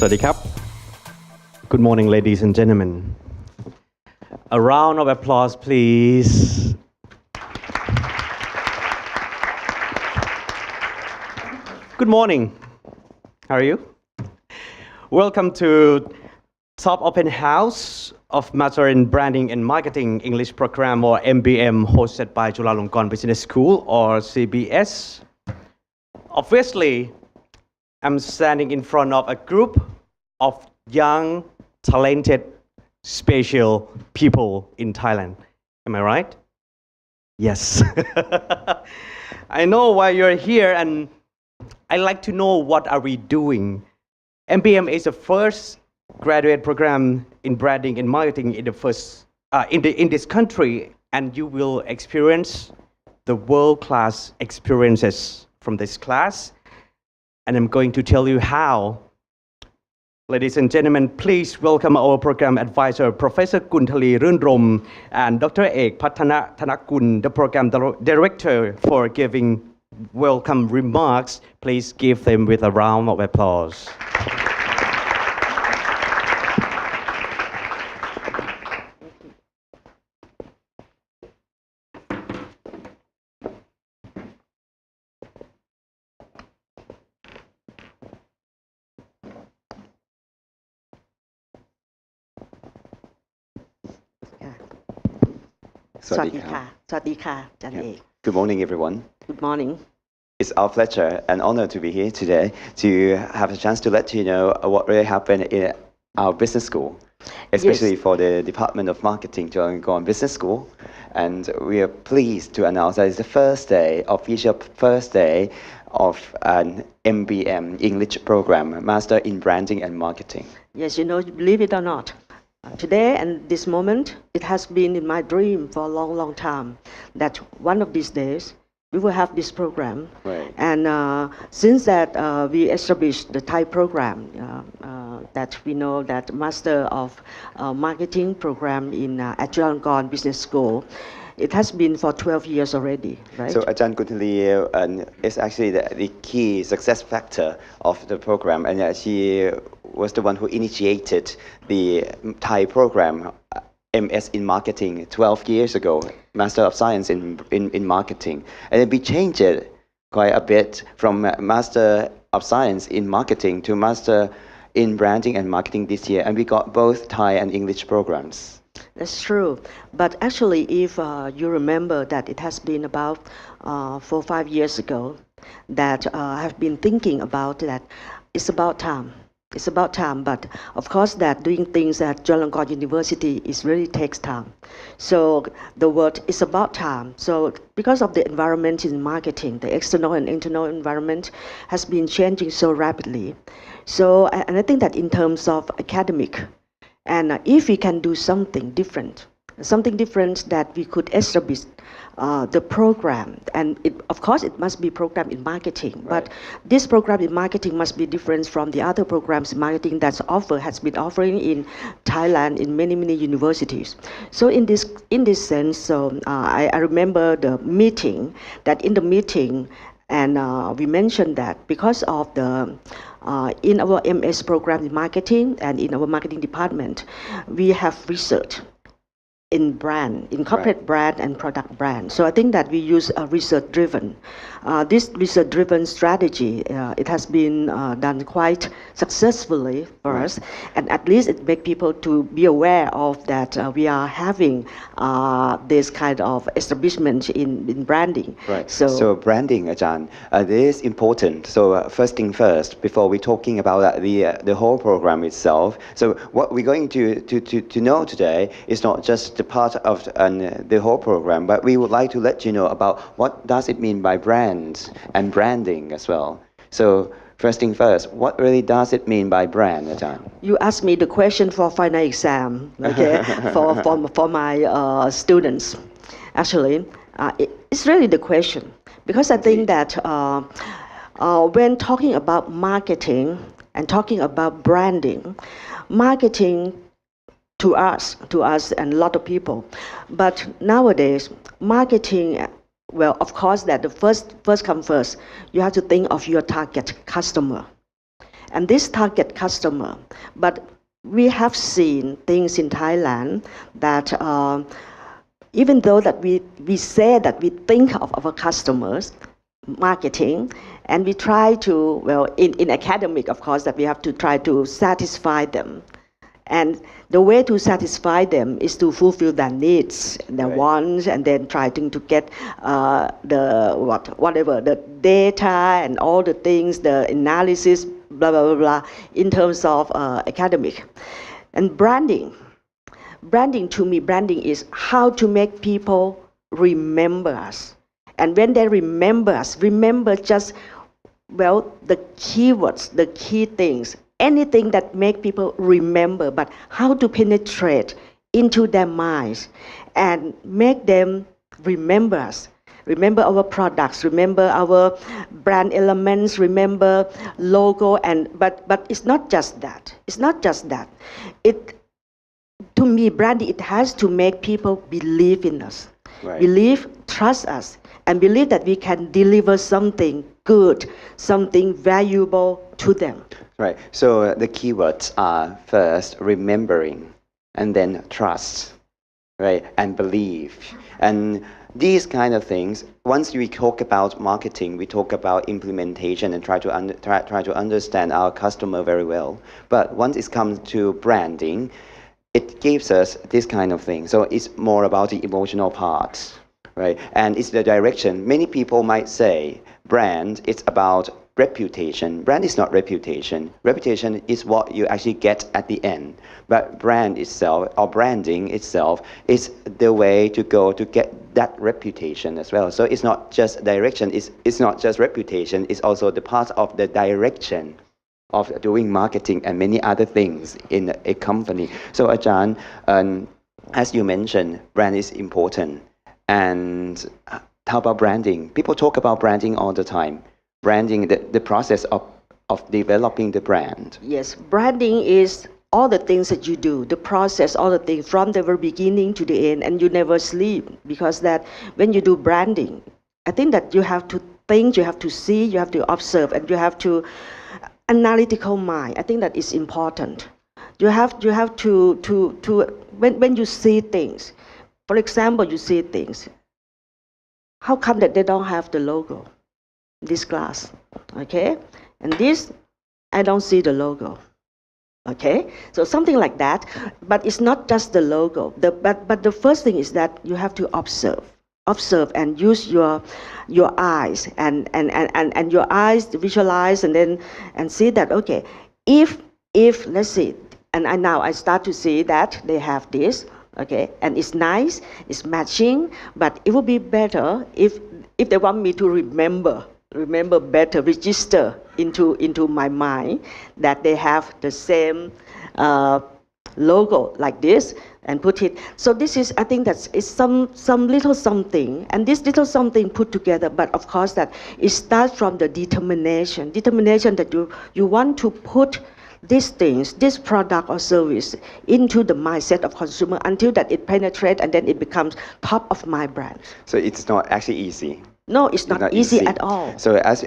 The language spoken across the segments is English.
สวัสดีครับ Good morning, ladies and gentlemen. A round of applause, please. Good morning. How are you? Welcome to Top Openhouse of Master in Branding and Marketing English Program or MBM hosted by Chulalongkorn Business School or CBS. Obviously, I'm standing in front of a group of young, talented, special people in Thailand. Am I right? Yes. I know why you're here and I'd like to know what are we doing. MBM is the first graduate program in branding and marketing in this country, and you will experience the world-class experiences from this class. And I'm going to tell you how. Ladies and gentlemen, please welcome our program advisor, Professor Kuntali Rundrom and Dr. Ek Patana Thanakul, the program director, for giving welcome remarks. Please give them with a round of applause. Good morning, everyone. Good morning. It's our pleasure and honor to be here today to have a chance to let you know what really happened in our business school, especially for the Department of Marketing, Chulalongkorn Business School. And we are pleased to announce that it's the official first day of an MBM English program, Master in Branding and Marketing. Yes, believe it or not, today and this moment, it has been in my dream for a long, long time that one of these days we will have this program. Right. And since that we established the Thai program, that we know that Master of Marketing program in Chulalongkorn Business School, it has been for 12 years already, right? So Ajahn Kuntali is actually the key success factor of the program, and she was the one who initiated the Thai program, MS in Marketing, 12 years ago, Master of Science in Marketing. And then we changed it quite a bit from Master of Science in Marketing to Master in Branding and Marketing this year, and we got both Thai and English programs. That's true. But actually, if you remember that it has been about 4 or 5 years ago that I have been thinking about that it's about time. It's about time, but of course that doing things at Chulalongkorn University is really takes time. So the word is about time. So because of the environment in marketing, the external and internal environment has been changing so rapidly. So, and I think that in terms of academic, and if we can do something different that we could establish the program, and of course it must be program in marketing, right. But this program in marketing must be different from the other programs in marketing has been offering in Thailand in many universities. So in this sense, I remember the meeting, and we mentioned that because of the in our MS program in marketing and in our marketing department, we have research in corporate brand and product brand. So I think that we use a research-driven. This research-driven strategy, it has been done quite successfully for us, and at least it makes people to be aware of that we are having this kind of establishment in branding. Right. So branding, Ajahn, this is important. So first thing first, before we're talking about the whole program itself. So what we're going to know today is not just the part of the whole program, but we would like to let you know about what does it mean by brand and branding as well. So first thing first, what really does it mean by brand, Ajahn? You asked me the question for final exam, okay, for my students. Actually, it's really the question, because I think that when talking about marketing and talking about branding, marketing to us and a lot of people, but nowadays marketing, well, of course that the first come first, you have to think of your target customer. and this target customer. But we have seen things in Thailand that even though that we say that we think of our customers, marketing, and we try to, well, in academic, of course, that we have to try to satisfy them. And the way to satisfy them is to fulfill their needs, their wants, and then trying to get whatever the data and all the things, the analysis, blah blah blah blah, in terms of academic. And branding to me, branding is how to make people remember us. And when they remember us, remember just, well, the keywords, the key things, anything that make people remember, but how to penetrate into their minds and make them remember us. Remember our products, remember our brand elements, remember logo, but it's not just that. It's not just that. To me, branding, it has to make people believe in us, believe, trust us, and believe that we can deliver something good, something valuable to them. Right. So the keywords are first remembering, and then trust, right, and believe. And these kind of things, once we talk about marketing, we talk about implementation and try to understand our customer very well. But once it comes to branding, it gives us this kind of thing. So it's more about the emotional part, right? And it's the direction. Many people might say brand, it's about reputation. Brand is not reputation. Reputation is what you actually get at the end. But brand itself, or branding itself, is the way to go to get that reputation as well. So it's not just direction, it's not just reputation, it's also the part of the direction of doing marketing and many other things in a company. So Ajahn, as you mentioned, brand is important. And how about branding? People talk about branding all the time. Branding, the process of developing the brand. Yes, branding is all the things that you do, the process, all the things from the very beginning to the end, and you never sleep, because that when you do branding, I think that you have to think, you have to see, you have to observe, and you have to analytical mind. I think that is important. You have to when you see things, for example, you see things. How come that they don't have the logo? This glass, okay, and this, I don't see the logo, okay, so something like that. But it's not just the logo. But the first thing is that you have to observe and use your eyes and your eyes to visualize and see that, okay, if let's see, and now I start to see that they have this, okay, and it's nice, it's matching, but it would be better if they want me to remember better, register into my mind that they have the same logo like this, and put it. So this is, I think that's is some little something, and this little something put together. But of course that it starts from the determination that you want to put these things, this product or service, into the mindset of consumer until that it penetrates and then it becomes top of my brand. So it's not actually easy. No, it's not easy at all. So as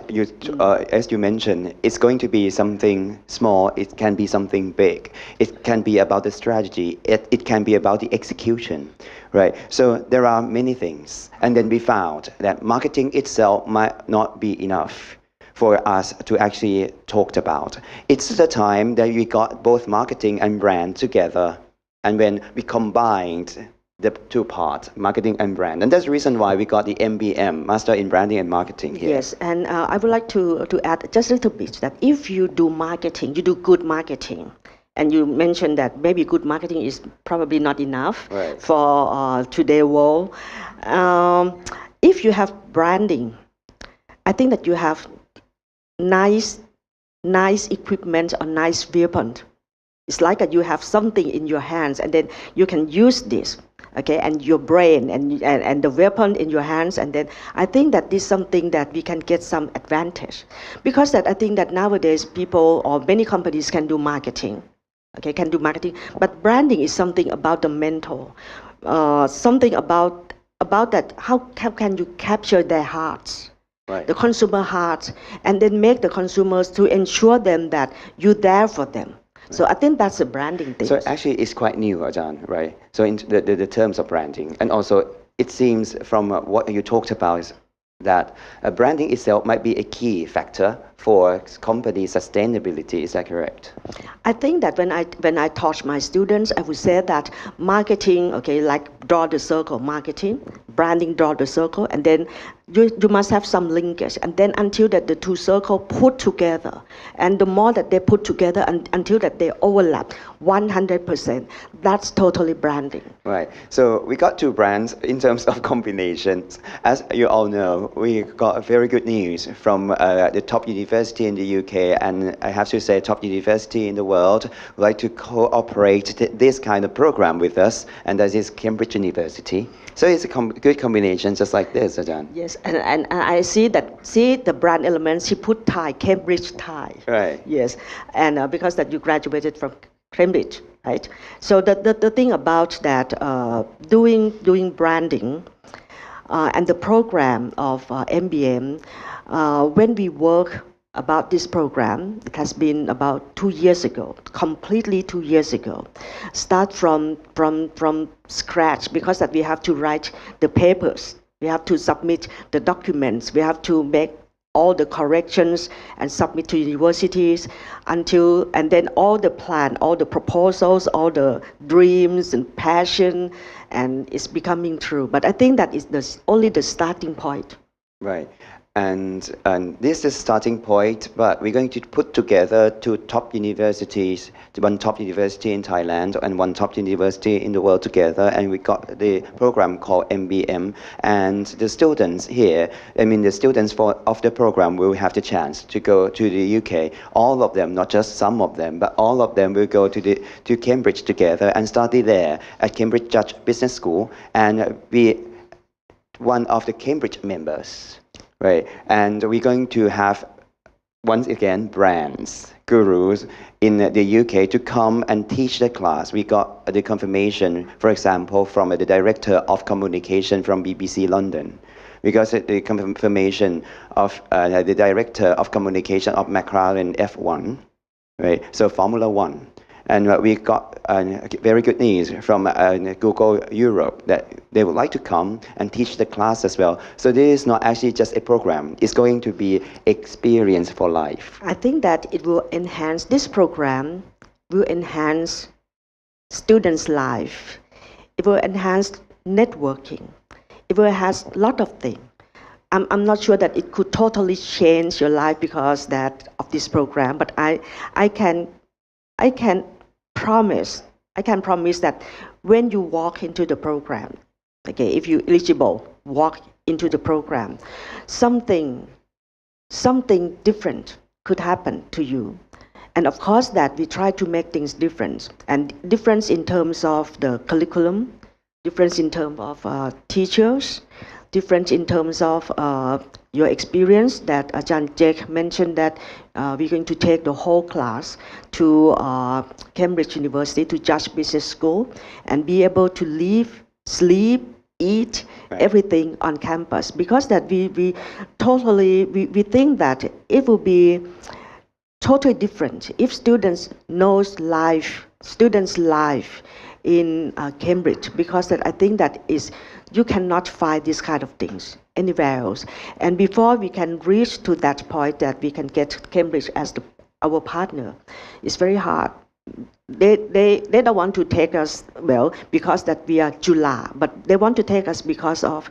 you mentioned, it's going to be something small. It can be something big. It can be about the strategy. It can be about the execution, right? So there are many things. And then we found that marketing itself might not be enough for us to actually talk about. It's the time that we got both marketing and brand together, and when we combined the two parts, marketing and brand. And that's the reason why we got the MBM, Master in Branding and Marketing here. Yes, and I would like to add just a little bit that if you do marketing, you do good marketing, and you mentioned that maybe good marketing is probably not enough for today's world. If you have branding, I think that you have nice equipment or nice weapon. It's like that you have something in your hands, and then you can use this, okay, and your brain and the weapon in your hands, and then I think that this is something that we can get some advantage, because that I think that nowadays people or many companies can do marketing, okay, but branding is something about the mental, something about that. How can you capture their hearts? Right. the consumer heart, and then make the consumers to ensure them that you're there for them. So I think that's a branding thing. So actually, it's quite new, Ajahn, right? So in the terms of branding, and also it seems from what you talked about is that branding itself might be a key factor for company sustainability. Is that correct? I think that when I taught my students, I would say that marketing, okay, like draw the circle, marketing, branding, draw the circle, and then you must have some linkage, and then until that the two circles put together, and the more that they put together until that they overlap 100%, that's totally branding. Right. So we got two brands in terms of combinations. As you all know, we got very good news from the top university in the UK, and I have to say top university in the world would like to cooperate this kind of program with us, and that is Cambridge University. So it's a good combination, just like this, Ajahn. Yes, and I see the brand elements. She put Thai, Cambridge Thai. Right. Yes, and because that you graduated from Cambridge, right? So the thing about that, doing branding, and the program of MBM, when we work about this program, it has been about 2 years ago, completely 2 years ago. Start from scratch, because that we have to write the papers, we have to submit the documents, we have to make all the corrections and submit to universities and then all the plan, all the proposals, all the dreams and passion, and it's becoming true. But I think that is only the starting point. Right. And this is starting point, but we're going to put together two top universities, one top university in Thailand and one top university in the world together, and we got the program called MBM. And the students here, the students of the program will have the chance to go to the UK. All of them, not just some of them, but all of them will go to Cambridge together and study there at Cambridge Judge Business School and be one of the Cambridge members. Right, and we're going to have, once again, brands, gurus in the UK to come and teach the class. We got the confirmation, for example, from the Director of Communication from BBC London. We got the confirmation of the Director of Communication of McLaren F1, right? So Formula One. And we got very good news from Google Europe that they would like to come and teach the class as well. So this is not actually just a program. It's going to be experience for life. I think that it will enhance, this program will enhance students' life. It will enhance networking. It will enhance a lot of things. I'm not sure that it could totally change your life because of this program, but I can promise that when you walk into the program, okay, if you're eligible, walk into the program, something different could happen to you. And of course that we try to make things different, and difference in terms of the curriculum, difference in terms of teachers, difference in terms of your experience, that Ajahn Jake mentioned that we're going to take the whole class to Cambridge University, to Judge Business School, and be able to live, sleep, eat, right, everything on campus. Because that we think that it will be totally different if students knows students' life in Cambridge, because that I think that is, you cannot find this kind of things anywhere else. And before we can reach to that point that we can get Cambridge as our partner, it's very hard. They don't want to take us, well, because that we are Jula, but they want to take us because of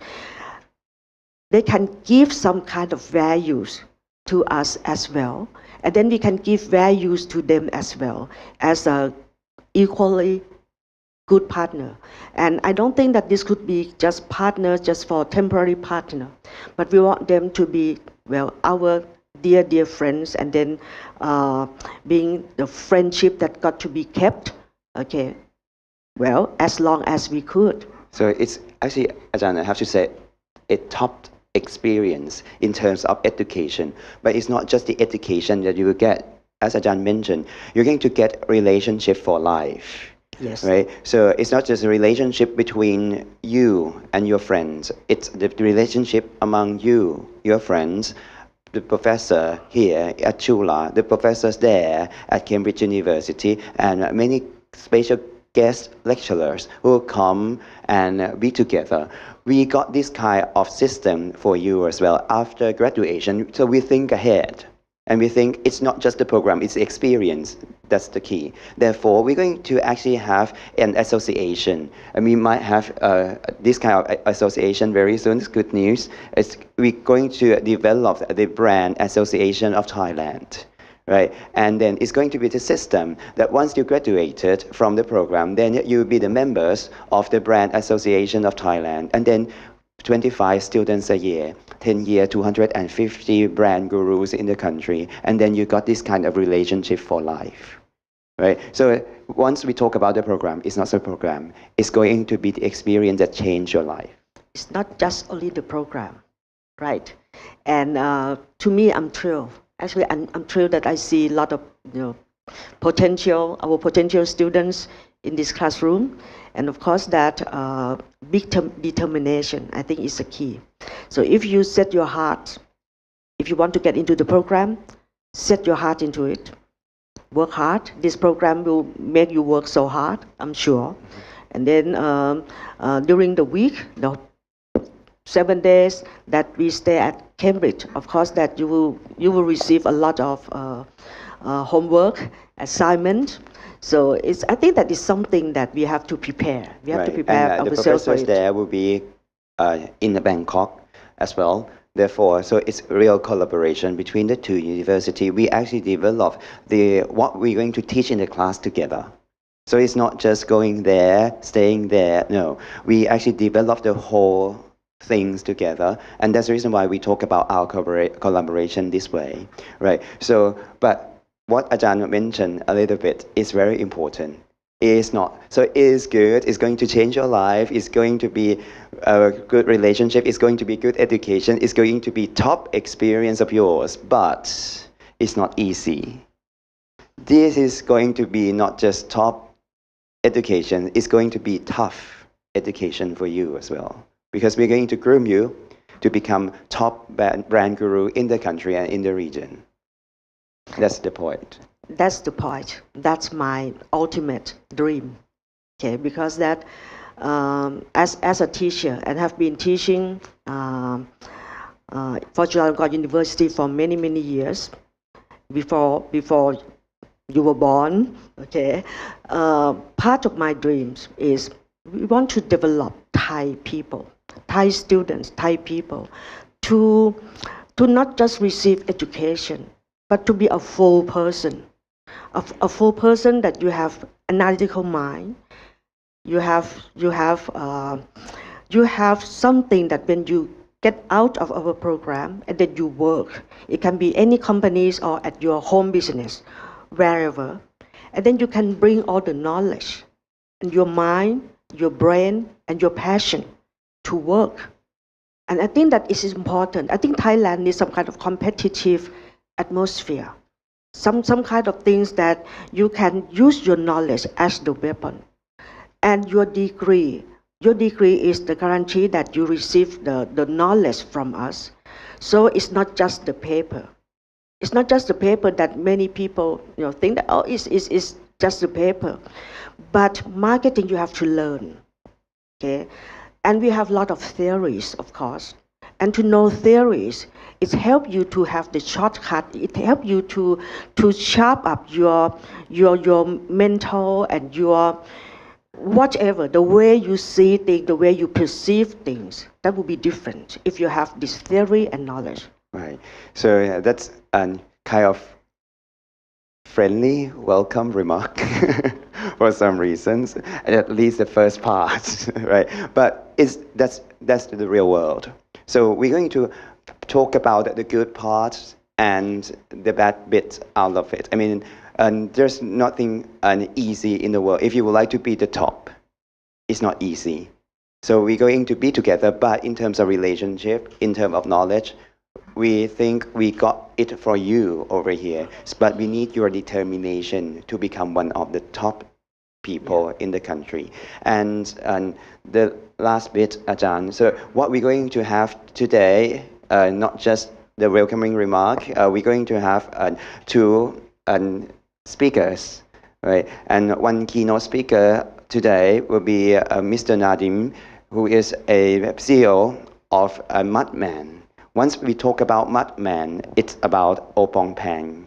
they can give some kind of values to us as well, and then we can give values to them as well as a equally good partner. And I don't think that this could be just partners, just for temporary partner, but we want them to be, well, our dear friends, and then being the friendship that got to be kept, okay, well, as long as we could. So it's actually, Ajahn, I have to say, a top experience in terms of education, but it's not just the education that you will get. As Ajahn mentioned, you're going to get relationship for life. Yes. Right? So it's not just a relationship between you and your friends. It's the relationship among you, your friends, the professor here at Chula, the professors there at Cambridge University, and many special guest lecturers who will come and be together. We got this kind of system for you as well after graduation, so we think ahead. And we think it's not just the program, it's the experience. That's the key. Therefore, we're going to actually have an association. And we might have this kind of association very soon. It's good news. We're going to develop the brand Association of Thailand. Right? And then it's going to be the system that once you graduated from the program, then you'll be the members of the Brand Association of Thailand. And then 25 students a year, 10 year, 250 brand gurus in the country, and then you got this kind of relationship for life, right? So once we talk about the program, it's not a program. It's going to be the experience that changed your life. It's not just only the program, right? And to me, I'm thrilled. Actually, I'm thrilled that I see a lot of our potential students in this classroom. And of course, that big determination, I think, is the key. So if you set your heart, if you want to get into the program, set your heart into it. Work hard. This program will make you work so hard, I'm sure. And then during the week, the 7 days that we stay at Cambridge, of course, that you will receive a lot of homework, assignment. So I think that is something that we have to prepare. We have to prepare and, the ourselves for professors it. there will be in Bangkok as well. Therefore, so it's real collaboration between the two universities. We actually develop what we're going to teach in the class together. So it's not just going there, staying there. No, we actually develop the whole things together, and that's the reason why we talk about our collaboration this way, right? So, but what Ajahn mentioned a little bit is very important. It's not. So it is good. It's going to change your life. It's going to be a good relationship. It's going to be good education. It's going to be top experience of yours. But it's not easy. This is going to be not just top education. It's going to be tough education for you as well. Because we're going to groom you to become top brand guru in the country and in the region. That's the point. That's the point. That's my ultimate dream. Okay, because that as a teacher and have been teaching for Chulalongkorn University for many years before you were born. Okay, part of my dreams is we want to develop Thai people, Thai students, Thai people to not just receive education, but to be a full person. A full person that you have analytical mind, you have something that when you get out of our program and then you work, it can be any companies or at your home business, wherever, and then you can bring all the knowledge and your mind, your brain, and your passion to work. And I think that is important. I think Thailand needs some kind of competitive atmosphere. Some kind of things that you can use your knowledge as the weapon. And your degree is the guarantee that you receive the knowledge from us. So it's not just the paper. It's not just the paper that many people think that, oh, it's just the paper. But marketing, you have to learn. Okay? And we have a lot of theories, of course. And to know theories, it helps you to have the shortcut. It helps you to sharp up your mental and your whatever, the way you see things, the way you perceive things. That will be different if you have this theory and knowledge. Right. So that's a kind of friendly, welcome remark for some reasons, at least the first part, right? But that's the real world. So we're going to talk about the good parts and the bad bits out of it. I mean, there's nothing easy in the world. If you would like to be the top, it's not easy. So we're going to be together, but in terms of relationship, in terms of knowledge, we think we got it for you over here, but we need your determination to become one of the top people in the country. And the last bit, Ajahn, so what we're going to have today, not just the welcoming remark, we're going to have two speakers, right? And one keynote speaker today will be Mr. Nadim, who is a CEO of Mudman. Once we talk about Mudman, it's about Opong Pang.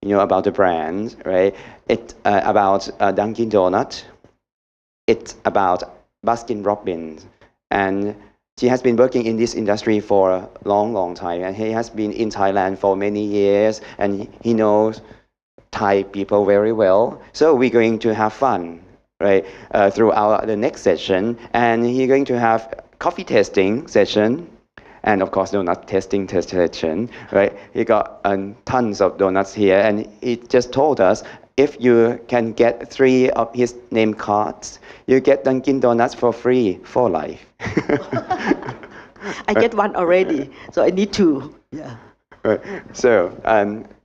You know about the brand, right? It's about Dunkin' Donut. It's about Baskin Robbins. And he has been working in this industry for a long, long time. And he has been in Thailand for many years. And he knows Thai people very well. So we're going to have fun, right, throughout the next session. And he's going to have coffee tasting session. And of course, donut testing session, right? He got tons of donuts here, and he just told us if you can get 3 of his name cards, you get Dunkin' Donuts for free for life. I get one already, so I need 2. Yeah. Right. So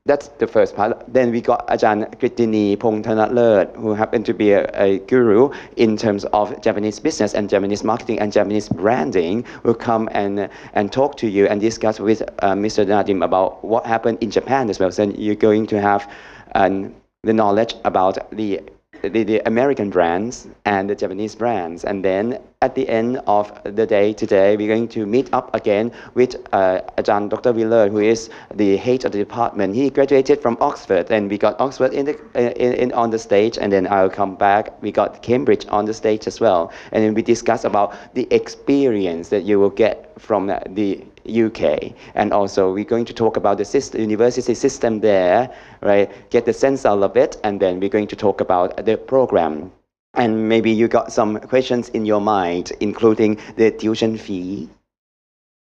that's the first part. Then we got Ajahn Kritini Pongthanalerth, who happened to be a guru in terms of Japanese business and Japanese marketing and Japanese branding, will come and talk to you and discuss with Mr. Nadim about what happened in Japan as well. So you're going to have the knowledge about the American brands and the Japanese brands. And then at the end of the day today, we're going to meet up again with Ajahn Dr. Wheeler, who is the head of the department. He graduated from Oxford, and we got Oxford on the stage, and then I'll come back. We got Cambridge on the stage as well. And then we discuss about the experience that you will get from the UK, and also we're going to talk about the university system there, right? Get the sense out of it, and then we're going to talk about the program. And maybe you got some questions in your mind, including the tuition fee.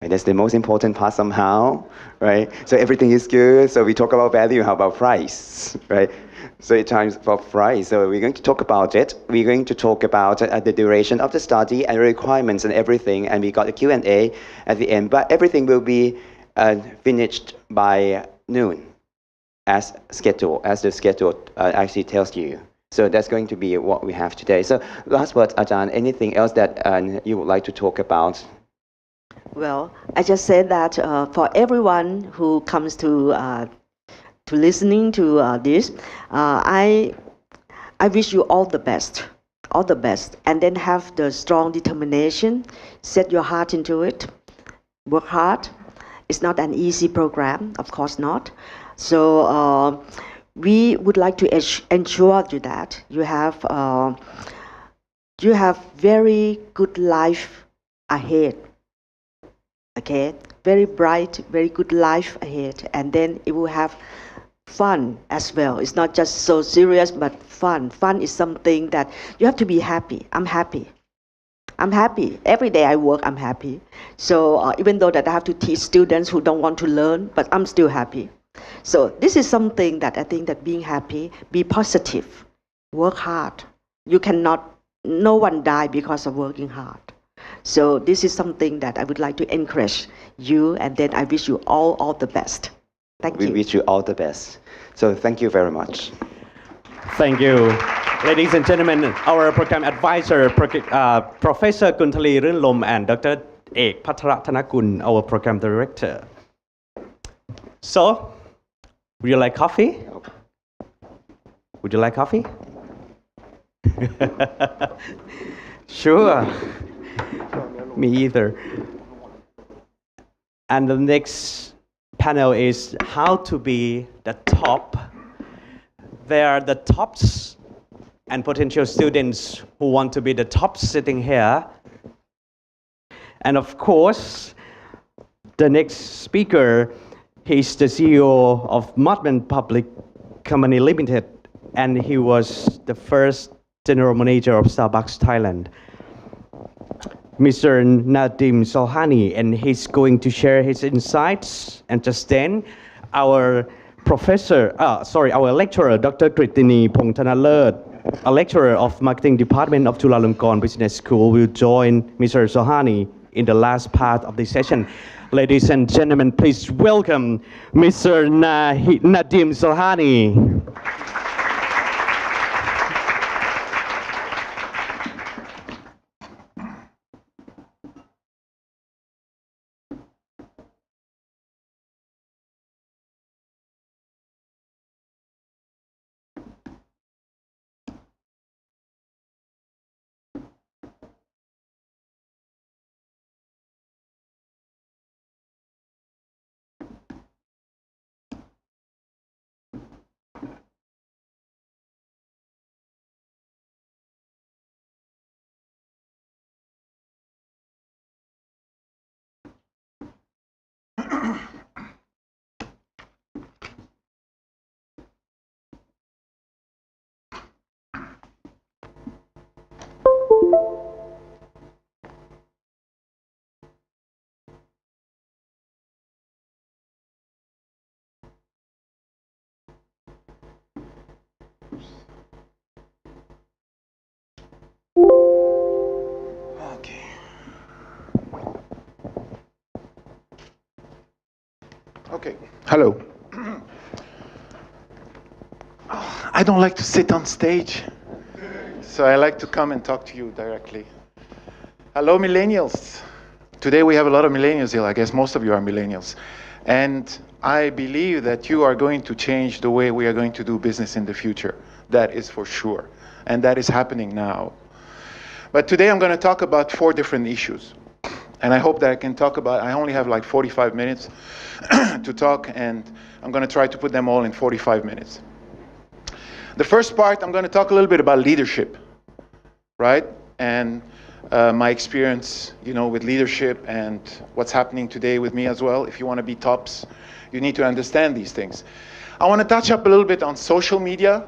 And that's the most important part somehow, right? So everything is good. So we talk about value. How about price, right? So it's time for price. So we're going to talk about it. We're going to talk about the duration of the study and requirements and everything. And we got a Q&A at the end. But everything will be finished by noon, as scheduled, as the schedule actually tells you. So that's going to be what we have today. So last word, Ajahn, anything else that you would like to talk about? Well, I just said that for everyone who comes to listening to this, I wish you all the best, and then have the strong determination, set your heart into it, work hard. It's not an easy program, of course not. So we would like to ensure you that you have very good life ahead. Okay, very bright, very good life ahead, and then it will have fun as well. It's not just so serious, but fun. Fun is something that you have to be happy. I'm happy. Every day I work, I'm happy. So even though that I have to teach students who don't want to learn, but I'm still happy. So this is something that I think that being happy, be positive, work hard. No one die because of working hard. So this is something that I would like to encourage you, and then I wish you all the best. Thank you. We wish you all the best. So thank you very much. Thank you. Ladies and gentlemen, our program advisor, Professor Kuntali Rinlom and Dr. Ek Pathara Thanakul, our program director. So, would you like coffee? Would you like coffee? Sure. Me either. And the next panel is how to be the top. There are the tops and potential students who want to be the top sitting here. And of course, the next speaker, he's the CEO of Mudman Public Company Limited, and he was the first general manager of Starbucks Thailand. Mr. Nadim Solhani, and he's going to share his insights. And just then, our lecturer, Dr. Kritini Pongthanalerth, a lecturer of Marketing Department of Chulalongkorn Business School, will join Mr. Solhani in the last part of the session. Ladies and gentlemen, please welcome Mr. Nadim Solhani. Hello. I don't like to sit on stage, so I like to come and talk to you directly. Hello, millennials. Today we have a lot of millennials here. I guess most of you are millennials. And I believe that you are going to change the way we are going to do business in the future. That is for sure. And that is happening now. But today I'm going to talk about 4 different issues. And I hope that I can talk about, I only have like 45 minutes to talk, and I'm going to try to put them all in 45 minutes. The first part, I'm going to talk a little bit about leadership, right? And my experience, with leadership and what's happening today with me as well. If you want to be tops, you need to understand these things. I want to touch up a little bit on social media,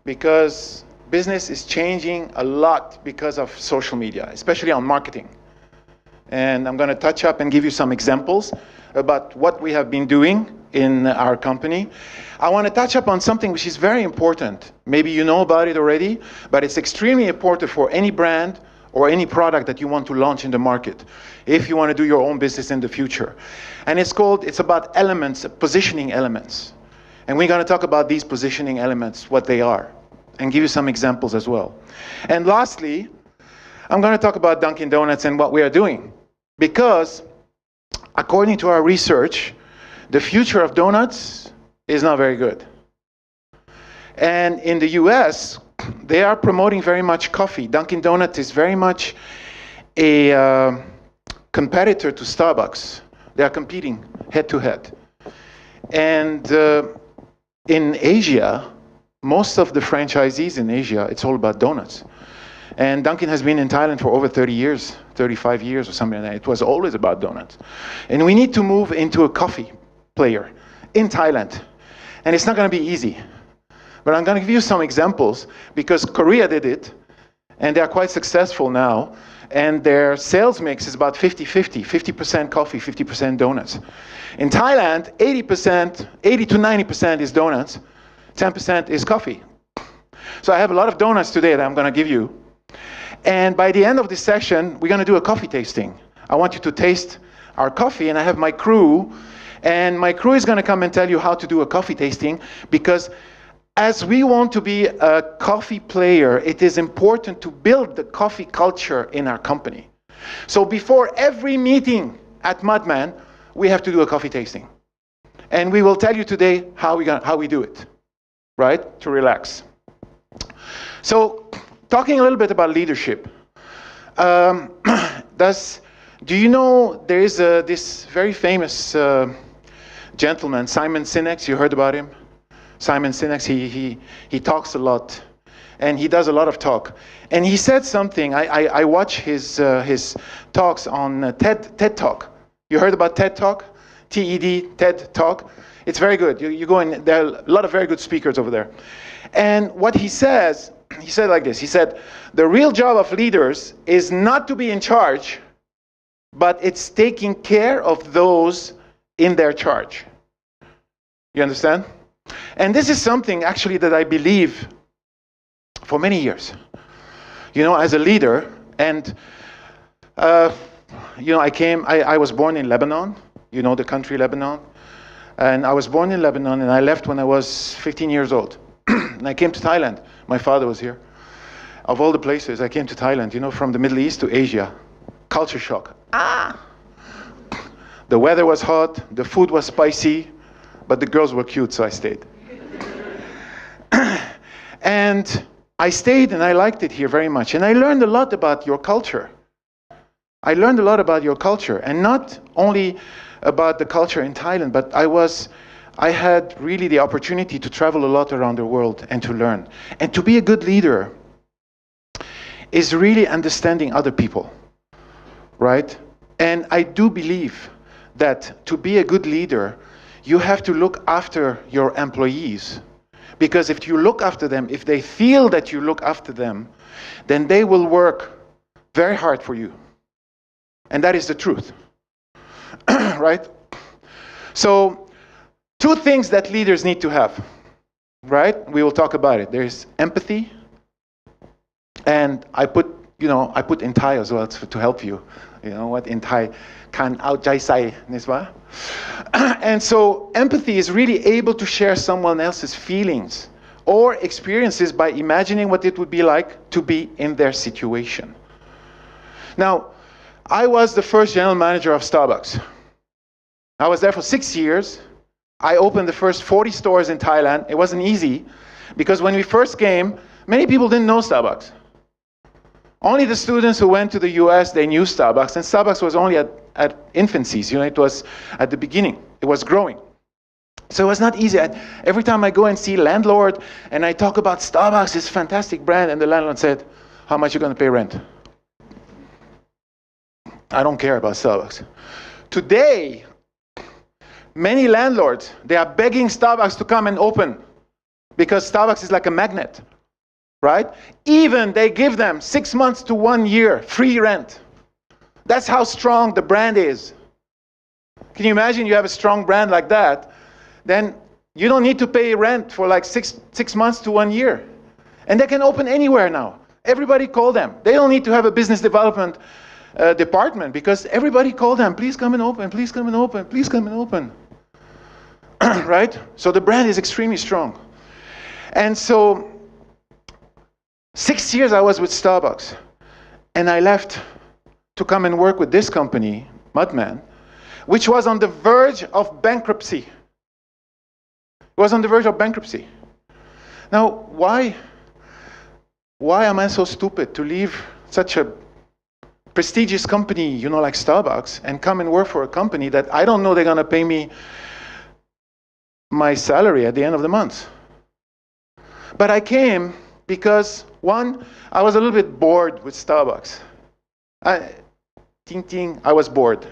because business is changing a lot because of social media, especially on marketing. And I'm going to touch up and give you some examples about what we have been doing in our company. I want to touch up on something which is very important. Maybe you know about it already, but it's extremely important for any brand or any product that you want to launch in the market, if you want to do your own business in the future. And it's about elements, positioning elements. And we're going to talk about these positioning elements, what they are, and give you some examples as well. And lastly, I'm going to talk about Dunkin' Donuts and what we are doing. Because according to our research, the future of donuts is not very good. And in the US, they are promoting very much coffee. Dunkin' Donuts is very much a competitor to Starbucks. They are competing head to head. And in Asia, most of the franchisees in Asia, it's all about donuts. And Dunkin' has been in Thailand for over 30 years, 35 years or something like that. It was always about donuts. And we need to move into a coffee player in Thailand. And it's not going to be easy. But I'm going to give you some examples, because Korea did it, and they are quite successful now. And their sales mix is about 50-50, 50% coffee, 50% donuts. In Thailand, 80 to 90% is donuts, 10% is coffee. So I have a lot of donuts today that I'm going to give you. And by the end of this session, we're going to do a coffee tasting. I want you to taste our coffee, and I have my crew. And my crew is going to come and tell you how to do a coffee tasting, because as we want to be a coffee player, it is important to build the coffee culture in our company. So before every meeting at Mudman, we have to do a coffee tasting. And we will tell you today how we do it, right? To relax. So, talking a little bit about leadership. Do you know there is this very famous gentleman, Simon Sinek? You heard about him? Simon Sinek, he talks a lot, and he does a lot of talk. And he said something. I watch his talks on TED Talk. You heard about TED Talk? TED, TED Talk. It's very good. You go in. There are a lot of very good speakers over there. And what he says, he said like this. He said, the real job of leaders is not to be in charge, but it's taking care of those in their charge. You understand? And this is something actually that I believe for many years. As a leader, and I was born in Lebanon, the country Lebanon. And I was born in Lebanon, and I left when I was 15 years old. And I came to Thailand. My father was here. Of all the places, I came to Thailand, from the Middle East to Asia. Culture shock. The weather was hot, the food was spicy, but the girls were cute, so I stayed. And I stayed, and I liked it here very much. And I learned a lot about your culture. I learned a lot about your culture, and not only about the culture in Thailand, but I had really the opportunity to travel a lot around the world and to learn. And to be a good leader is really understanding other people, right? And I do believe that to be a good leader, you have to look after your employees. Because if you look after them, if they feel that you look after them, then they will work very hard for you. And that is the truth. Right? So, 2 things that leaders need to have, right? We will talk about it. There's empathy, and I put in Thai as well to help you. You know what in Thai, kan ao chai sai, niswa? And so empathy is really able to share someone else's feelings or experiences by imagining what it would be like to be in their situation. Now, I was the first general manager of Starbucks. I was there for 6 years. I opened the first 40 stores in Thailand. It wasn't easy because when we first came, many people didn't know Starbucks. Only the students who went to the US, they knew Starbucks, and Starbucks was only at infancies. You know, it was at the beginning. It was growing. So it was not easy. Every time I go and see landlord and I talk about Starbucks, it's a fantastic brand, and the landlord said, how much are you going to pay rent? I don't care about Starbucks. Today, many landlords, they are begging Starbucks to come and open because Starbucks is like a magnet, right? Even they give them 6 months to 1 year free rent. That's how strong the brand is. Can you imagine you have a strong brand like that? Then you don't need to pay rent for like six months to 1 year. And they can open anywhere now. Everybody call them. They don't need to have a business development department because everybody call them, please come and open, please come and open, please come and open. Right? So the brand is extremely strong. And so 6 years I was with Starbucks, and I left to come and work with this company, Mudman, which was on the verge of bankruptcy. It was on the verge of bankruptcy. Now, why am I so stupid to leave such a prestigious company, you know, like Starbucks, and come and work for a company that I don't know they're going to pay me my salary at the end of the month? But I came because, one, I was a little bit bored with Starbucks. I was bored.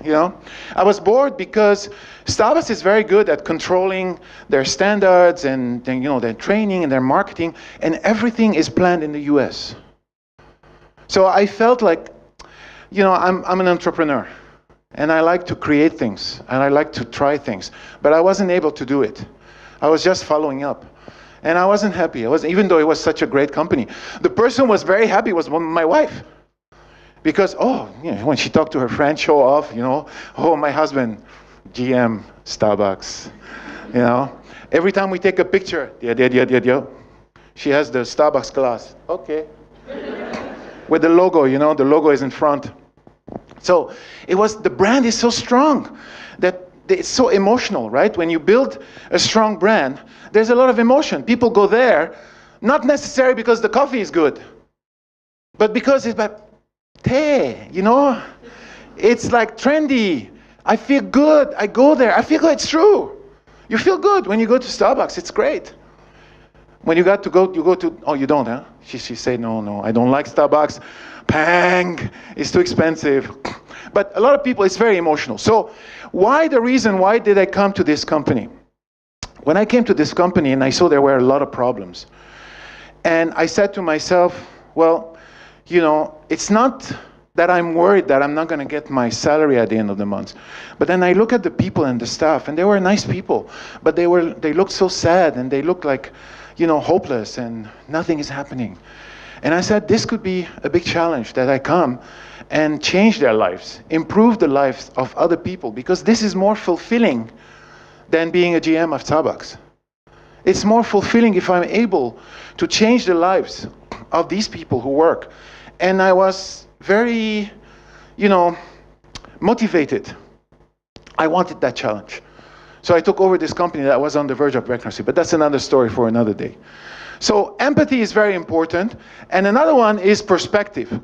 You know, I was bored because Starbucks is very good at controlling their standards and you know, their training and their marketing, and everything is planned in the US. So I felt like, you know, I'm an entrepreneur, and I like to create things, and I like to try things, but I wasn't able to do it. I was just following up, and I wasn't happy. Even though it was such a great company. The person who was very happy was my wife. Because, you know, when she talked to her friend, show off, you know, my husband, GM, Starbucks, you know. Every time we take a picture, she has the Starbucks glass. Okay. With the logo, you know, the logo is in front. So the brand is so strong that it's so emotional, right? When you build a strong brand, there's a lot of emotion. People go there, not necessarily because the coffee is good, but because it's about you know, it's like trendy. I feel good. I go there. I feel good. It's true. You feel good when you go to Starbucks. It's great. When you go to, oh, you don't, huh? She said, no, I don't like Starbucks. Pang, it's too expensive. But a lot of people, it's very emotional. So why did I come to this company? When I came to this company and I saw there were a lot of problems, and I said to myself, well, you know, it's not that I'm worried that I'm not going to get my salary at the end of the month. But then I look at the people and the staff, and they were nice people, but they looked so sad, and they looked like, you know, hopeless, and nothing is happening. And I said, this could be a big challenge, that I come and change their lives, improve the lives of other people, because this is more fulfilling than being a GM of Starbucks. It's more fulfilling if I'm able to change the lives of these people who work. And I was very, you know, motivated. I wanted that challenge. So I took over this company that was on the verge of bankruptcy, but that's another story for another day. So empathy is very important. And another one is perspective.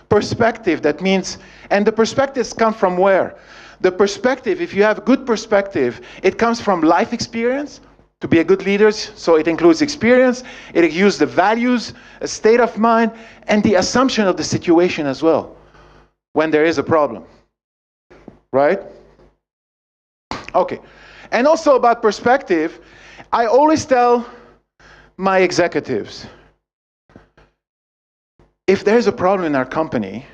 Perspective, that means, and the perspectives come from where? The perspective, if you have good perspective, it comes from life experience. To be a good leader, so it includes experience, it includes the values, a state of mind, and the assumption of the situation as well, when there is a problem, right? Okay, and also about perspective, I always tell my executives, if there's a problem in our company,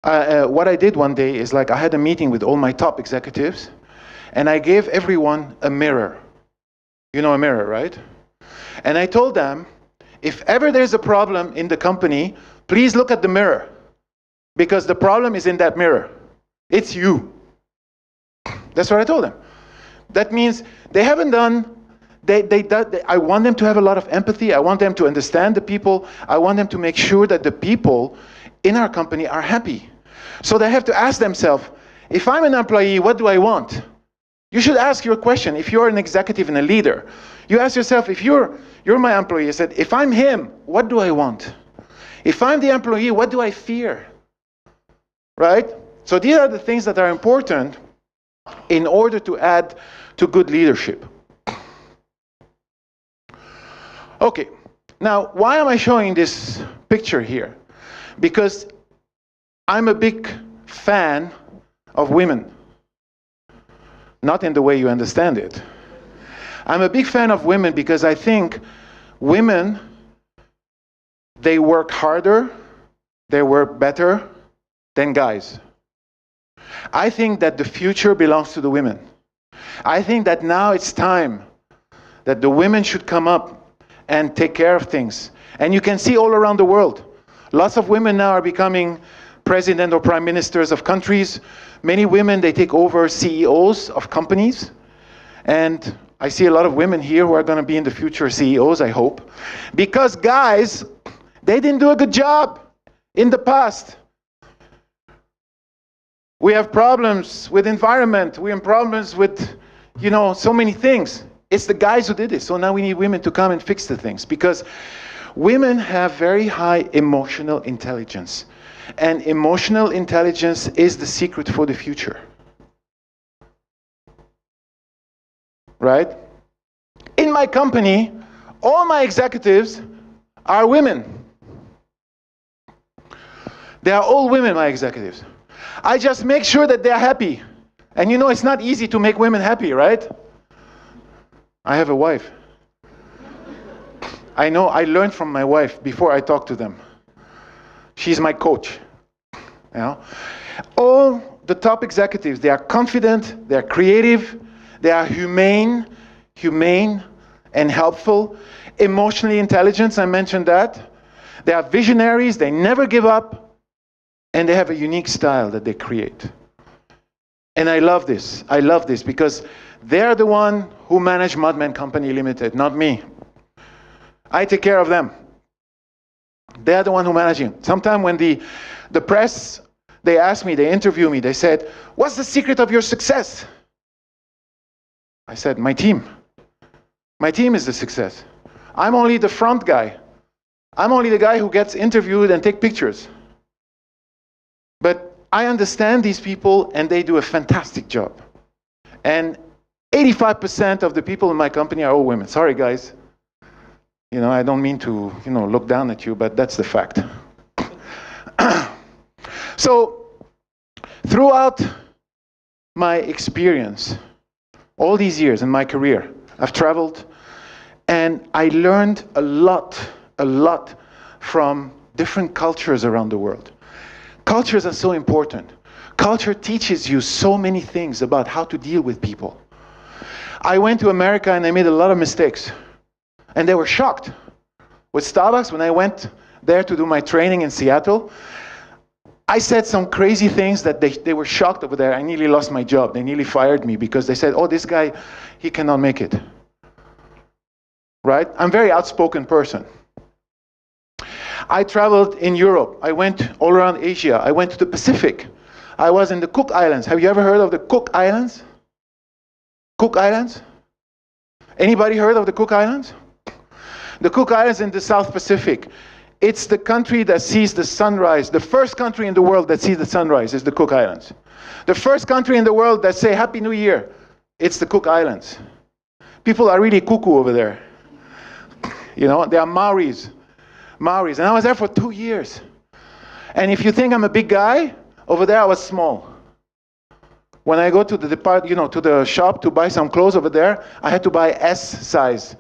what I did one day is, like, I had a meeting with all my top executives, and I gave everyone a mirror. You know a mirror, right? And I told them, if ever there's a problem in the company, Please look at the mirror, because the problem is in that mirror. It's you. That's what I told them. That means they haven't done, I want them to have a lot of empathy. I want them to understand the people. I want them to make sure that the people in our company are happy. So they have to ask themselves, if I'm an employee, what do I want? You should ask your question. If you're an executive and a leader, you ask yourself, if you're my employee, I said, if I'm him, what do I want? If I'm the employee, what do I fear? Right? So these are the things that are important in order to add to good leadership. Okay, now why am I showing this picture here? Because I'm a big fan of women. Not in the way you understand it. I'm a big fan of women because I think women, they work harder, they work better than guys. I think that the future belongs to the women. I think that now it's time that the women should come up and take care of things. And you can see all around the world. Lots of women now are becoming president or prime ministers of countries. Many women, they take over CEOs of companies. And I see a lot of women here who are going to be in the future CEOs, I hope. Because guys, they didn't do a good job in the past. We have problems with environment. We have problems with, so many things. It's the guys who did it. So now we need women to come and fix the things. Because women have very high emotional intelligence. And emotional intelligence is the secret for the future. Right? In my company, all my executives are women. They are all women, my executives. I just make sure that they're happy. And it's not easy to make women happy, right? I have a wife. I know, I learned from my wife before I talk to them. She's my coach. All the top executives, they are confident, they are creative, they are humane and helpful, emotionally intelligent, I mentioned that. They are visionaries, they never give up, and they have a unique style that they create. And I love this because they're the one who manage Mudman Company Limited, not me. I take care of them. They're the one who managing. Sometimes when the press, they ask me, they interview me, they said, what's the secret of your success? I said, my team. My team is the success. I'm only the front guy. I'm only the guy who gets interviewed and take pictures. But I understand these people and they do a fantastic job. And 85% of the people in my company are all women. Sorry, guys. I don't mean to, look down at you, but that's the fact. So, throughout my experience, all these years in my career, I've traveled and I learned a lot from different cultures around the world. Cultures are so important. Culture teaches you so many things about how to deal with people. I went to America and I made a lot of mistakes. And they were shocked. With Starbucks, when I went there to do my training in Seattle, I said some crazy things that they were shocked over there. I nearly lost my job. They nearly fired me because they said, oh, this guy, he cannot make it. Right? I'm a very outspoken person. I traveled in Europe. I went all around Asia. I went to the Pacific. I was in the Cook Islands. Have you ever heard of the Cook Islands? Cook Islands? Anybody heard of the Cook Islands? The Cook Islands in the South Pacific. It's the country that sees the sunrise. The first country in the world that sees the sunrise is the Cook Islands. The first country in the world that say Happy New Year, it's the Cook Islands. People are really cuckoo over there. They are Maoris. And I was there for 2 years. And if you think I'm a big guy, over there I was small. When I go to the to the shop to buy some clothes over there, I had to buy S size.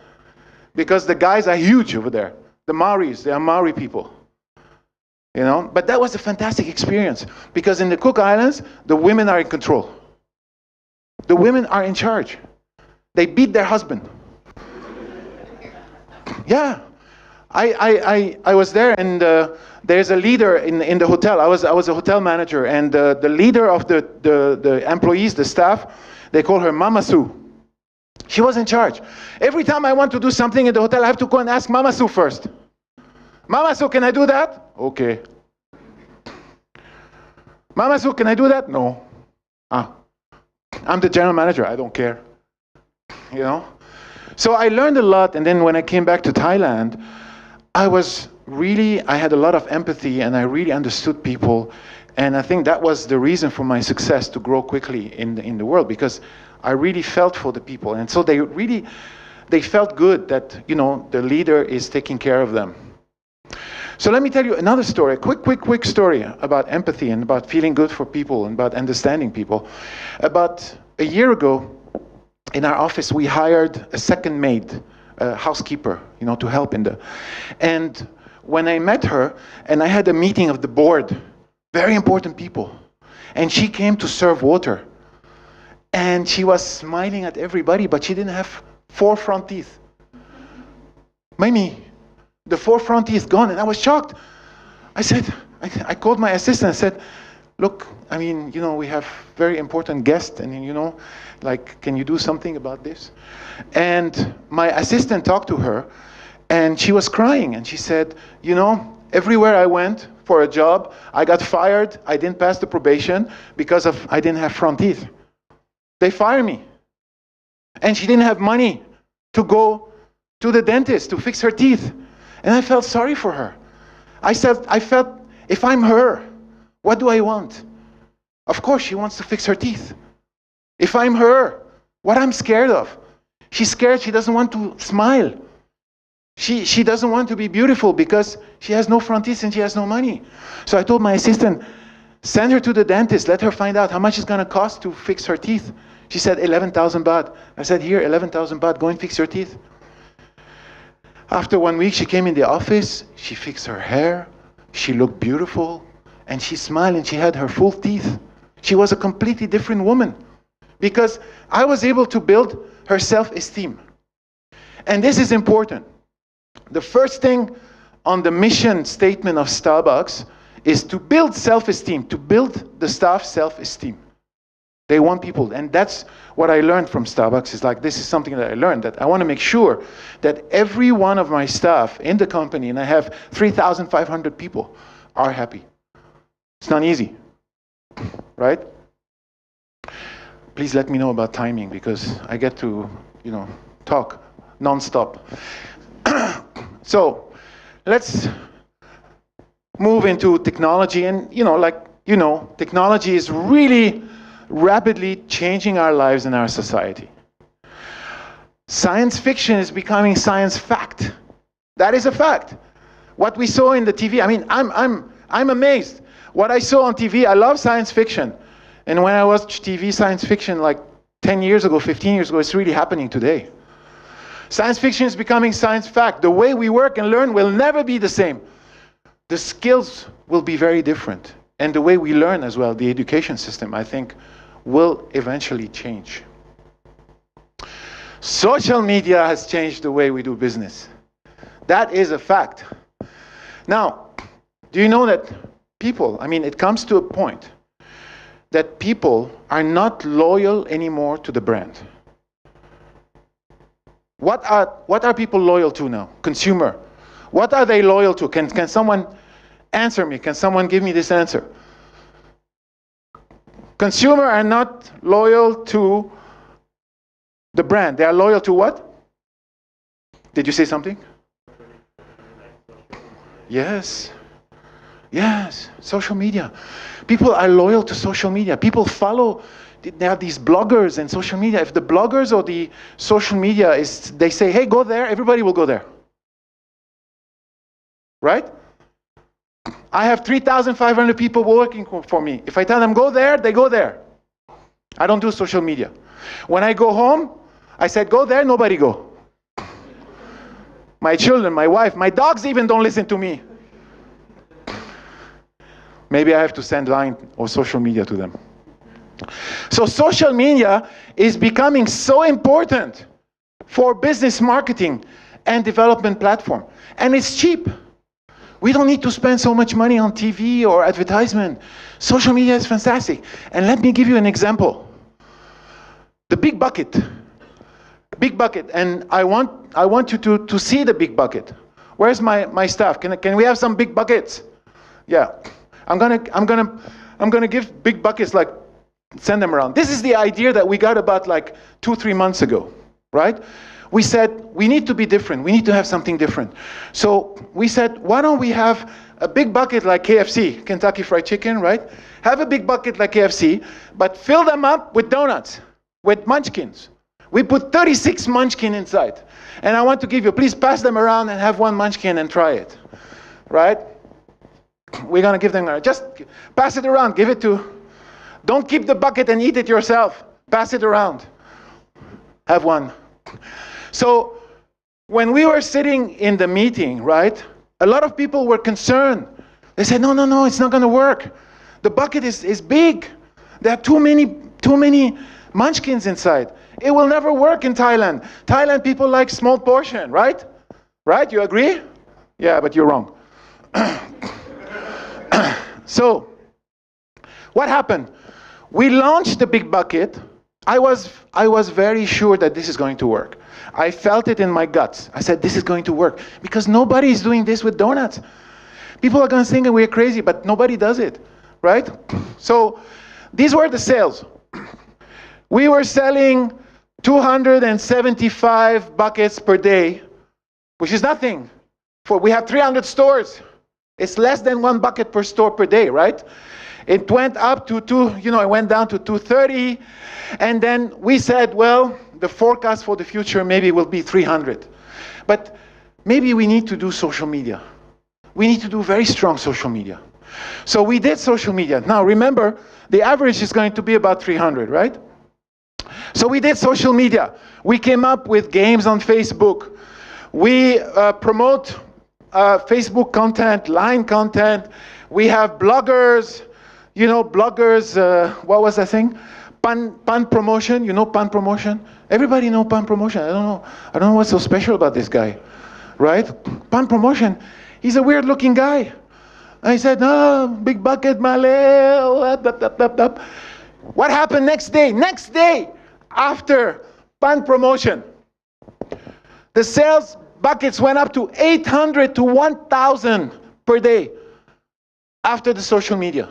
Because the guys are huge over there. The Maoris, they are Maori people. But that was a fantastic experience. Because in the Cook Islands, the women are in control. The women are in charge. They beat their husband. Yeah. I was there, and there's a leader in the hotel. I was a hotel manager, and the leader of the employees, the staff, they call her Mama Sue. She was in charge. Every time I want to do something in the hotel, I have to go and ask Mama Sue first. Mama Sue, can I do that? Okay. Mama Sue, can I do that? No. I'm the general manager. I don't care. You know? So I learned a lot, and then when I came back to Thailand, I had a lot of empathy, and I really understood people, and I think that was the reason for my success to grow quickly in the world, because I really felt for the people, and so they felt good that, you know, the leader is taking care of them. So let me tell you another story, a quick story about empathy and about feeling good for people and about understanding people. About a year ago, in our office, we hired a second maid, a housekeeper, you know, to help in the. And when I met her, and I had a meeting of the board, very important people, and she came to serve water, and she was smiling at everybody, but she didn't have 4 front teeth. Mimi, the 4 front teeth gone, and I was shocked. I said, I called my assistant and said, look, I mean, you know, we have very important guests, and you know, like, can you do something about this? And my assistant talked to her, and she was crying, and she said, you know, everywhere I went for a job, I got fired, I didn't pass the probation because I didn't have front teeth. They fired me. And she didn't have money to go to the dentist to fix her teeth. And I felt sorry for her. I felt, if I'm her, what do I want? Of course, she wants to fix her teeth. If I'm her, what I'm scared of? She's scared, she doesn't want to smile. She doesn't want to be beautiful because she has no front teeth and she has no money. So I told my assistant, send her to the dentist, let her find out how much it's going to cost to fix her teeth. She said 11,000 baht. I said, here, 11,000 baht, go and fix your teeth. After 1 week, she came in the office, she fixed her hair, she looked beautiful, and she smiled and she had her full teeth. She was a completely different woman because I was able to build her self-esteem. And this is important. The first thing on the mission statement of Starbucks is to build self-esteem, to build the staff's self-esteem. They want people, and that's what I learned from Starbucks. Is like, this is something that I learned, that I want to make sure that every one of my staff in the company, and I have 3,500 people, are happy. It's not easy, right? Please let me know about timing because I get to, you know, talk non-stop. So let's move into technology, and technology is really rapidly changing our lives and our society. Science fiction is becoming science fact. That is a fact. What we saw in the TV, I mean, I'm amazed. What I saw on TV, I love science fiction. And when I watched TV science fiction like 10 years ago, 15 years ago, it's really happening today. Science fiction is becoming science fact. The way we work and learn will never be the same. The skills will be very different. And the way we learn as well, the education system, I think, will eventually change. Social media has changed the way we do business. That is a fact. Now, do you know that people, I mean, it comes to a point that people are not loyal anymore to the brand. What are people loyal to now? Consumer. What are they loyal to? Can someone answer me? Can someone give me this answer? Consumer are not loyal to the brand. They are loyal to what? Did you say something? Yes. Yes, social media. People are loyal to social media. People follow, there are these bloggers and social media. If the bloggers or the social media they say, hey, go there, everybody will go there. Right? I have 3,500 people working for me. If I tell them go there, they go there. I don't do social media. When I go home, I said go there, nobody go. My children, my wife, my dogs even don't listen to me. Maybe I have to send line or social media to them. So social media is becoming so important for business marketing. and development platform. And it's cheap. We don't need to spend so much money on TV or advertisement. Social media is fantastic. And let me give you an example. The big bucket. Big bucket. And I want you to see the big bucket. Where's my staff? Can we have some big buckets? Yeah. I'm gonna give big buckets, like send them around. This is the idea that we got about like 2-3 months ago, right? We said, we need to be different. We need to have something different. So we said, why don't we have a big bucket like KFC, Kentucky Fried Chicken, right? Have a big bucket like KFC, but fill them up with donuts, with munchkins. We put 36 munchkin inside. And I want to give you, please pass them around and have one munchkin and try it, right? We're gonna give them, just pass it around, give it to, don't keep the bucket and eat it yourself. Pass it around. Have one. So when we were sitting in the meeting, right, a lot of people were concerned. They said, no, it's not going to work. The bucket is big. There are too many munchkins inside. It will never work in Thailand. Thailand people like small portion, right? Right? You agree? Yeah, but you're wrong. So what happened? We launched the big bucket. I was very sure that this is going to work. I felt it in my guts. I said, this is going to work, because nobody is doing this with donuts. People are going to think we're crazy, but nobody does it, right? So these were the sales. We were selling 275 buckets per day, which is nothing. We have 300 stores. It's less than 1 bucket per store per day, right? It went up to it went down to 230. And then we said, well, the forecast for the future maybe will be 300. But maybe we need to do social media. We need to do very strong social media. So we did social media. Now remember, the average is going to be about 300, right? So we did social media. We came up with games on Facebook. We promote Facebook content, line content. We have bloggers. You know, bloggers, what was that thing? Pan promotion, you know pan promotion? Everybody know pan promotion. I don't know what's so special about this guy, right? Pan promotion, he's a weird looking guy. I said, no, big bucket, Malay. What happened next day? Next day, after pan promotion, the sales buckets went up to 800 to 1,000 per day after the social media.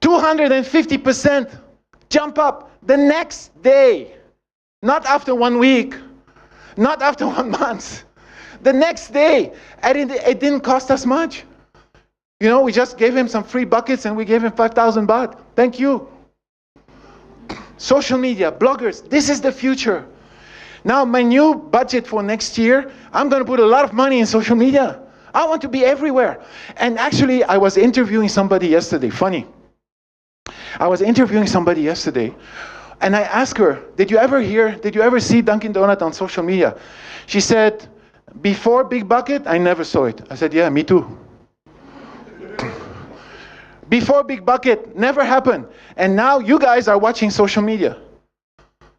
250% jump up the next day. Not after 1 week, not after 1 month. The next day, and it didn't cost us much. You know, we just gave him some free buckets and we gave him 5,000 baht. Thank you. Social media, bloggers, this is the future. Now my new budget for next year, I'm going to put a lot of money in social media. I want to be everywhere. And actually, I was interviewing somebody yesterday, funny. I was interviewing somebody yesterday, and I asked her, did you ever see Dunkin' Donut on social media? She said, before Big Bucket, I never saw it. I said, yeah, me too. Before Big Bucket, never happened. And now you guys are watching social media.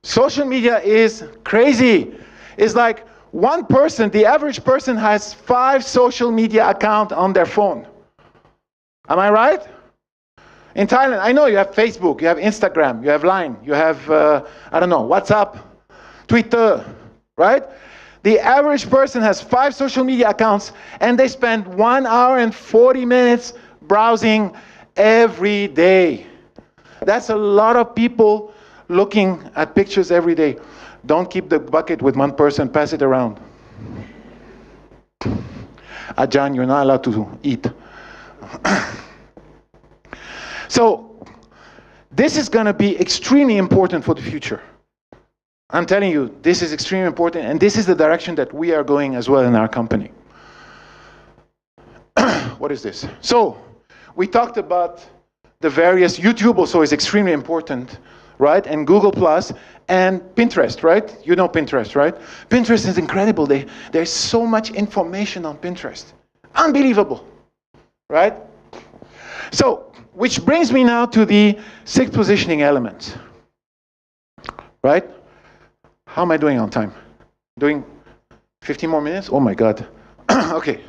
Social media is crazy. It's like one person, the average person has 5 social media accounts on their phone. Am I right? In Thailand, I know you have Facebook, you have Instagram, you have Line, you have, WhatsApp, Twitter, right? The average person has 5 social media accounts, and they spend 1 hour and 40 minutes browsing every day. That's a lot of people looking at pictures every day. Don't keep the bucket with one person, pass it around. Ajahn, you're not allowed to eat. So, this is going to be extremely important for the future. I'm telling you, this is extremely important, and this is the direction that we are going as well in our company. What is this? So, we talked about the various, YouTube also is extremely important, right? And Google Plus and Pinterest, right? You know Pinterest, right? Pinterest is incredible. There's so much information on Pinterest. Unbelievable, right? So, which brings me now to the 6 positioning elements, right? How am I doing on time? Doing 15 more minutes? Oh my God. Okay.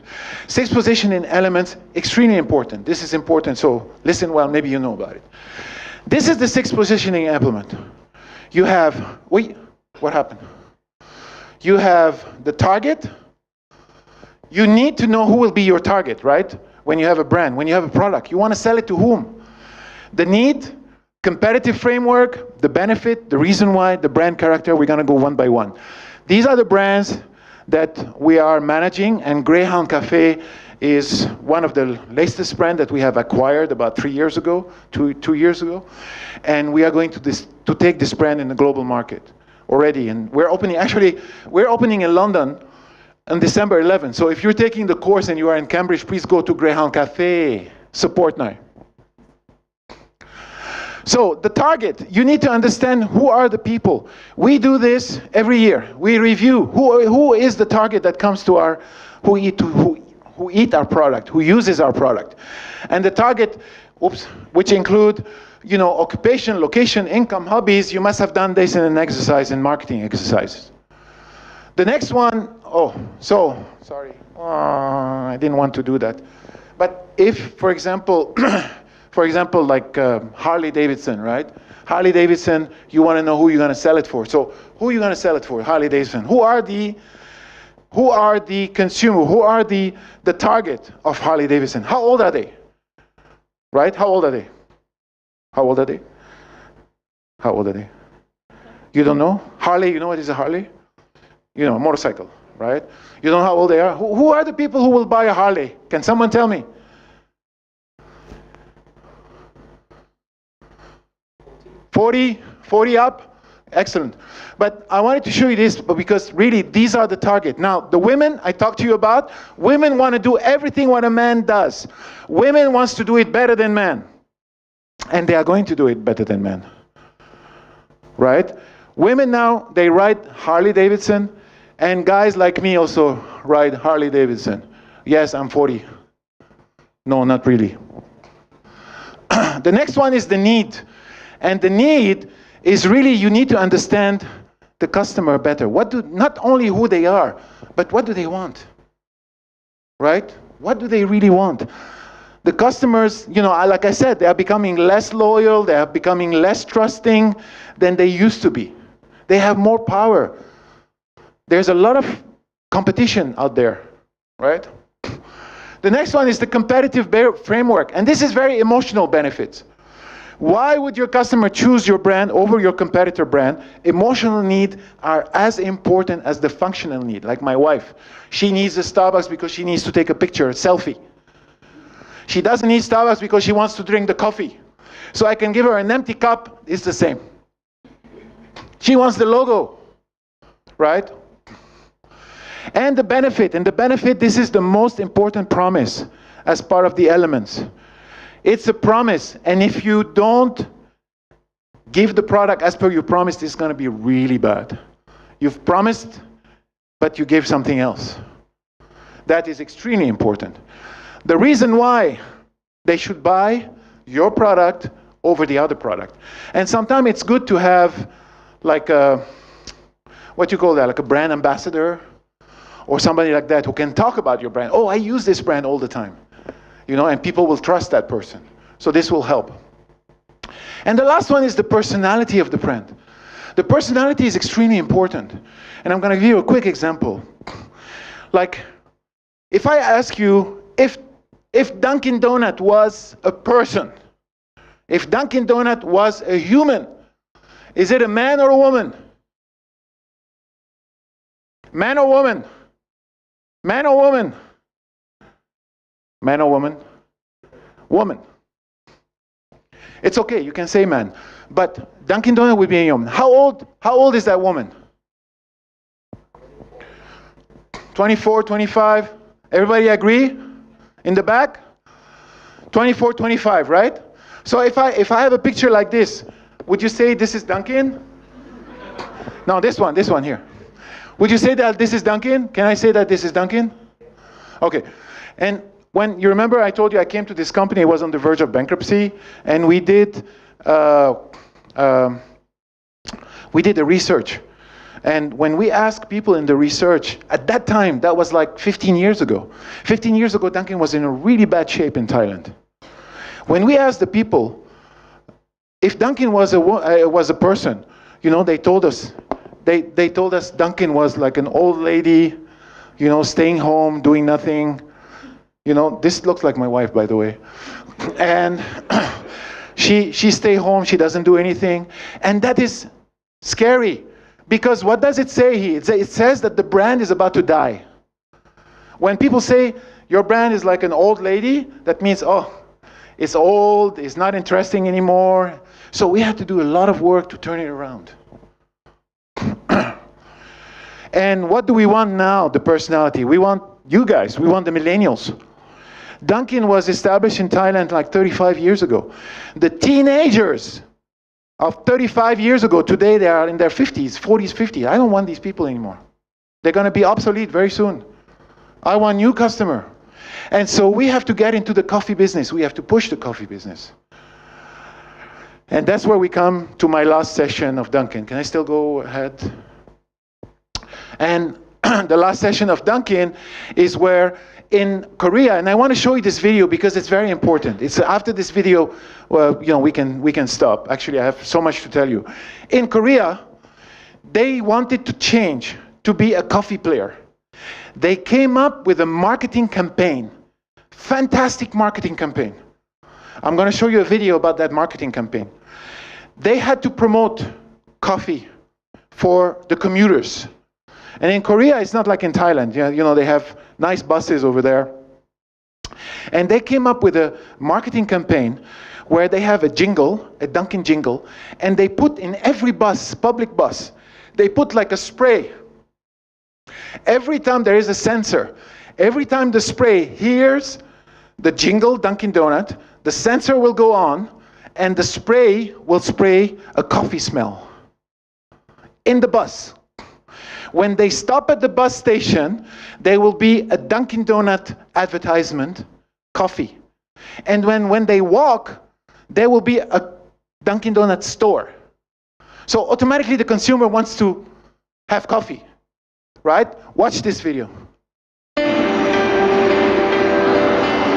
6 positioning elements, extremely important. This is important, so listen well, maybe you know about it. This is the 6 positioning element. You have, wait, what happened? You have the target. You need to know who will be your target, right? When you have a brand, when you have a product, you want to sell it to whom? The need, competitive framework, the benefit, the reason why, the brand character. We're going to go one by one. These are the brands that we are managing, and Greyhound Cafe is one of the latest brands that we have acquired about 3 years ago, two years ago, and we are going to take this brand in the global market already. And we're opening in London on December 11th. So if you're taking the course and you are in Cambridge, please go to Greyhound Cafe. Support now. So the target, you need to understand who are the people. We do this every year. We review who is the target that comes to our, who eat our product, who uses our product. And the target, which include, you know, occupation, location, income, hobbies. You must have done this in an exercise, in marketing exercises. The next one, sorry, I didn't want to do that. But if, for example, like Harley Davidson, right? Harley Davidson, you want to know who you're going to sell it for. So who are you going to sell it for? Harley Davidson. Who are the consumer? Who are the target of Harley Davidson? How old are they? Right? How old are they? How old are they? How old are they? You don't know? Harley, you know what is a Harley? You know, a motorcycle, right? You don't know how old they are? Who are the people who will buy a Harley? Can someone tell me? 40 up? Excellent. But I wanted to show you this because really these are the target. Now, the women I talked to you about, women want to do everything what a man does. Women wants to do it better than men. And they are going to do it better than men. Right? Women now, they ride Harley Davidson, and guys like me also ride Harley Davidson. Yes, I'm 40. No, not really. The next one is the need. And the need is really, you need to understand the customer better. Not only who they are, but what do they want? Right? What do they really want? The customers, you know, like I said, they are becoming less loyal, they are becoming less trusting than they used to be. They have more power. There's a lot of competition out there, right? The next one is the competitive framework, and this is very emotional benefits. Why would your customer choose your brand over your competitor brand? Emotional needs are as important as the functional need. Like my wife, she needs a Starbucks because she needs to take a picture, a selfie. She doesn't need Starbucks because she wants to drink the coffee. So I can give her an empty cup, it's the same. She wants the logo, right? And the benefit, this is the most important promise as part of the elements. It's a promise, and if you don't give the product as per you promised, it's going to be really bad. You've promised, but you gave something else. That is extremely important. The reason why they should buy your product over the other product. And sometimes it's good to have like a, what you call that, like a brand ambassador or somebody like that who can talk about your brand. Oh, I use this brand all the time. You know, and people will trust that person. So this will help. And the last one is the personality of the brand. The personality is extremely important. And I'm going to give you a quick example. Like, if I ask you, if Dunkin' Donut was a person, if Dunkin' Donut was a human, is it a man or a woman? Man or woman? Man or woman? Man or woman? Woman. It's okay, you can say man. But Dunkin' Donut would be a woman. How old is that woman? 24, 25? Everybody agree? In the back? 24, 25, right? So if I have a picture like this, would you say this is Dunkin'? No, this one here. Would you say that this is Dunkin'? Can I say that this is Dunkin'? Okay. And when you remember, I told you I came to this company, it was on the verge of bankruptcy, and we did a research. And when we ask people in the research, at that time, that was like 15 years ago. 15 years ago, Dunkin' was in a really bad shape in Thailand. When we asked the people, if Dunkin' was a person, you know, they told us Dunkin' was like an old lady, you know, staying home, doing nothing. You know, this looks like my wife, by the way. And she stay home, she doesn't do anything. And that is scary. Because what does it say here? It says that the brand is about to die. When people say your brand is like an old lady, that means, oh, it's old, it's not interesting anymore. So we had to do a lot of work to turn it around. And what do we want now, the personality? We want you guys, we want the millennials. Dunkin' was established in Thailand like 35 years ago. The teenagers of 35 years ago, today they are in their 50s, 40s, 50s. I don't want these people anymore. They're going to be obsolete very soon. I want new customer. And so we have to get into the coffee business. We have to push the coffee business. And that's where we come to my last session of Dunkin'. Can I still go ahead? And the last session of Dunkin' is where in Korea, and I want to show you this video because it's very important. It's after this video, well, you know, we can stop. Actually, I have so much to tell you. In Korea, they wanted to change to be a coffee player. They came up with a marketing campaign, fantastic marketing campaign. I'm going to show you a video about that marketing campaign. They had to promote coffee for the commuters. And in Korea, it's not like in Thailand. You know, they have nice buses over there. And they came up with a marketing campaign where they have a jingle, a Dunkin' jingle, and they put in every bus, public bus, they put like a spray. Every time there is a sensor, every time the spray hears the jingle, Dunkin' Donut, the sensor will go on, and the spray will spray a coffee smell in the bus. When they stop at the bus station, there will be a Dunkin' Donut advertisement, coffee. And when they walk, there will be a Dunkin' Donut store. So automatically the consumer wants to have coffee, right? Watch this video.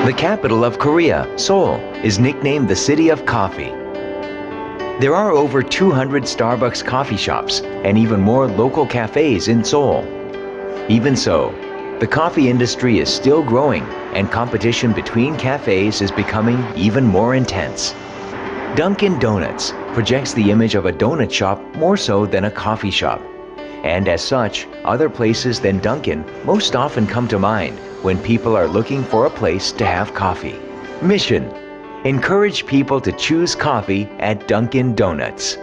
The capital of Korea, Seoul, is nicknamed the City of Coffee. There are over 200 Starbucks coffee shops and even more local cafes in Seoul. Even so, the coffee industry is still growing and competition between cafes is becoming even more intense. Dunkin' Donuts projects the image of a donut shop more so than a coffee shop. And as such, other places than Dunkin' most often come to mind when people are looking for a place to have coffee. Mission: encourage people to choose coffee at Dunkin' Donuts.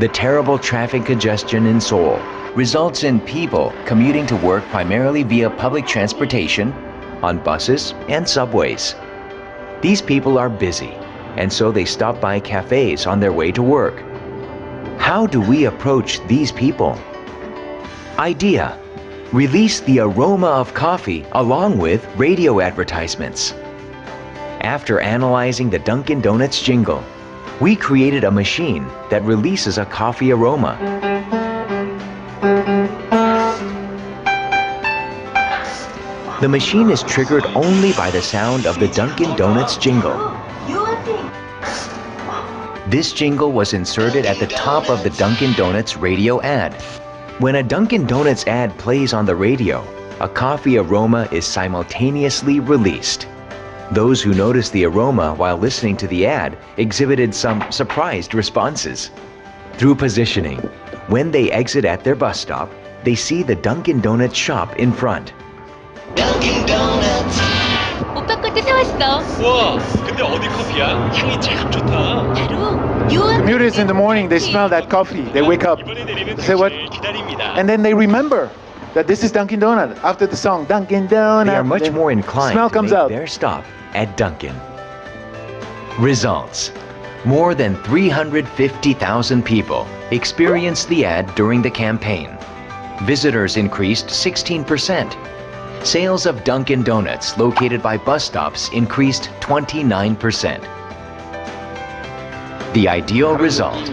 The terrible traffic congestion in Seoul results in people commuting to work primarily via public transportation, on buses and subways. These people are busy, and so they stop by cafes on their way to work. How do we approach these people? Idea: release the aroma of coffee along with radio advertisements. After analyzing the Dunkin' Donuts jingle, we created a machine that releases a coffee aroma. The machine is triggered only by the sound of the Dunkin' Donuts jingle. This jingle was inserted at the top of the Dunkin' Donuts radio ad. When a Dunkin' Donuts ad plays on the radio, a coffee aroma is simultaneously released. Those who noticed the aroma while listening to the ad exhibited some surprised responses. Through positioning, when they exit at their bus stop, they see the Dunkin' Donuts shop in front. Dunkin' Donuts. 오빠 거 뜯어왔어. 와, 근데 어디 커피야? 향이 참 좋다. 바로 유한. Commuters in the morning, they smell that coffee. They wake up. 이번에 내리는 Say what? 택시를 기다립니다. And then they remember that this is Dunkin' Donut after the song Dunkin' Donut. They are much more inclined smell to comes make out. their stop at Dunkin'. Results: more than 350,000 people experienced the ad during the campaign. Visitors increased 16%. Sales of Dunkin' Donuts located by bus stops increased 29%. The ideal result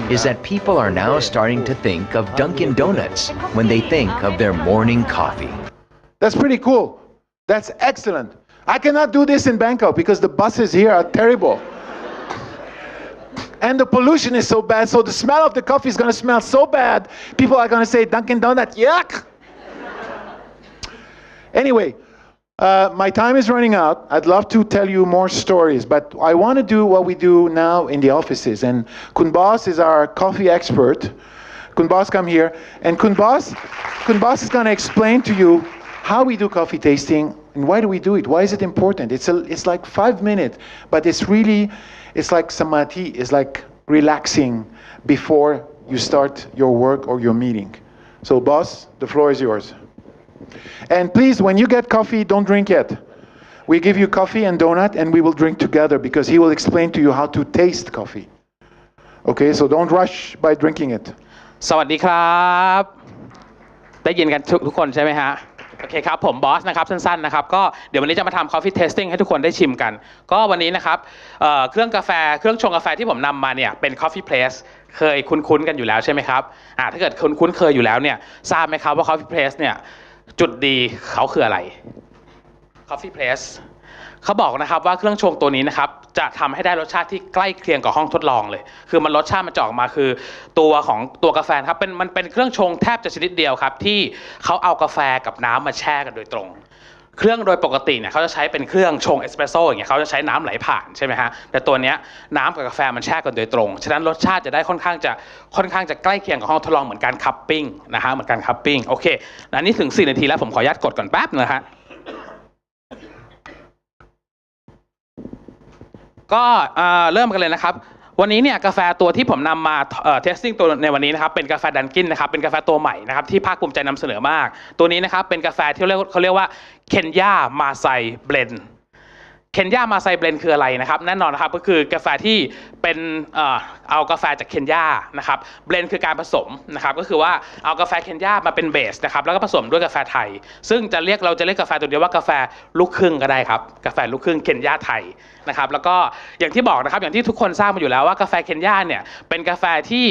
is that people are now starting to think of Dunkin' Donuts when they think of their morning coffee. That's pretty cool. That's excellent. I cannot do this in Bangkok because the buses here are terrible. And the pollution is so bad, so the smell of the coffee is going to smell so bad, people are going to say, Dunkin' Donut, yuck! Anyway, my time is running out. I'd love to tell you more stories, but I want to do what we do now in the offices. And Kun Bas is our coffee expert. Kun Bas, come here. And Kun Bas is going to explain to you how we do coffee tasting and why do we do it? Why is it important? It's like 5 minutes, but it's like samadhi. It's like relaxing before you start your work or your meeting. So, boss, the floor is yours. And please, when you get coffee, don't drink yet. We give you coffee and donut, and we will drink together because he will explain to you how to taste coffee. Okay, so don't rush by drinking it. สวัสดีครับได้ยินกันทุกคนใช่ไหมฮะโอเคครับผมบอสนะครับสั้นๆนะครับก็เดี๋ยววันนี้จะมาทำ coffee tasting ให้ทุกคนได้ชิมกันก็วันนี้นะครับเครื่องชงกาแฟที่ผมนำมาเนี่ยเป็น coffee press เคยคุ้นๆกันอยู่แล้วใช่ไหมครับถ้าเกิดคุ้นเคยอยู่แล้วเนี่ยทราบไหมครับว่า coffee press เนี่ยจุดดีเขาคืออะไร coffee press เขาบอกนะครับว่าเครื่องชงตัวนี้นะครับจะทำให้ได้รสชาติที่ใกล้เคียงกับห้องทดลองเลยคือมันรสชาติมันจะออกมาคือตัวของตัวกาแฟครับมันเป็นเครื่องชงแทบจะชนิดเดียวครับที่เขาเอากาแฟกับน้ำมาแช่กันโดยตรงเครื่องโดยปกติเนี่ยเขาจะใช้เป็นเครื่องชงเอสเปรสโซ่อย่างเงี้ยเขาจะใช้น้ำไหลผ่านใช่ไหมฮะแต่ตัวเนี้ยน้ำกับกาแฟมันแช่กันโดยตรงฉะนั้นรสชาติจะได้ค่อนข้างจะใกล้เคียงกับห้องทดลองเหมือนการคัพปิ้งนะฮะเหมือนการคัพปิ้งโอเคอันนี้ถึง4 นาทีแล้วผมขออนุญาตกดก่อนแป๊บนะฮะก็เริ่มกันเลยนะครับวันนี้เนี่ยกาแฟตัวที่ผมนำมาtesting ตัวในวันนี้นะครับเป็นกาแฟดันกินนะครับเป็นกาแฟตัวใหม่นะครับที่ภาคภูมิใจนำเสนอมากตัวนี้นะครับเป็นกาแฟที่เขาเรียกว่าเคนยามาไซเบลนด์เคนยามาไซเบลนด์คืออะไรนะครับแน่นอนนะครับก็คือกาแฟที่เป็นเอากาแฟจากเคนยานะครับเบลนด์คือการผสมนะครับก็คือว่าเอากาแฟเคนยามาเป็นเบสนะครับแล้วก็ผสมด้วยกาแฟไทยซึ่งเราจะเรียกกาแฟตัวนี้ว่ากาแฟลูกครึ่งก็ได้ครับกาแฟลูกครึ่งเคนยาไทยนะครับแล้วก็อย่างที่บอกนะครับอย่างที่ทุกคนทราบมาอยู่แล้วว่ากาแฟเคนยาเนี่ยเป็นกาแฟที่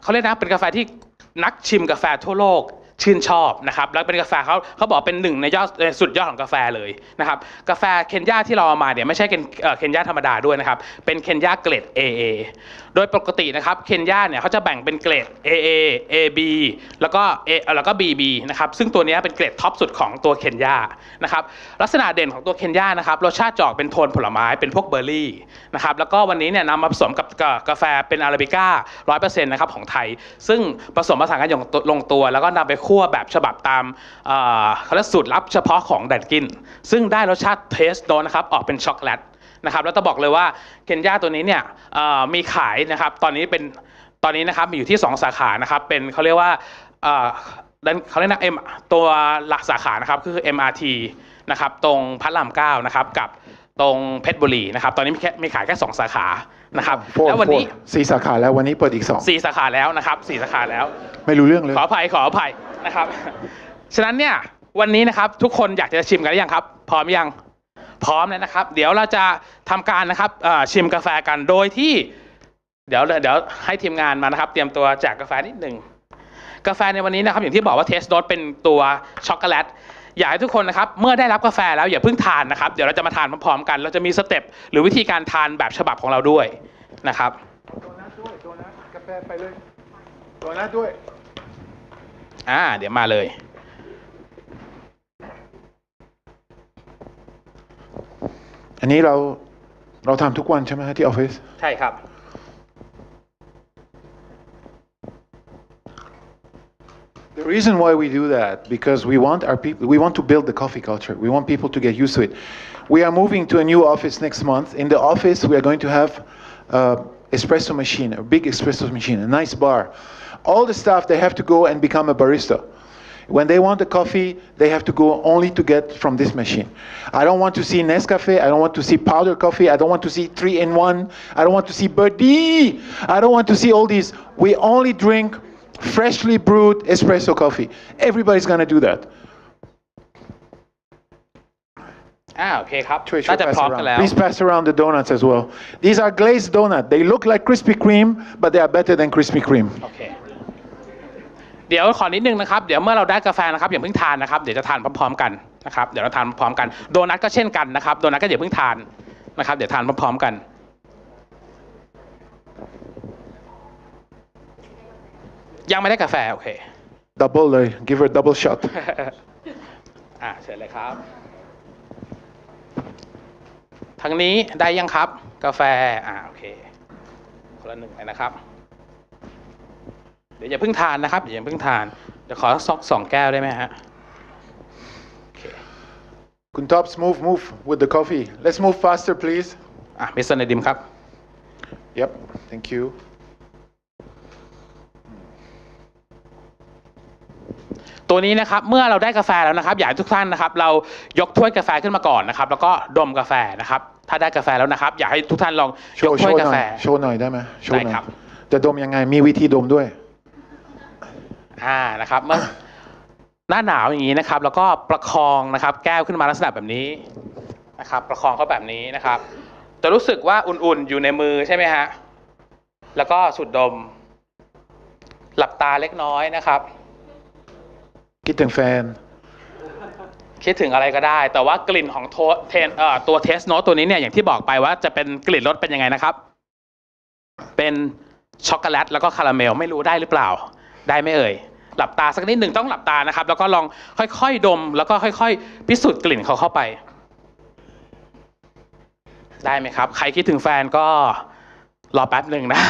เขาเรียกนะเป็นกาแฟที่นักชิมกาแฟทั่วโลกชื่นชอบนะครับแล้วเป็นกาแฟเขาบอกเป็นหนึ่งในสุดยอดของกาแฟเลยนะครับกาแฟเคนยาที่เราเอามาเนี่ยไม่ใช่เคนยาธรรมดาด้วยนะครับเป็นเคนยาเกรด AA โดยปกตินะครับเคนยาเนี่ยเขาจะแบ่งเป็นเกรด AA AB แล้วก็ BB นะครับซึ่งตัวนี้เป็นเกรดท็อปสุดของตัวเคนยานะครับลักษณะเด่นของตัวเคนยานะครับรสชาติจะออกเป็นโทนผลไม้เป็นพวกเบอร์รี่นะครับแล้วก็วันนี้เนี่ยนำมาผสมกับกาแฟเป็นอาราบิก้า 100% นะครับของไทยซึ่งผสมผสานกันอย่างลงตัวแล้วก็นำไปคั่วแบบฉบับตามเขาเรียกสูตรลับเฉพาะของดันกินซึ่งได้รสชาติเทสโนนะครับออกเป็นช็อกโกแลตนะครับแล้วต้องบอกเลยว่าเคนยาตัวนี้เนี่ยมีขายนะครับตอนนี้นะครับมีอยู่ที่2 สาขานะครับเป็นเขาเรียกว่าเขาเรียกนะตัวหลักสาขานะครับคือ MRT นะครับตรงพระราม9นะครับกับตรงเพชรบุรีนะครับตอนนี้มีขายแค่2 สาขานะครับแล้ววันนี้4 สาขาแล้ววันนี้เปิดอีก4 สาขาแล้วนะครับ4 สาขาแล้วไม่รู้เรื่องเลยขออภัยนะครับฉะนั้นเนี่ยวันนี้นะครับทุกคนอยากจะชิมกันหรือยังครับพร้อมยังพร้อมแล้วนะครับเดี๋ยวเราจะทำการนะครับชิมกาแฟกันโดยที่เดี๋ยวให้ทีมงานมานะครับเตรียมตัวแจกกาแฟนิดนึงกาแฟในวันนี้นะครับอย่างที่บอกว่าเทสโนตเป็นตัวช็อกโกแลตอยากให้ทุกคนนะครับเมื่อได้รับกาแฟแล้วอย่าเพิ่งทานนะครับเดี๋ยวเราจะมาทานพร้อมๆกันเราจะมีสเต็ปหรือวิธีการทานแบบฉบับของเราด้วยนะครับโดนัทด้วยโดนัทกาแฟไปเลยโดนัทด้วยเดี๋ยวมาเลยอันนี้เราทำทุกวันใช่ไหมที่ออฟฟิศใช่ครับ The reason why we do that because we want to build the coffee culture. We want people to get used to it. We are moving to a new office next month. In the office, we are going to have espresso machine, a big espresso machine, a nice bar. All the staff, they have to go and become a barista. When they want the coffee, they have to go only to get from this machine. I don't want to see Nescafe. I don't want to see powder coffee. I don't want to see 3-in-1. I don't want to see Birdie. I don't want to see all these. We only drink freshly brewed espresso coffee. Everybody's going to do that. โอเคครับ ช่วย น่าจะ pass พร้อมกัน around. แล้ว Please pass around the donuts as well. These are glazed donuts. They look like Krispy Kreme, but they are better than Krispy Kreme. โอเคเดี๋ยวขอนิดนึงนะครับเดี๋ยวเมื่อเราได้กาแฟนะครับอย่าเพิ่งทานนะครับเดี๋ยวจะทานพร้อมๆกันนะครับเดี๋ยวเราทานพร้อมๆกันโดนัทก็เช่นกันนะครับโดนัทก็อย่าเพิ่งทานนะครับเดี๋ยวทานพร้อมๆกันยังไม่ได้กาแฟโอเค Double, give her a double shot. เชิญเลยครับทางนี้ได้ยังครับกาแฟโอเคคนละหนึ่งเลยนะครับเดี๋ยวอย่าเพิ่งทานนะครับเดี๋ยวอย่าเพิ่งทานเดี๋ยวขอสัก2 แก้วได้ไหมฮะโอเค Kun Tops, move with the coffee. Let's move faster, please. มิสเตอร์เนดิมครับ Yep, thank you. ตัวนี้นะครับเมื่อเราได้กาแฟแล้วนะครับอยากให้ทุกท่านนะครับเรายกถ้วยกาแฟขึ้นมาก่อนนะครับแล้วก็ดมกาแฟนะครับถ้าได้กาแฟแล้วนะครับอยากให้ทุกท่านลองยกถ้วยกาแฟ โชว์หน่อยได้ไหมโชว์หน่ ได้ อย ครับ จะดมยังไงมีวิธีดมด้วย นะครับเมื่อหน้าหนาวอย่างนี้นะครับแล้วก็ประคองนะครับแก้วขึ้นมาลักษณะแบบนี้นะครับประคองเขาแบบนี้นะครับจะรู้สึกว่าอุ่นๆอยู่ในมือใช่ไหมฮะแล้วก็สูดดมหลับตาเล็กน้อยนะครับคิดถึงแฟน คิดถึงอะไรก็ได้ แต่ว่ากลิ่นของตัวเทสโนตตัวนี้เนี่ยอย่างที่บอกไปว่าจะเป็นกลิ่นรสเป็นยังไงนะครับเป็นช็อกโกแลตแล้วก็คาราเมลไม่รู้ได้หรือเปล่าได้ไหมเอ่ยหลับตาสักนิดหนึ่งต้องหลับตานะครับแล้วก็ลองค่อยๆดมแล้วก็ค่อยๆพิสูจน์กลิ่นเขาเข้าไปได้ไหมครับใครคิดถึงแฟนก็รอแป๊บหนึ่งนะ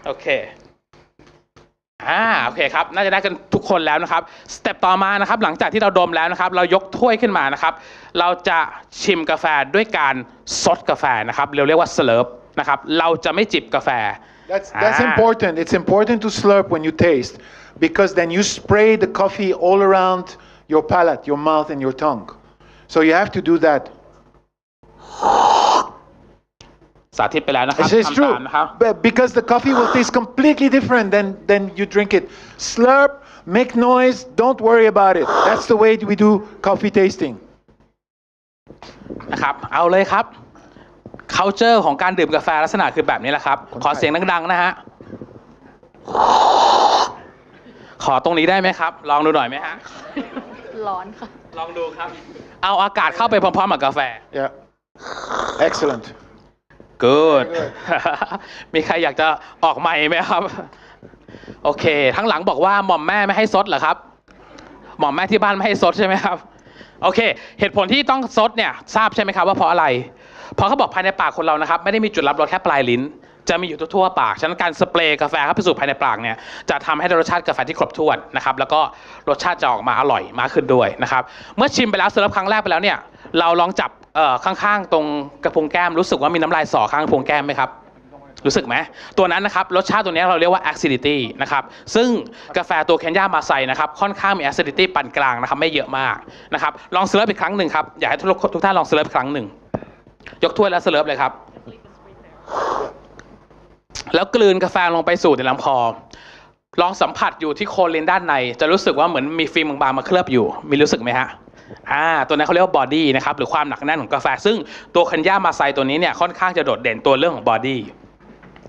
โอเคโอเคครับน่าจะได้กันทุกคนแล้วนะครับสเต็ปต่อมานะครับหลังจากที่เราดมแล้วนะครับเรายกถ้วยขึ้นมานะครับเราจะชิมกาแฟด้วยการซดกาแฟนะครับเราเรียกว่าสเลิร์ปนะครับเราจะไม่จิบกาแฟ That's important. It's important to slurp when you taste because then you spray the coffee all around your palate, your mouth, and your tongue. So you have to do that. สาธิตไปแล้วนะครับ It's true. Because the coffee will taste completely different than you drink it. Slurp, make noise, don't worry about it. That's the way we do coffee tasting. นะครับเอาเลยครับ culture ของการดื่มกาแฟลักษณะคือแบบนี้แหละครับขอเสียงดังๆนะฮะขอตรงนี้ได้ไหมครับลองดูหน่อยไหมฮะร้อนค่ะลองดูครับเอาอากาศเข้าไปพร้อมๆกับกาแฟ Yeah. Excellent. Good มีใครอยากจะออกไมค์ไหมครับโอเคทั้งหลังบอกว่าหม่อมแม่ไม่ให้ซดเหรอครับหม่อมแม่ที่บ้านไม่ให้ซดใช่ไหมครับโอเคเหตุผลที่ต้องซดเนี่ยทราบใช่ไหมครับว่าเพราะอะไรเพราะเขาบอกภายในปากคนเรานะครับไม่ได้มีจุดรับรสแค่ปลายลิ้นจะมีอยู่ทั่วปากฉะนั้นการสเปรย์กาแฟเข้าไปสู่ภายในปากเนี่ยจะทำให้ได้รสชาติกาแฟที่ครบถ้วนนะครับแล้วก็รสชาติจะออกมาอร่อยมากขึ้นด้วยนะครับเมื่อชิมไปแล้วสำหรับครั้งแรกไปแล้วเนี่ยเราลองจับข้างๆตรงกระพุ้งแก้มรู้สึกว่ามีน้ำลายสอข้างกระพุ้งแก้มไหมครับรู้สึกไหมตัวนั้นนะครับรสชาติตัวนี้เราเรียกว่า acidity นะครับซึ่งกาแฟตัวเคนยามาไซนะครับค่อนข้างมี acidity ปานกลางนะครับไม่เยอะมากนะครับลองเซิร์ฟอีกครั้งหนึ่งครับอยากให้ทุกท่านลองเซิร์ฟอีกครั้งหนึ่งยกถ้วยแล้วเซิร์ฟเลยครับแล้วกลืนกาแฟลงไปสู่ในลำคอลองสัมผัสอยู่ที่โคนลิ้นด้านในจะรู้สึกว่าเหมือนมีฟิล์มบางๆมาเคลือบอยู่มีรู้สึกไหมฮะตัวนั้นเขาเรียกว่าบอดี้นะครับหรือความหนักแน่นของกาแฟซึ่งตัวเคนยามาไซตัวนี้เนี่ยค่อนข้างจะโดดเด่นตัวเรื่องของบอดี้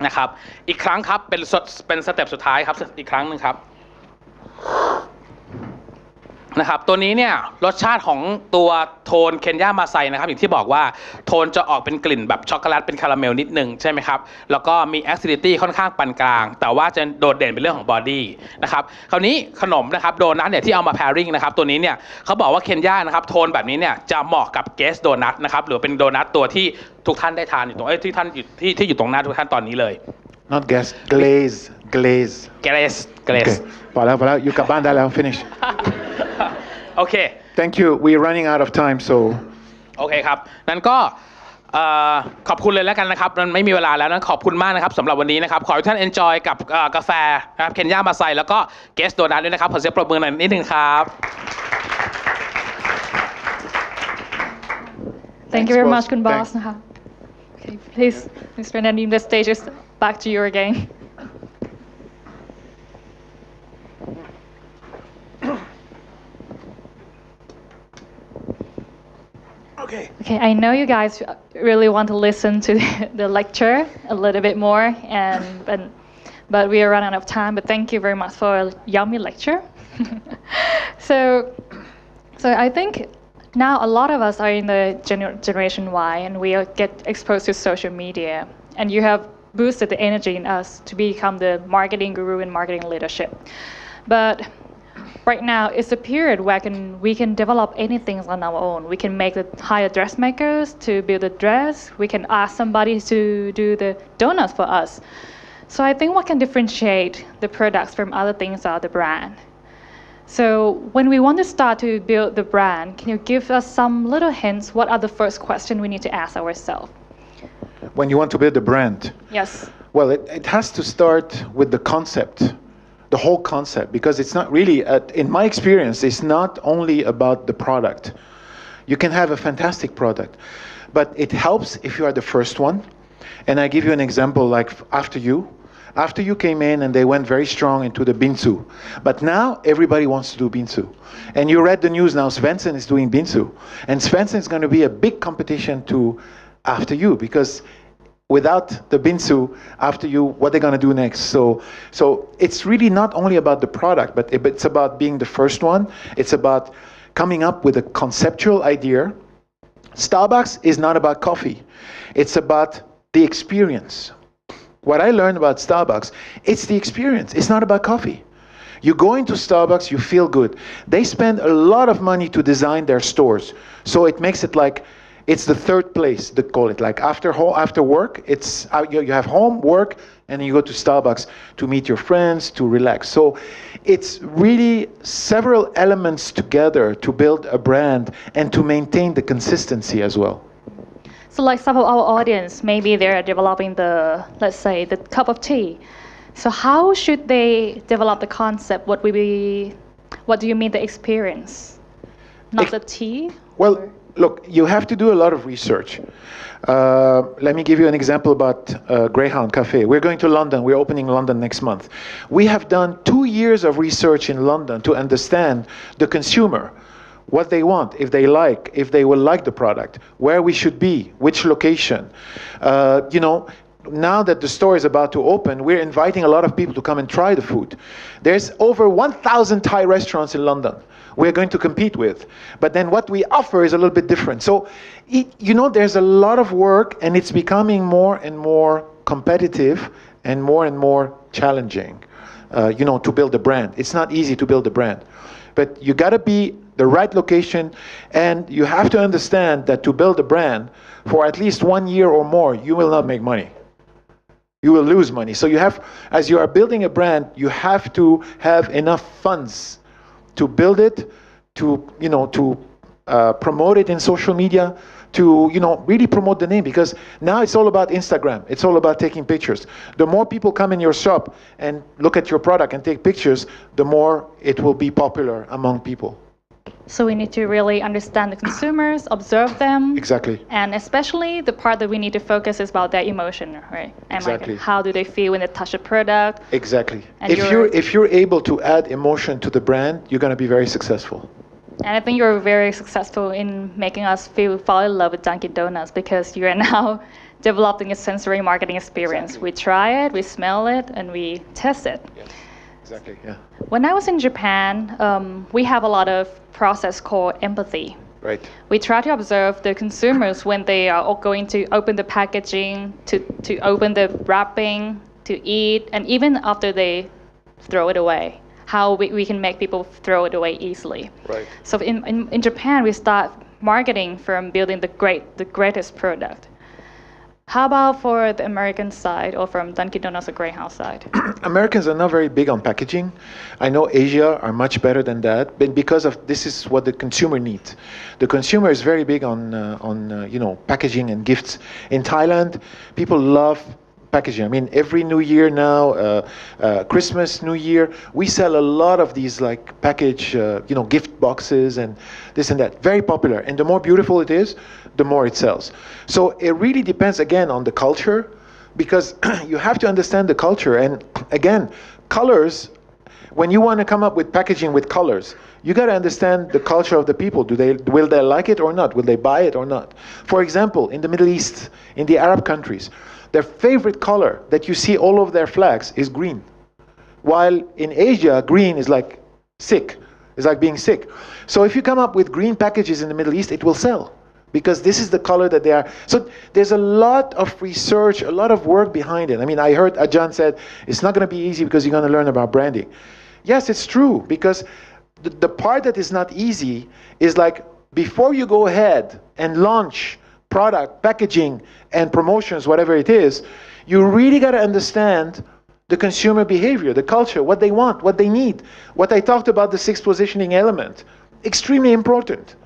นะครับอีกครั้งครับเป็นสเต็ปสุดท้ายครับอีกครั้งหนึ่งครับนะครับตัวนี้เนี่ยรสชาติของตัวโทนเคนยามาไซนะครับอย่างที่บอกว่าโทนจะออกเป็นกลิ่นแบบช็อกโกแลตเป็นคาราเมลนิดนึงใช่ไหมครับแล้วก็มีแอซิดิตี้ค่อนข้างปานกลางแต่ว่าจะโดดเด่นเป็นเรื่องของบอดี้นะครับคราวนี้ขนมนะครับโดนัทเนี่ยที่เอามาแพริ่งนะครับตัวนี้เนี่ยเขาบอกว่าเคนยานะครับโทนแบบนี้เนี่ยจะเหมาะกับเกสโดนัทนะครับหรือเป็นโดนัทตัวที่ทุกท่านได้ทานอยู่ตรงที่ท่านที่อยู่ตรงหน้าทุกท่านตอนนี้เลย Not gas, glaze. Okay. พอแล้วอยู่กลับบ้านได้แล้ว finish. โอเค Thank you. We're running out of time, so. โอเคครับนั้นก็ขอบคุณเลยแล้วกันนะครับมันไม่มีเวลาแล้วนั้นขอบคุณมากนะครับสำหรับวันนี้นะครับขอให้ท่าน enjoy กับกาแฟนะครับเคนยามาไซแล้วก็เกสโดนัทด้วยนะครับขอเสียงปรบมือหน่อยนิดนึงครับ Thank you very much, Thanks, Kun Boss. Okay, please, Mr. Nadim, the stage is back to you again. Okay. Okay, I know you guys really want to listen to the lecture a little bit more, but we are running out of time. But thank you very much for a yummy lecture. so I think now a lot of us are in the generation Y, and we get exposed to social media, and you have boosted the energy in us to become the marketing guru and marketing leadership. But right now, it's a period where we can develop anything on our own. We can hire dressmakers to build a dress. We can ask somebody to do the donuts for us. So I think what can differentiate the products from other things are the brand. So when we want to start to build the brand, can you give us some little hints? What are the first questions we need to ask ourselves? When you want to build a brand? Yes. Well, it has to start with the concept, the whole concept, because it's not really, in my experience, it's not only about the product. You can have a fantastic product, but it helps if you are the first one. And I give you an example, like after you came in and they went very strong into the bingsu. But now everybody wants to do bingsu. And you read the news now, Svensson is doing bingsu. And Svensson is going to be a big competition to after you, because without the bingsu, after you, what they're going to do next. So it's really not only about the product, but it's about being the first one. It's about coming up with a conceptual idea. Starbucks is not about coffee. It's about the experience. What I learned about Starbucks, it's the experience. It's not about coffee. You go into Starbucks, you feel good. They spend a lot of money to design their stores. So it makes it like, it's the third place, they call it. Like after work, it's you have home, work, and then you go to Starbucks to meet your friends, to relax. So it's really several elements together to build a brand and to maintain the consistency as well. So like some of our audience, maybe they're developing let's say, the cup of tea. So how should they develop the concept? What do you mean the experience? Not the tea? Well, look, you have to do a lot of research. Let me give you an example about Greyhound Cafe. We're going to London. We're opening London next month. We have done 2 years of research in London to understand the consumer, what they want, if they will like the product, where we should be, which location. Now that the store is about to open, we're inviting a lot of people to come and try the food. There's over 1,000 Thai restaurants in London we're going to compete with. But then what we offer is a little bit different. So, there's a lot of work, and it's becoming more and more competitive and more challenging, to build a brand. It's not easy to build a brand. But you got to be the right location, and you have to understand that to build a brand for at least 1 year or more, you will not make money. You will lose money. So as you are building a brand, you have to have enough funds to build it, to promote it in social media, to really promote the name, because now it's all about Instagram. It's all about taking pictures. The more people come in your shop and look at your product and take pictures, the more it will be popular among people. So we need to really understand the consumers, observe them. Exactly. And especially the part that we need to focus is about their emotion, right? And exactly. Like how do they feel when they touch a product? Exactly. And if you're able to add emotion to the brand, you're going to be very successful. And I think you're very successful in making us fall in love with Dunkin' Donuts, because you are now developing a sensory marketing experience. Exactly. We try it, we smell it, and we test it. Yes. Exactly, yeah. When I was in Japan, we have a lot of process called empathy. Right. We try to observe the consumers when they are going to open the packaging, to open the wrapping, to eat, and even after they throw it away, how we can make people throw it away easily. Right. So in Japan, we start marketing from building the greatest product. How about for the American side, or from Dunkin' Donuts or Greyhound side? Americans are not very big on packaging. I know Asia are much better than that, but because of this is what the consumer needs. The consumer is very big on packaging and gifts. In Thailand, people love packaging. I mean, every New Year now, Christmas, New Year, we sell a lot of these like package, gift boxes and this and that. Very popular. And the more beautiful it is, the more it sells. So it really depends again on the culture, because you have to understand the culture. And again, colors, when you want to come up with packaging with colors, you got to understand the culture of the people. Will they like it or not? Will they buy it or not? For example, in the Middle East, in the Arab countries, their favorite color that you see all over their flags is green. While in Asia, green is like sick. It's like being sick. So if you come up with green packages in the Middle East, it will sell, because this is the color that they are. So there's a lot of research, a lot of work behind it. I mean, I heard Ajahn said, it's not going to be easy because you're going to learn about branding. Yes, it's true, because the part that is not easy is like, before you go ahead and launch product, packaging, and promotions, whatever it is, you really got to understand the consumer behavior, the culture, what they want, what they need. What I talked about, the 6 positioning element, extremely important.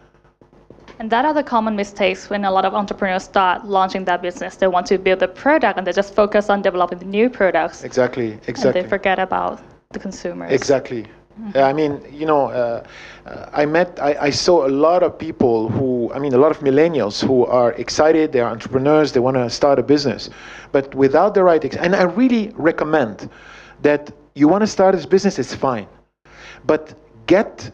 And that are the common mistakes when a lot of entrepreneurs start launching their business. They want to build a product and they just focus on developing the new products. Exactly. And they forget about the consumers. Exactly. I mean, you know, I saw a lot of people who, I mean, a lot of millennials who are excited, they're entrepreneurs, they want to start a business. But without the right, and I really recommend that you want to start this business, it's fine. But get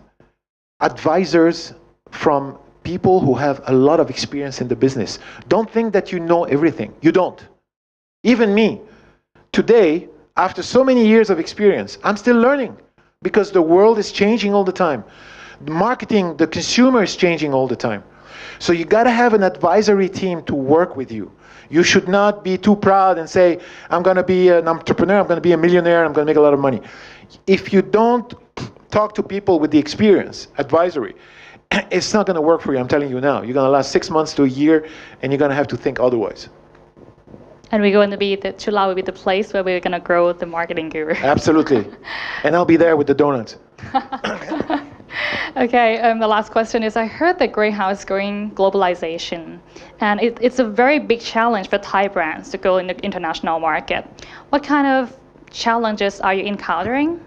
advisors from people who have a lot of experience in the business. Don't think that you know everything. You don't. Even me, today, after so many years of experience, I'm still learning, because the world is changing all the time. The marketing, the consumer is changing all the time. So you got to have an advisory team to work with you. You should not be too proud and say, I'm going to be an entrepreneur, I'm going to be a millionaire, I'm going to make a lot of money. If you don't talk to people with the experience, advisory, it's not going to work for you, I'm telling you now. You're going to last 6 months to a year, and you're going to have to think otherwise. And we're going to be, Chula will be the place where we're going to grow the marketing guru. Absolutely. And I'll be there with the donuts. Okay, the last question is, I heard that Greyhound is going globalization, and it's a very big challenge for Thai brands to go in the international market. What kind of challenges are you encountering?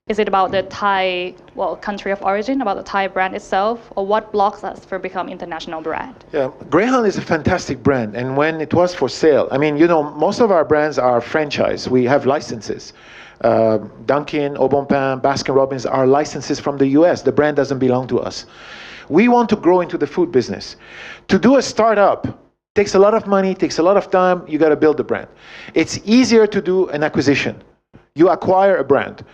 Is it about the Thai, country of origin, about the Thai brand itself, or what blocks us from becoming international brand? Yeah, Greyhound is a fantastic brand, and when it was for sale, I mean, you know, most of our brands are franchise. We have licenses. Dunkin', Au Bon Pain, Baskin-Robbins are licenses from the US. The brand doesn't belong to us. We want to grow into the food business. To do a startup takes a lot of money, takes a lot of time. You got to build the brand. It's easier to do an acquisition. You acquire a brand.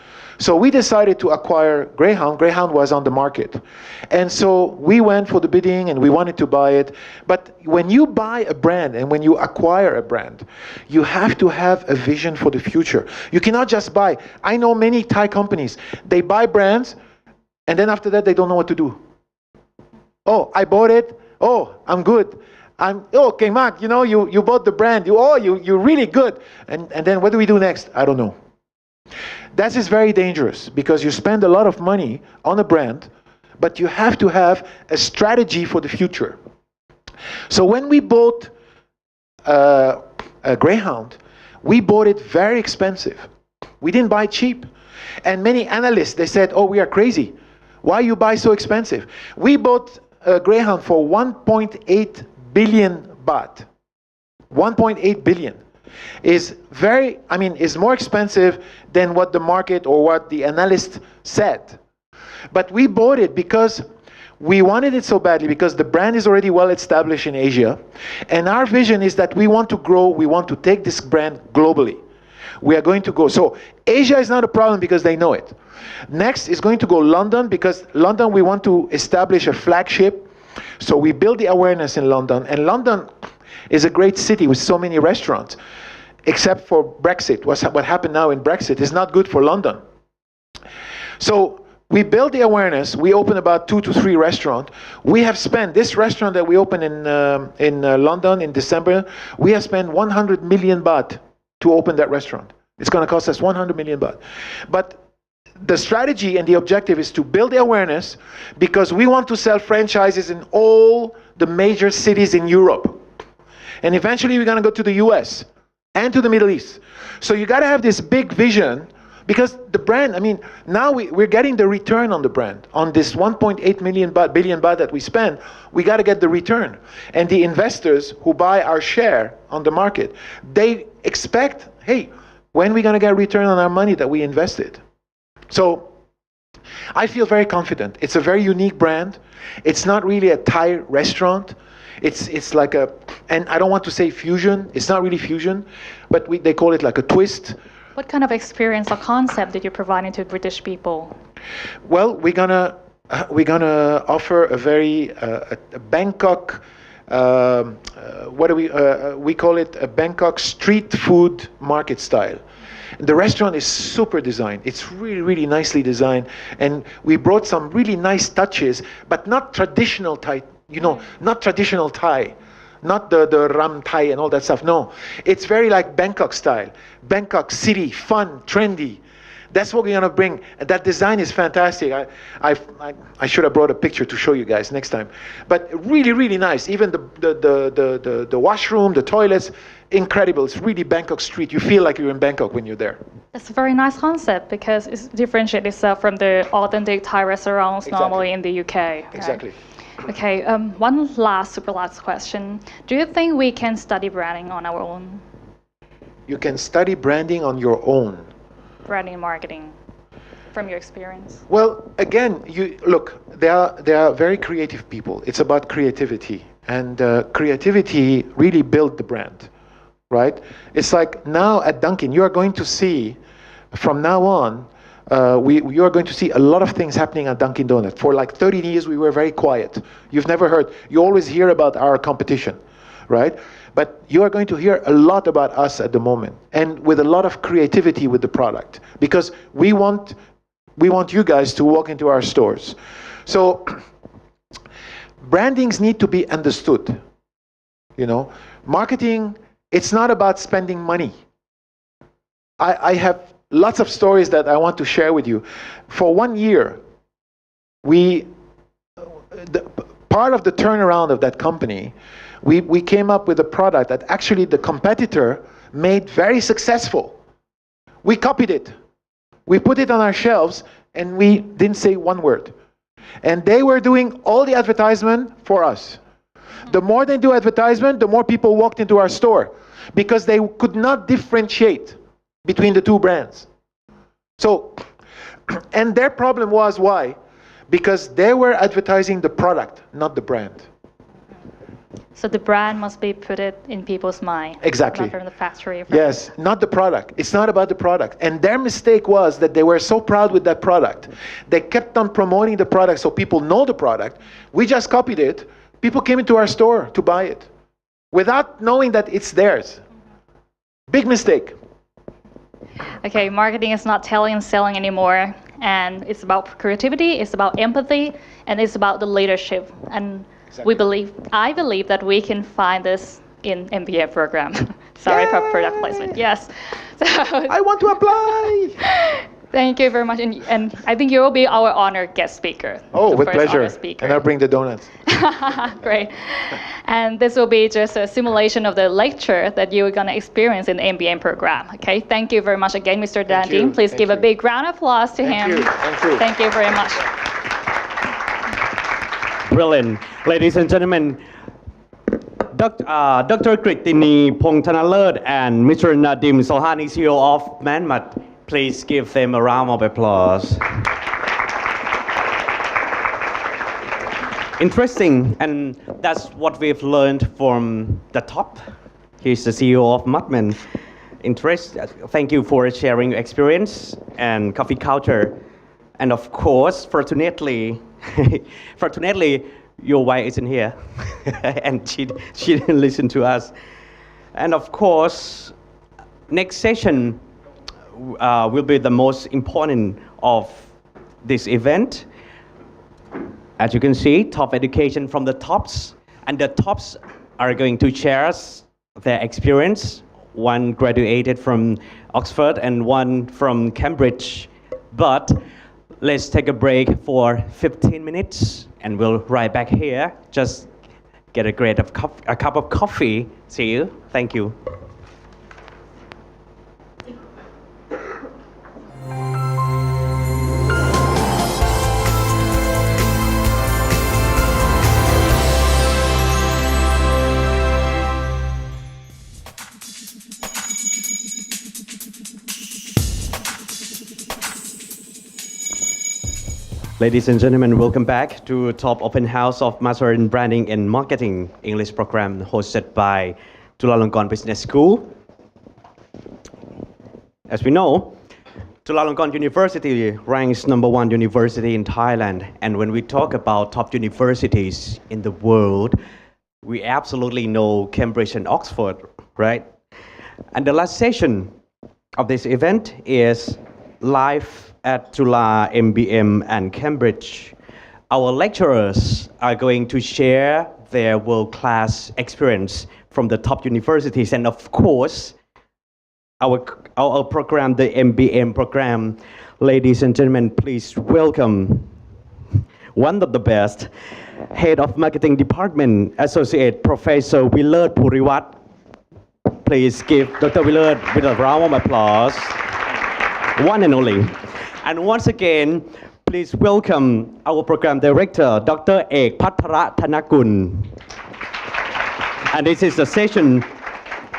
So we decided to acquire Greyhound. Greyhound was on the market. And so we went for the bidding and we wanted to buy it. But when you buy a brand and when you acquire a brand, you have to have a vision for the future. You cannot just buy. I know many Thai companies, they buy brands and then after that they don't know what to do. Oh, I bought it. Oh, I'm good. Okay, Mark, you know, you bought the brand. You're really good. And then what do we do next? I don't know. That is very dangerous, because you spend a lot of money on a brand, but you have to have a strategy for the future. So when we bought a Greyhound, we bought it very expensive. We didn't buy it cheap. And many analysts, they said, oh, we are crazy. Why you buy so expensive? We bought a Greyhound for 1.8 billion baht. 1.8 billion. Is more expensive than what the market or what the analyst said. But we bought it because we wanted it so badly, because the brand is already well established in Asia. And our vision is that we want to grow, we want to take this brand globally. We are going to go. So Asia is not a problem because they know it. Next is going to go London, because London we want to establish a flagship. So we build the awareness in London. And London is a great city with so many restaurants, except for Brexit. What happened now in Brexit is not good for London. So we build the awareness. We open about 2 to 3 restaurants. We have spent, this restaurant that we opened in London in December, we have spent 100 million baht to open that restaurant. It's going to cost us 100 million baht. But the strategy and the objective is to build the awareness, because we want to sell franchises in all the major cities in Europe. And eventually we're going to go to the US and to the Middle East. So you got to have this big vision, because the brand, I mean, now we're getting the return on the brand. On this 1.8 billion baht that we spend, we got to get the return. And the investors who buy our share on the market, they expect, hey, when are we going to get return on our money that we invested? So I feel very confident. It's a very unique brand. It's not really a Thai restaurant. It's like a, and I don't want to say fusion. It's not really fusion, but they call it like a twist. What kind of experience or concept did you provide to British people? Well, we're gonna offer a very a Bangkok. What do we call it? A Bangkok street food market style. The restaurant is super designed. It's really, really nicely designed, and we brought some really nice touches, but not traditional Thai. You know, not traditional Thai, not the ram Thai and all that stuff. No, it's very like Bangkok style. Bangkok city, fun, trendy. That's what we're gonna bring. That design is fantastic. I should have brought a picture to show you guys next time. But really, really nice. Even the washroom, the toilets, incredible. It's really Bangkok street. You feel like you're in Bangkok when you're there. That's a very nice concept because it differentiates itself from the authentic Thai restaurants normally in the UK. Right? Exactly. Okay, one super last question. Do you think we can study branding on our own? You can study branding on your own. Branding and marketing, from your experience? Well, again, you look. They are very creative people. It's about creativity, and creativity really built the brand, right? It's like now at Dunkin', you are going to see, from now on, you are going to see a lot of things happening at Dunkin' Donuts. For like 30 years, we were very quiet. You've never heard. You always hear about our competition, right? But you are going to hear a lot about us at the moment, and with a lot of creativity with the product, because we want you guys to walk into our stores. So brandings need to be understood. You know, marketing, it's not about spending money. I have lots of stories that I want to share with you. For 1 year, part of the turnaround of that company, we came up with a product that actually the competitor made very successful. We copied it. We put it on our shelves, and we didn't say one word. And they were doing all the advertisement for us. The more they do advertisement, the more people walked into our store, because they could not differentiate between the two brands. So, and their problem was why? Because they were advertising the product, not the brand. So the brand must be put it in people's mind. Exactly. Not from the factory. Yes, not the product. It's not about the product. And their mistake was that they were so proud with that product. They kept on promoting the product so people know the product. We just copied it. People came into our store to buy it without knowing that it's theirs. Big mistake. Okay, marketing is not telling and selling anymore. And it's about creativity, it's about empathy, and it's about the leadership. And exactly. I believe that we can find this in MBA program. Sorry for product placement. Yes. So, I want to apply. Thank you very much. And I think you will be our honored guest speaker. Oh, with pleasure. And I'll bring the donuts. Great. And this will be just a simulation of the lecture that you're going to experience in the MBA program. Okay. Thank you very much again, Mr. Dandin. Please give a big round of applause to him. Thank you. Thank you very much. Brilliant. Ladies and gentlemen, Dr. Kritini Pongthanalerth and Mr. Nadim Sohani, CEO of Manmat, please give them a round of applause. Interesting, and that's what we've learned from the top. He's the CEO of Mudman. Thank you for sharing your experience and coffee culture. And of course, fortunately, your wife isn't here, and she didn't listen to us. And of course, next session will be the most important of this event. As you can see, top education from the tops, and the tops are going to share us their experience. One graduated from Oxford and one from Cambridge. But let's take a break for 15 minutes, and we'll right back here. Just get a cup of coffee. See you. Thank you. Ladies and gentlemen, welcome back to Top Open House of Master in Branding and Marketing English program hosted by Chulalongkorn Business School. As we know, Chulalongkorn University ranks #1 university in Thailand. And when we talk about top universities in the world, we absolutely know Cambridge and Oxford, right? And the last session of this event is live at Chula, MBM, and Cambridge. Our lecturers are going to share their world-class experience from the top universities. And of course, our program, the MBM program, ladies and gentlemen, please welcome one of the best, Head of Marketing Department, Associate Professor Willard Puriwat. Please give Dr. Willard with a round of applause. One and only. And once again, please welcome our program director, Dr. Ek Pathara Thanakul. And this is a session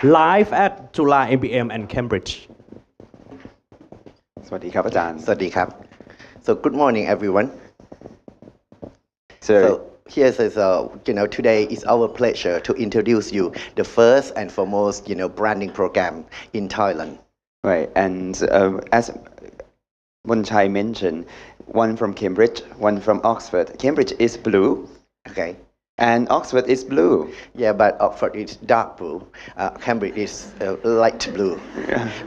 live at Chula, MBM, and Cambridge. สวัสดีครับอาจารย์ สวัสดีครับ So good morning everyone. So, So here is today is our pleasure to introduce you the first and foremost branding program in Thailand. right, and as Bonchai mentioned, one from Cambridge, one from Oxford. Cambridge is blue, Okay. and Oxford is blue. Yeah, but Oxford is dark blue. Cambridge is light blue.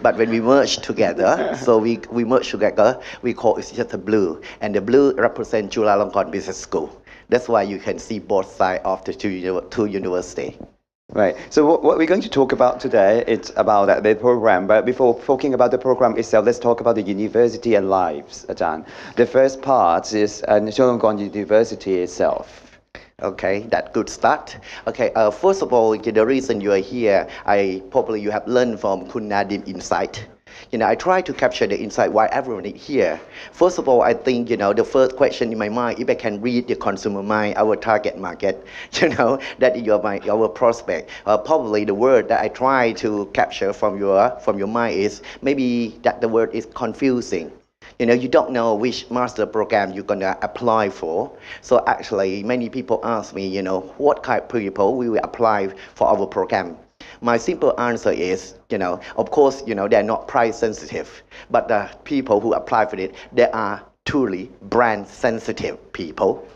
But when we merge together, so we merge together, we call it just a blue. And the blue represents Chulalongkorn Business School. That's why you can see both sides of the two universities. Right. So what we're going to talk about today, it's about the program. But before talking about the program itself, let's talk about the university and lives, Ajahn. The first part is Chulalongkorn University itself. Okay, that good start. Okay, first of all, the reason you are here, probably you have learned from Kun Nadim insight. I try to capture the insight why everyone is here. First of all, I think, the first question in my mind, if I can read the consumer mind, our target market, that is our prospect. Probably the word that I try to capture from your mind is maybe that the word is confusing. You don't know which master program you're going to apply for. So actually, many people ask me, what kind of people we will apply for our program. My simple answer is, of course, they're not price sensitive, but the people who apply for it, they are truly brand sensitive people.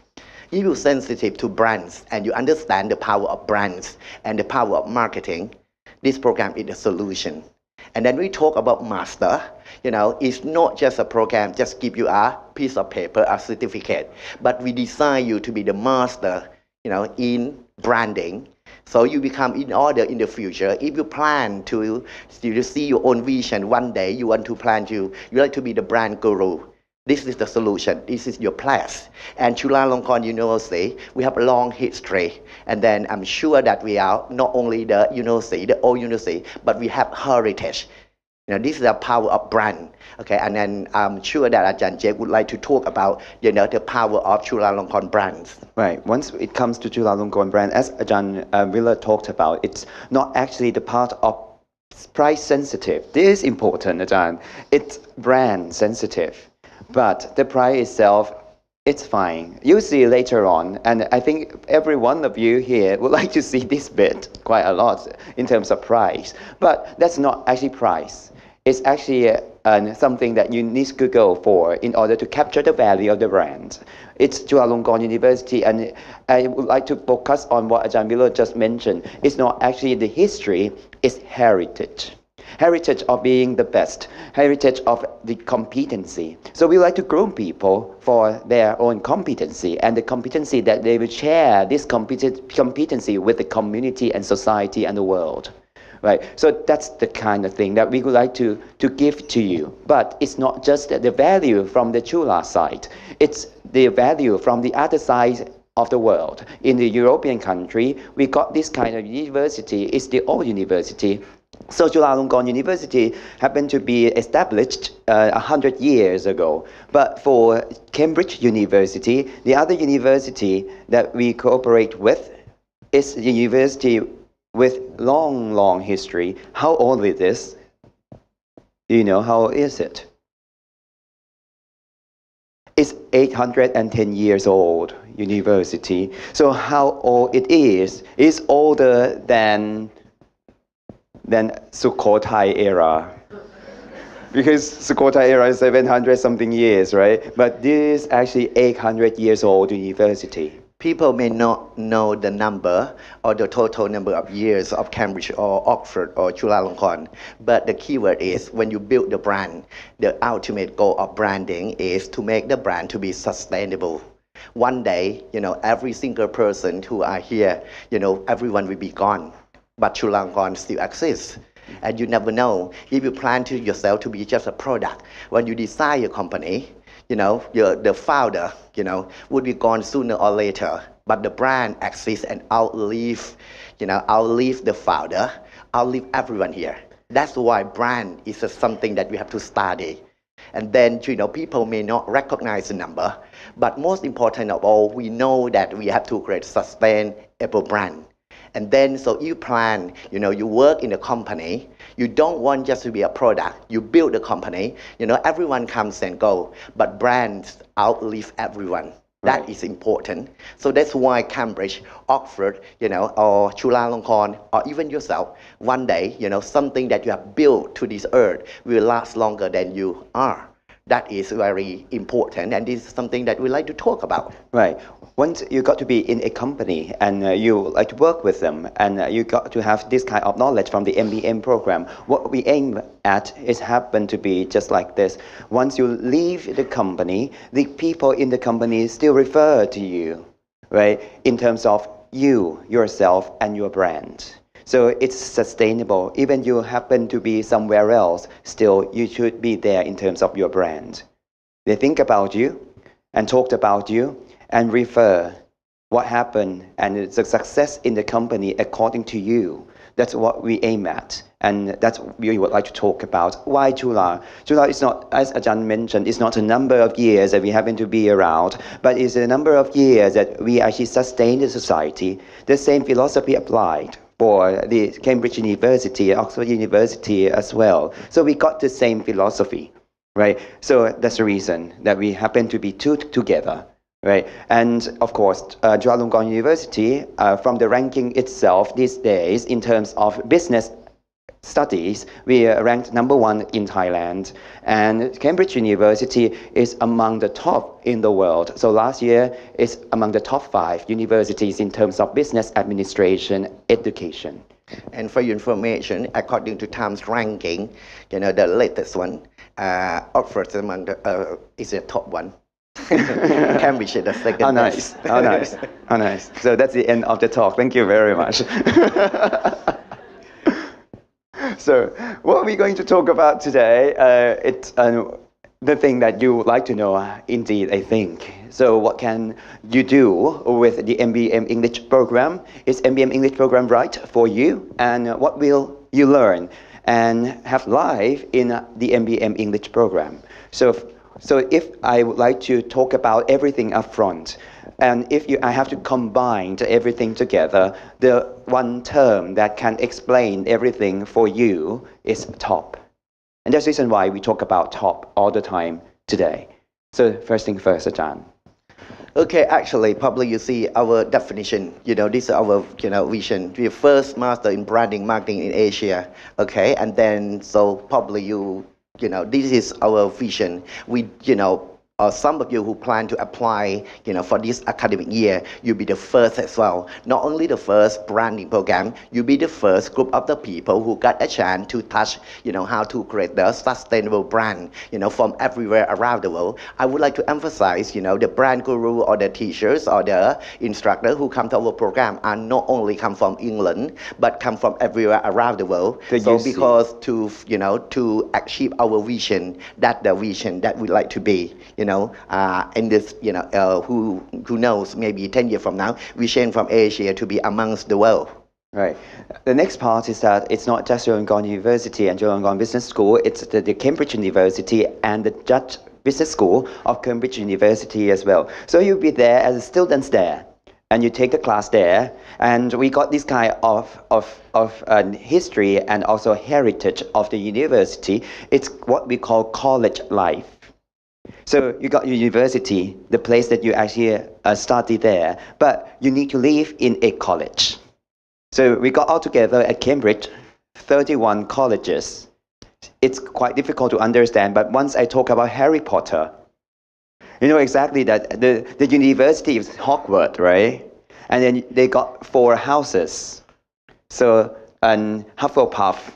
If you're sensitive to brands and you understand the power of brands and the power of marketing, this program is a solution. And then we talk about master, it's not just a program, just give you a piece of paper, a certificate, but we design you to be the master, in branding. So you become in order in the future. If you plan to see your own vision one day, you like to be the brand guru. This is the solution. This is your place. And Chulalongkorn University, we have a long history. And then I'm sure that we are not only the university, the old university, but we have heritage. This is the power of brand. Okay, and then I'm sure that Ajahn Jek would like to talk about, the power of Chulalongkorn brands. Right. Once it comes to Chulalongkorn brand, as Ajahn Willard talked about, it's not actually the part of price sensitive. This is important, Ajahn. It's brand sensitive. But the price itself, it's fine. You'll see later on, and I think every one of you here would like to see this bit quite a lot in terms of price. But that's not actually price. It's actually something that you need to go for in order to capture the value of the brand. It's Chulalongkorn University, and I would like to focus on what Ajahn Willard just mentioned. It's not actually the history, it's heritage. Heritage of being the best, heritage of the competency. So we like to groom people for their own competency and the competency that they will share this competency with the community and society and the world. Right? So that's the kind of thing that we would like to give to you. But it's not just the value from the Chula side. It's the value from the other side of the world. In the European country, we got this kind of university. It's the old university. So Chulalongkorn University happened to be established 100 years ago. But for Cambridge University, the other university that we cooperate with is the university with long history. How old is this? Do you know how old is it? It's 810 years old university. So how old it is older than Sukhothai era. Because Sukhothai era is 700 something years, right? But this is actually 800 years old university. People may not know the number or the total number of years of Cambridge or Oxford or Chulalongkorn, but the keyword is when you build the brand, the ultimate goal of branding is to make the brand to be sustainable. One day, every single person who are here, everyone will be gone, but Chulalongkorn still exists. And you never know if you plan to yourself to be just a product. When you design your company, the founder, would be gone sooner or later. But the brand exists and outlive the founder, outlive everyone here. That's why brand is something that we have to study. And then, people may not recognize the number, but most important of all, we know that we have to create sustainable brand. And then, so you plan, you work in a company, you don't want just to be a product, you build a company, everyone comes and go, but brands outlive everyone. That is important. So that's why Cambridge, Oxford, or Chulalongkorn, or even yourself, one day, something that you have built to this earth will last longer than you are. That is very important, and this is something that we like to talk about. Right. Once you got to be in a company and you like to work with them and you got to have this kind of knowledge from the MBM program, what we aim at is happen to be just like this. Once you leave the company, the people in the company still refer to you, right, in terms of you, yourself, and your brand. So it's sustainable. Even you happen to be somewhere else, still you should be there in terms of your brand. They think about you and talked about you and refer what happened and the success in the company according to you. That's what we aim at. And that's what we would like to talk about. Why Chula? Chula is not, as Ajahn mentioned, it's not a number of years that we happen to be around, but it's a number of years that we actually sustain the society. The same philosophy applied for the Cambridge University, Oxford University as well. So we got the same philosophy, right? So that's the reason that we happen to be two together. Right, and of course, Chulalongkorn University, from the ranking itself these days, in terms of business studies, we are ranked #1 in Thailand, and Cambridge University is among the top in the world. So last year, it's among the top 5 universities in terms of business administration education. And for your information, according to Times ranking, the latest one, Oxford is the top one. Cambridge is the second. How nice, how nice, how nice. So that's the end of the talk. Thank you very much. So what we're going to talk about today, it's the thing that you would like to know, indeed, I think. So what can you do with the MBM English program? Is MBM English program right for you? And what will you learn and have live in the MBM English program? So if I would like to talk about everything up front, and if I have to combine everything together, the one term that can explain everything for you is top. And that's the reason why we talk about top all the time today. So first thing first, Ajahn. Okay, actually, probably you see our definition, this is our, vision. We're first master in branding marketing in Asia, okay? And then, so probably this is our vision. We, some of you who plan to apply, for this academic year, you'll be the first as well. Not only the first branding program, you'll be the first group of the people who got a chance to touch, how to create the sustainable brand, from everywhere around the world. I would like to emphasize, the brand guru or the teachers or the instructor who come to our program are not only come from England, but come from everywhere around the world. So because to achieve our vision, that's the vision that we like to be, in this, who knows, maybe 10 years from now, we change from Asia to be amongst the world. Right. The next part is that it's not just Chulalongkorn University and Chulalongkorn Business School, it's the Cambridge University and the Dutch Business School of Cambridge University as well. So you'll be there as students there, and you take the class there, and we got this kind of history and also heritage of the university. It's what we call college life. So you got your university, the place that you actually study there, but you need to live in a college. So we got all together at Cambridge, 31 colleges. It's quite difficult to understand, but once I talk about Harry Potter, you know exactly that the university is Hogwarts, right? And then they got 4 houses. So, and Hufflepuff,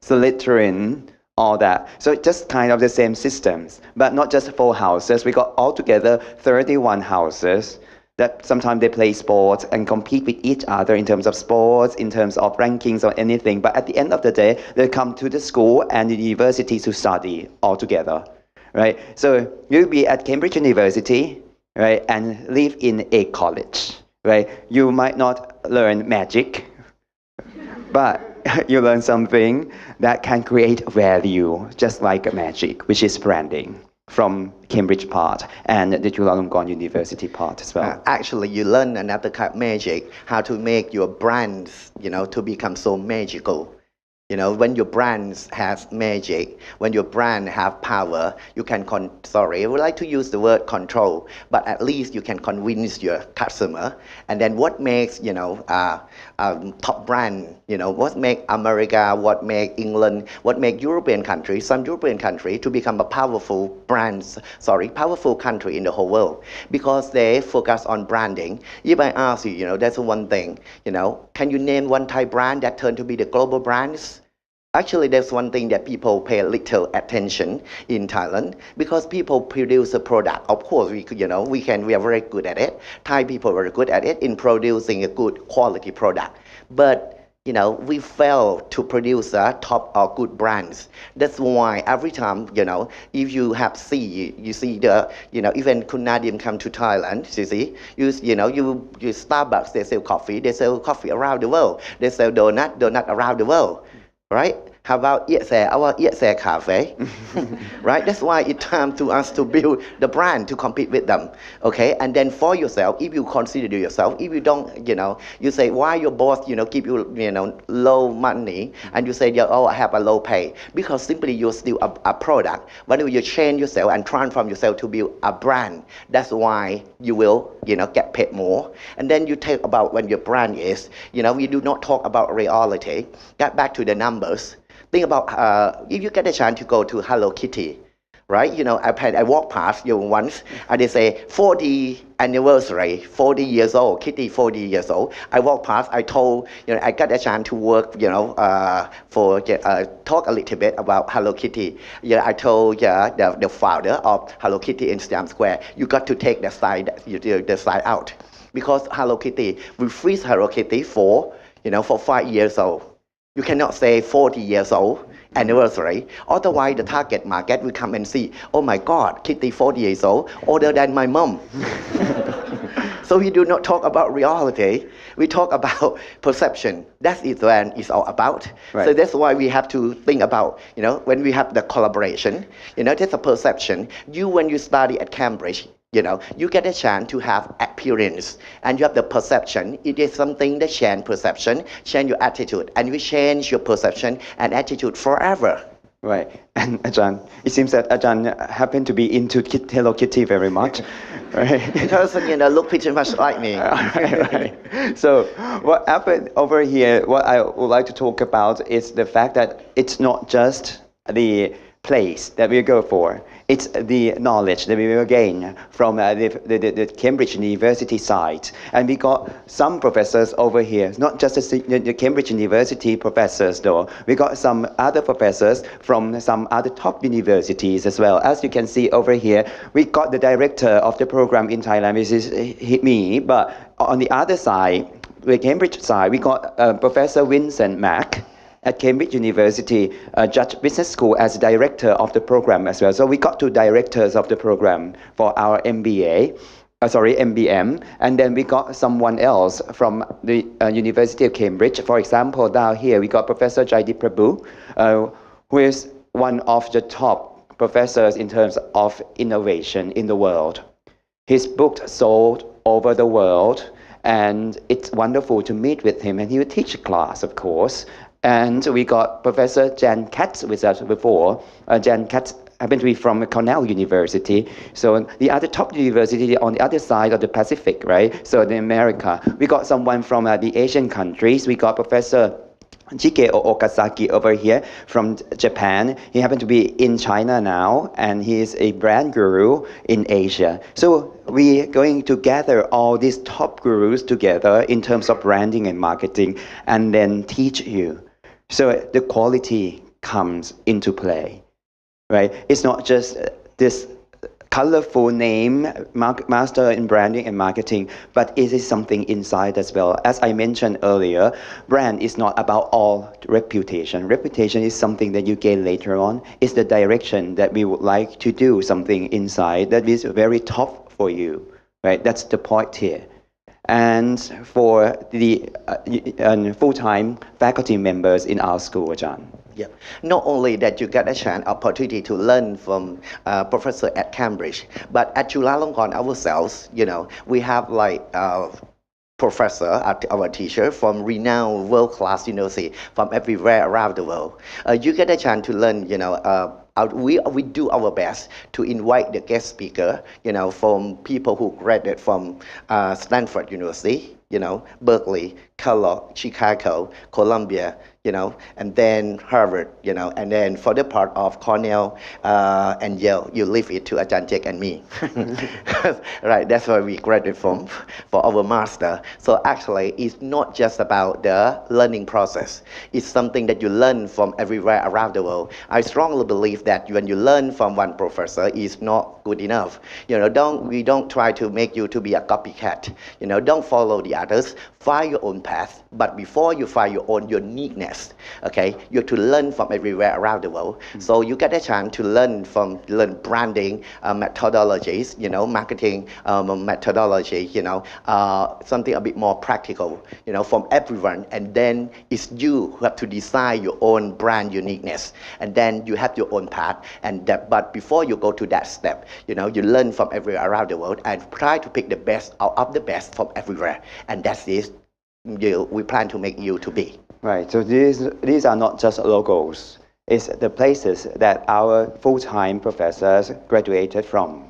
Slytherin, all that. So just kind of the same systems, but not just 4 houses. We got altogether 31 houses that sometimes they play sports and compete with each other in terms of sports, in terms of rankings or anything. But at the end of the day, they come to the school and the university to study all together, right? So you'll be at Cambridge University, right, and live in a college, right? You might not learn magic, but you learn something that can create value, just like magic, which is branding, from Cambridge part and the Chulalongkorn University part as well. Actually, you learn another kind of magic, how to make your brands, to become so magical. When your brands have magic, when your brand have power, you can, I would like to use the word control, but at least you can convince your customer. And then what makes, top brand, what make America, what make England, what make European countries, some European country to become a powerful country in the whole world, because they focus on branding. If I ask you, that's one thing, can you name one Thai brand that turned to be the global brands? Actually, that's one thing that people pay little attention in Thailand, because people produce a product. Of course, we are very good at it. Thai people are very good at it in producing a good quality product. But we fail to produce top or good brands. That's why every time, if you see the, even Kun Nadim come to Thailand, you Starbucks, they sell coffee around the world. They sell donut around the world. Right? How about our Yetse Cafe? Right? That's why it's time to us to build the brand to compete with them. Okay? And then for yourself, if you consider yourself, if you don't, you say, why your boss, give you, low money, and you say, I have a low pay. Because simply you're still a product. Whenever you change yourself and transform yourself to build a brand, that's why you will, get paid more. And then you take about when your brand is, we do not talk about reality. Get back to the numbers. Think about if you get a chance to go to Hello Kitty, right? I walked past you once, and they say 40 anniversary, 40 years old, Kitty 40 years old. I walked past, I told, I got a chance to work, for talk a little bit about Hello Kitty. I told the founder of Hello Kitty in Siam Square, you got to take the side out, because Hello Kitty, we freeze Hello Kitty for 5 years old. You cannot say 40 years old anniversary. Otherwise, the target market will come and see, oh my God, Kitty 40 years old, older than my mom. So we do not talk about reality. We talk about perception. That is what it's all about. Right. So that's why we have to think about, when we have the collaboration, there's a perception. When you study at Cambridge, you get a chance to have appearance, and you have the perception. It is something that change perception, change your attitude, and we change your perception and attitude forever. Right. And Ajahn, it seems that Ajahn happened to be into Hello Kitty very much, right? Because, look pretty much like me. Right. So what happened over here, what I would like to talk about is the fact that it's not just the place that we go for. It's the knowledge that we will gain from the Cambridge University side. And we got some professors over here, not just the Cambridge University professors though. We got some other professors from some other top universities as well. As you can see over here, we got the director of the program in Thailand, which is me, but on the other side, the Cambridge side, we got Professor Vincent Mack at Cambridge University, Judge Business School as director of the program as well. So we got 2 directors of the program for our MBM, and then we got someone else from the University of Cambridge. For example, down here we got Professor Jaideep Prabhu, who is one of the top professors in terms of innovation in the world. His book sold over the world, and it's wonderful to meet with him, and he will teach a class, of course. And we got Professor Jan Katz with us before. Jan Katz happen to be from Cornell University. So the other top university on the other side of the Pacific, right? So in America, we got someone from the Asian countries. We got Professor Chikeo Okazaki over here from Japan. He happened to be in China now, and he is a brand guru in Asia. So we're going to gather all these top gurus together in terms of branding and marketing, and then teach you. So the quality comes into play, right? It's not just this colorful name, master in branding and marketing, but it is something inside as well. As I mentioned earlier, brand is not about all reputation. Reputation is something that you gain later on. It's the direction that we would like to do something inside that is very top for you, right? That's the point here. And for the full-time faculty members in our school, Ajahn. Yeah. Not only that you get a chance, opportunity to learn from professor at Cambridge, but at Chulalongkorn ourselves, we have like professor, our teacher from renowned world-class university from everywhere around the world. You get a chance to learn, we do our best to invite the guest speaker, from people who graduated from Stanford University, Berkeley, Kellogg, Chicago, Columbia, and then Harvard, and then for the part of Cornell and Yale, you leave it to Ajahn Jack and me. Right, that's where we graduate from for our master. So actually, it's not just about the learning process. It's something that you learn from everywhere around the world. I strongly believe that when you learn from one professor, it's not good enough. We don't try to make you to be a copycat. Don't follow the others. Find your own path. But before you find your own uniqueness, okay, you have to learn from everywhere around the world. So you get a chance to learn branding methodologies, marketing methodology, something a bit more practical, from everyone. And then it's you who have to design your own brand uniqueness. And then you have your own path. But before you go to that step, you learn from everywhere around the world and try to pick the best out of the best from everywhere. And that's it. We plan to make you to be. Right, so these are not just logos. It's the places that our full-time professors graduated from,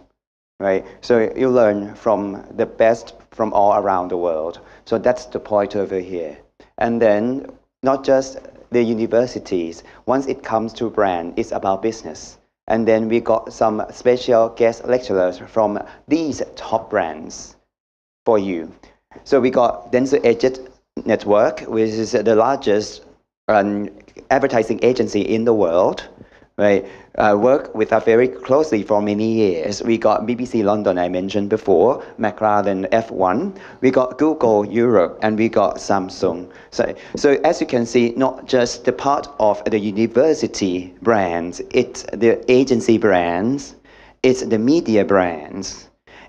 right? So you learn from the best from all around the world. So that's the point over here. And then not just the universities. Once it comes to brand, it's about business. And then we got some special guest lecturers from these top brands for you. So we got Denzel Edgett Network, which is the largest advertising agency in the world, right? Work with us very closely for many years. We got BBC London, I mentioned before, McLaren F1. We got Google Europe, and we got Samsung. So as you can see, not just the part of the university brands, it's the agency brands, it's the media brands.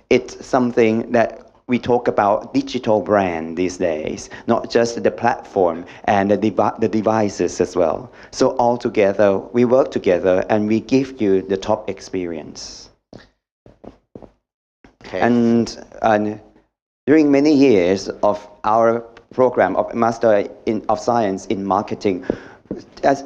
It's something that we talk about digital brand these days, not just the platform and the devices as well. So all together, we work together and we give you the top experience. Okay. And during many years of our program of Master of Science in Marketing, as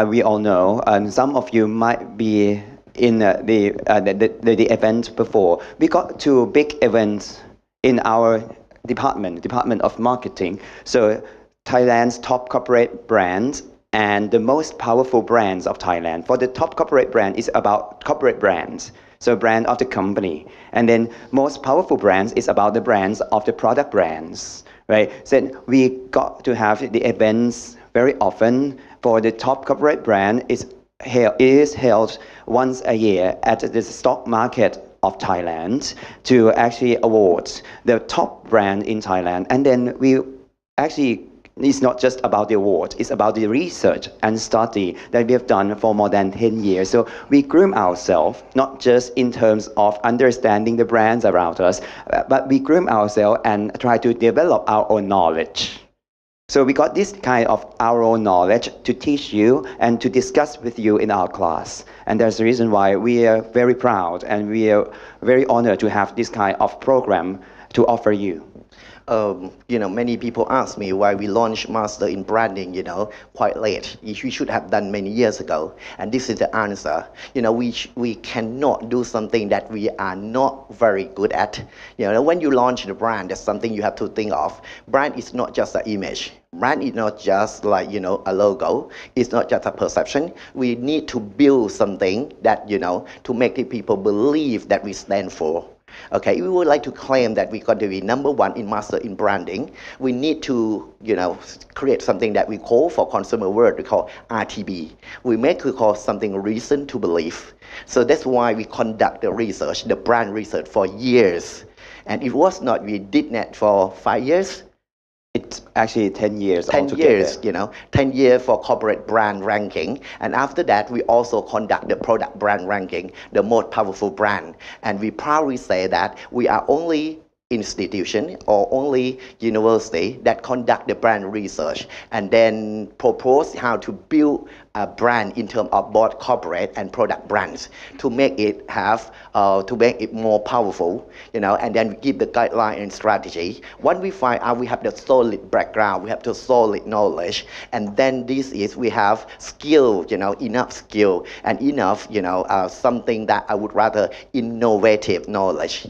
we all know, and some of you might be in the event before, we got two big events in our Department of Marketing. So Thailand's top corporate brands and the most powerful brands of Thailand. For the top corporate brand, it's about corporate brands, so brand of the company. And then most powerful brands is about the brands of the product brands, right? So we got to have the events very often. For the top corporate brand, it is held once a year at the stock market of Thailand to actually award the top brand in Thailand. And then we actually, it's not just about the award, it's about the research and study that we have done for more than 10 years. So we groom ourselves, not just in terms of understanding the brands around us, but we groom ourselves and try to develop our own knowledge. So we got this kind of our own knowledge to teach you and to discuss with you in our class. And that's the reason why we are very proud and we are very honored to have this kind of program to offer you. Many people ask me why we launched Master in Branding, quite late. We should have done many years ago. And this is the answer. We cannot do something that we are not very good at. When you launch the brand, that's something you have to think of. Brand is not just an image. Brand is not just like, a logo. It's not just a perception. We need to build something that, to make the people believe that we stand for. Okay, we would like to claim that we're going to be number one in master in branding. We need to, create something that we call for consumer word, we call RTB. We call something reason to believe. So that's why we conduct the research, the brand research for years. And it was not, we did that for 5 years. It's actually 10 years 10 altogether. years, 10 years for corporate brand ranking. And after that, we also conduct the product brand ranking, the most powerful brand. And we proudly say that we are only institution or only university that conduct the brand research and then propose how to build a brand in terms of both corporate and product brands to make it more powerful, and then we give the guideline and strategy. Once we find out we have the solid background, we have the solid knowledge, and then we have skill, enough skill and enough, something that I would rather innovative knowledge,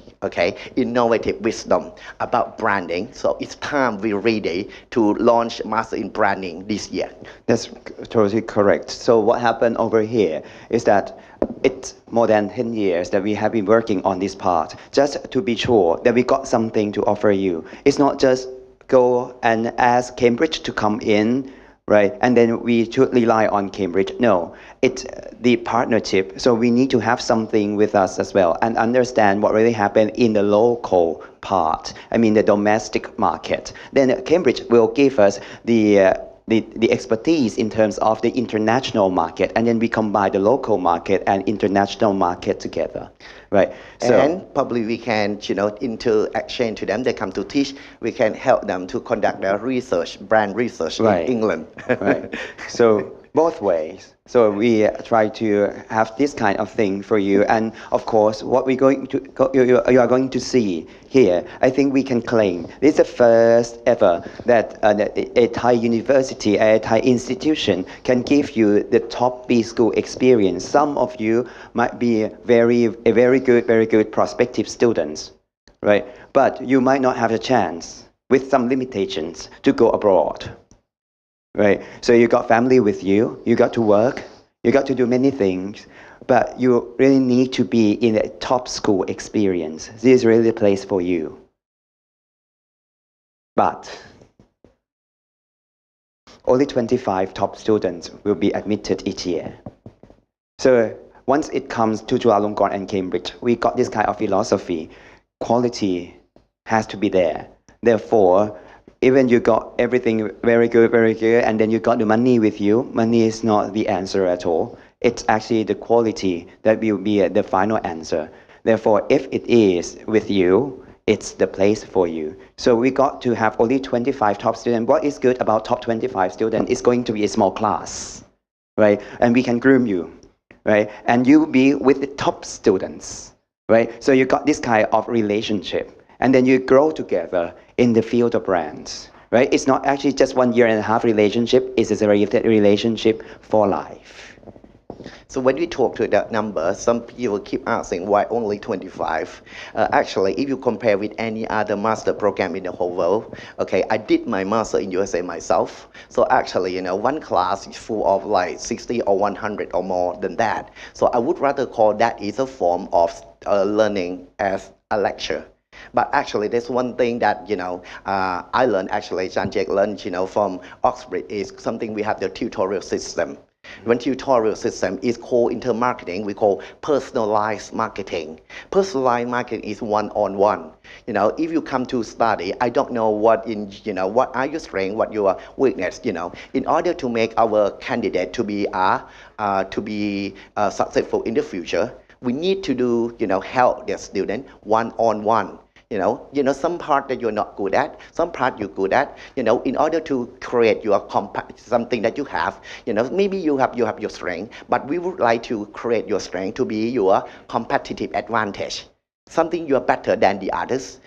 innovative wisdom about branding. So it's time we're ready to launch Master in Branding this year. That's totally correct. So what happened over here is that it's more than 10 years that we have been working on this part, just to be sure that we got something to offer you. It's not just go and ask Cambridge to come in, right? And then we should rely on Cambridge. No, it's the partnership. So we need to have something with us as well and understand what really happened in the local part. I mean, the domestic market. Then Cambridge will give us the expertise in terms of the international market, and then we combine the local market and international market together, right? So, and probably we can, exchange to them. They come to teach. We can help them to conduct their research, brand research in England. Right. So both ways. So we try to have this kind of thing for you, and of course, what you are going to see here, I think we can claim this is the first ever that a Thai university, a Thai institution can give you the top B school experience. Some of you might be very good prospective students, right? But you might not have a chance with some limitations to go abroad. Right, so you got family with you, you got to work, you got to do many things, but you really need to be in a top school experience. This is really the place for you. But only 25 top students will be admitted each year. So once it comes to Chulalongkorn and Cambridge, we got this kind of philosophy. Quality has to be there. Therefore, even you got everything very good, and then you got the money with you, money is not the answer at all. It's actually the quality that will be the final answer. Therefore, if it is with you, it's the place for you. So we got to have only 25 top students. What is good about top 25 students is going to be a small class, right? And we can groom you, right? And you be with the top students, right? So you got this kind of relationship. And then you grow together in the field of brands, right? It's not actually just 1.5 years relationship, it's a relationship for life. So when we talk to that number, some people keep asking why only 25. Actually, if you compare with any other master program in the whole world, I did my master in USA myself. So actually, one class is full of like 60 or 100 or more than that. So I would rather call that is a form of learning as a lecture. But actually, there's one thing that, I learned, actually, Janjek learned, from Oxford, is something we have the tutorial system. When tutorial system is called intermarketing, we call personalized marketing. Personalized marketing is one-on-one. If you come to study, I don't know what are your strengths, what your weakness, in order to make our candidate to be successful in the future, we need to do, help the student one-on-one. Some part that you're not good at, some part you're good at, in order to create your something that you have, maybe you have your strength, but we would like to create your strength to be your competitive advantage, something you're better than the others.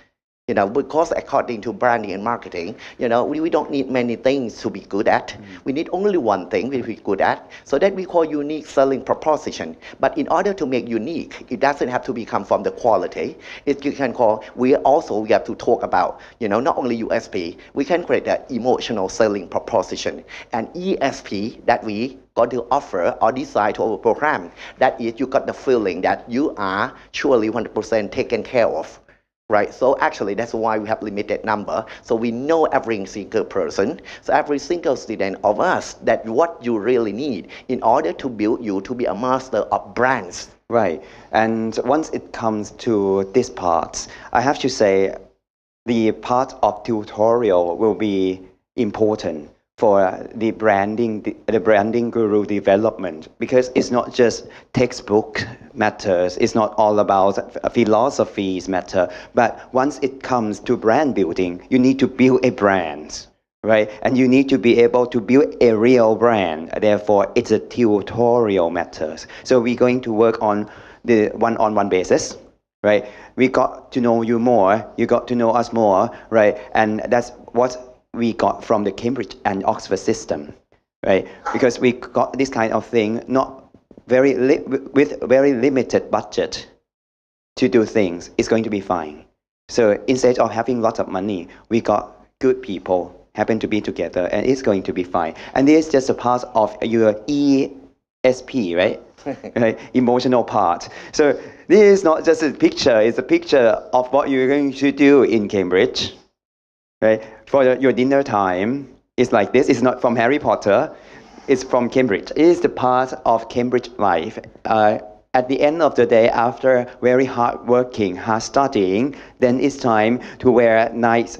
Because according to branding and marketing, we don't need many things to be good at. We need only one thing we be good at. So that we call unique selling proposition. But in order to make unique, it doesn't have to become from the quality. You can call, we have to talk about, not only USP, we can create an emotional selling proposition. And ESP that we got to offer or design to our program, that is, you got the feeling that you are surely 100% taken care of. Right, so actually that's why we have limited number. So we know every single person, so every single student of us, that what you really need in order to build you to be a master of brands. Right, and once it comes to this part, I have to say the part of tutorial will be important for the branding guru development, because it's not just textbook matters, it's not all about philosophies matter, but once it comes to brand building, you need to build a brand, right? And you need to be able to build a real brand. Therefore, it's a tutorial matters. So we're going to work on the one-on-one basis, right? We got to know you more, you got to know us more, right? And that's what we got from the Cambridge and Oxford system, right? Because we got this kind of thing, not with very limited budget to do things. It's going to be fine. So instead of having lots of money, we got good people happen to be together, and it's going to be fine. And this is just a part of your ESP, right? Right? Emotional part. So this is not just a picture, it's a picture of what you're going to do in Cambridge. Right? For your dinner time, it's like this. It's not from Harry Potter. It's from Cambridge. It is the part of Cambridge life. At the end of the day, after very hard working, hard studying, then it's time to wear a nice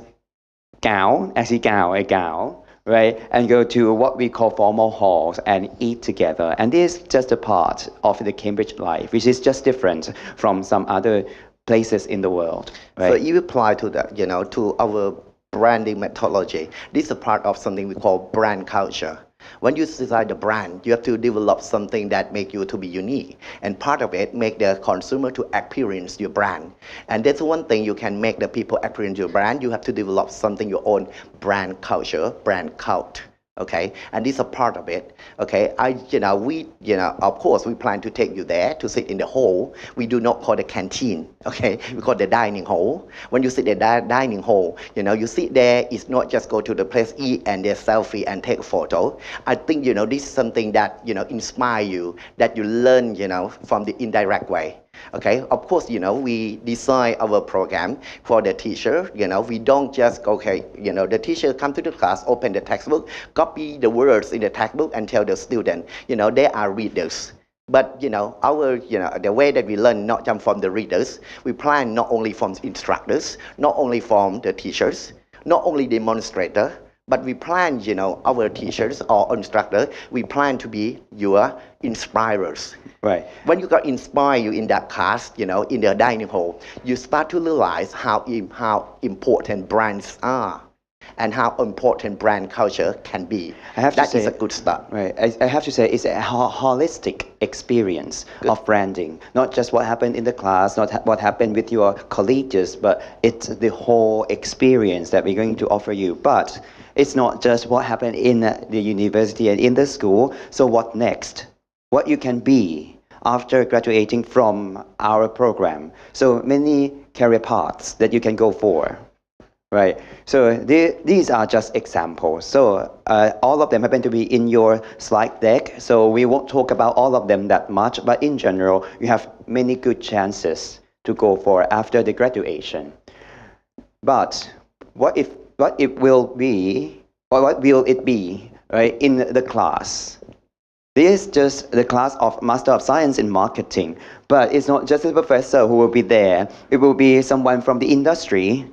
gown, a gown, right? And go to what we call formal halls and eat together. And this is just a part of the Cambridge life, which is just different from some other places in the world. Right? So you apply to that, to our branding methodology. This is a part of something we call brand culture. When you design the brand, you have to develop something that make you to be unique. And part of it, make the consumer to experience your brand. And that's one thing you can make the people experience your brand. You have to develop something, your own brand culture, brand cult. Okay, and this is a part of it. Okay, of course, we plan to take you there to sit in the hall. We do not call the canteen. Okay, we call the dining hall. When you sit in the dining hall, you sit there. It's not just go to the place, eat, and their selfie and take a photo. I think this is something that inspire you, that you learn from the indirect way. Okay, of course, we design our program for the teacher. We don't just, the teacher come to the class, open the textbook, copy the words in the textbook and tell the student, they are readers. But, the way that we learn not just from the readers, we plan not only from instructors, not only from the teachers, not only demonstrator, but we plan, our teachers or instructors, we plan to be your inspirers. Right. When you got inspire you in that class, in the dining hall, you start to realize how important brands are and how important brand culture can be. That is a good start. Right. I have to say it's a holistic experience of branding. Not just what happened in the class, not what happened with your colleagues, but it's the whole experience that we're going to offer you. But it's not just what happened in the university and in the school. So what next? What you can be after graduating from our program. So many career paths that you can go for, right? So these are just examples. So all of them happen to be in your slide deck. So we won't talk about all of them that much, but in general, you have many good chances to go for after the graduation. But what will it be, right, in the class? This is just the class of Master of Science in Marketing, but it's not just a professor who will be there. It will be someone from the industry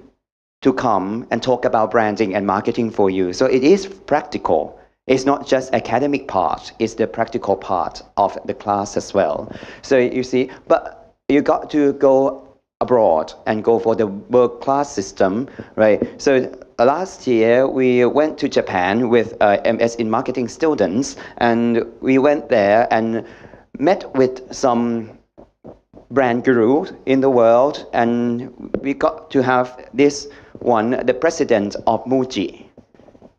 to come and talk about branding and marketing for you. So it is practical. It's not just academic part, it's the practical part of the class as well. So you see, but you got to go abroad and go for the world-class system, right? So last year, we went to Japan with MS in marketing students, and we went there and met with some brand guru in the world, and we got to have this one, the president of Muji,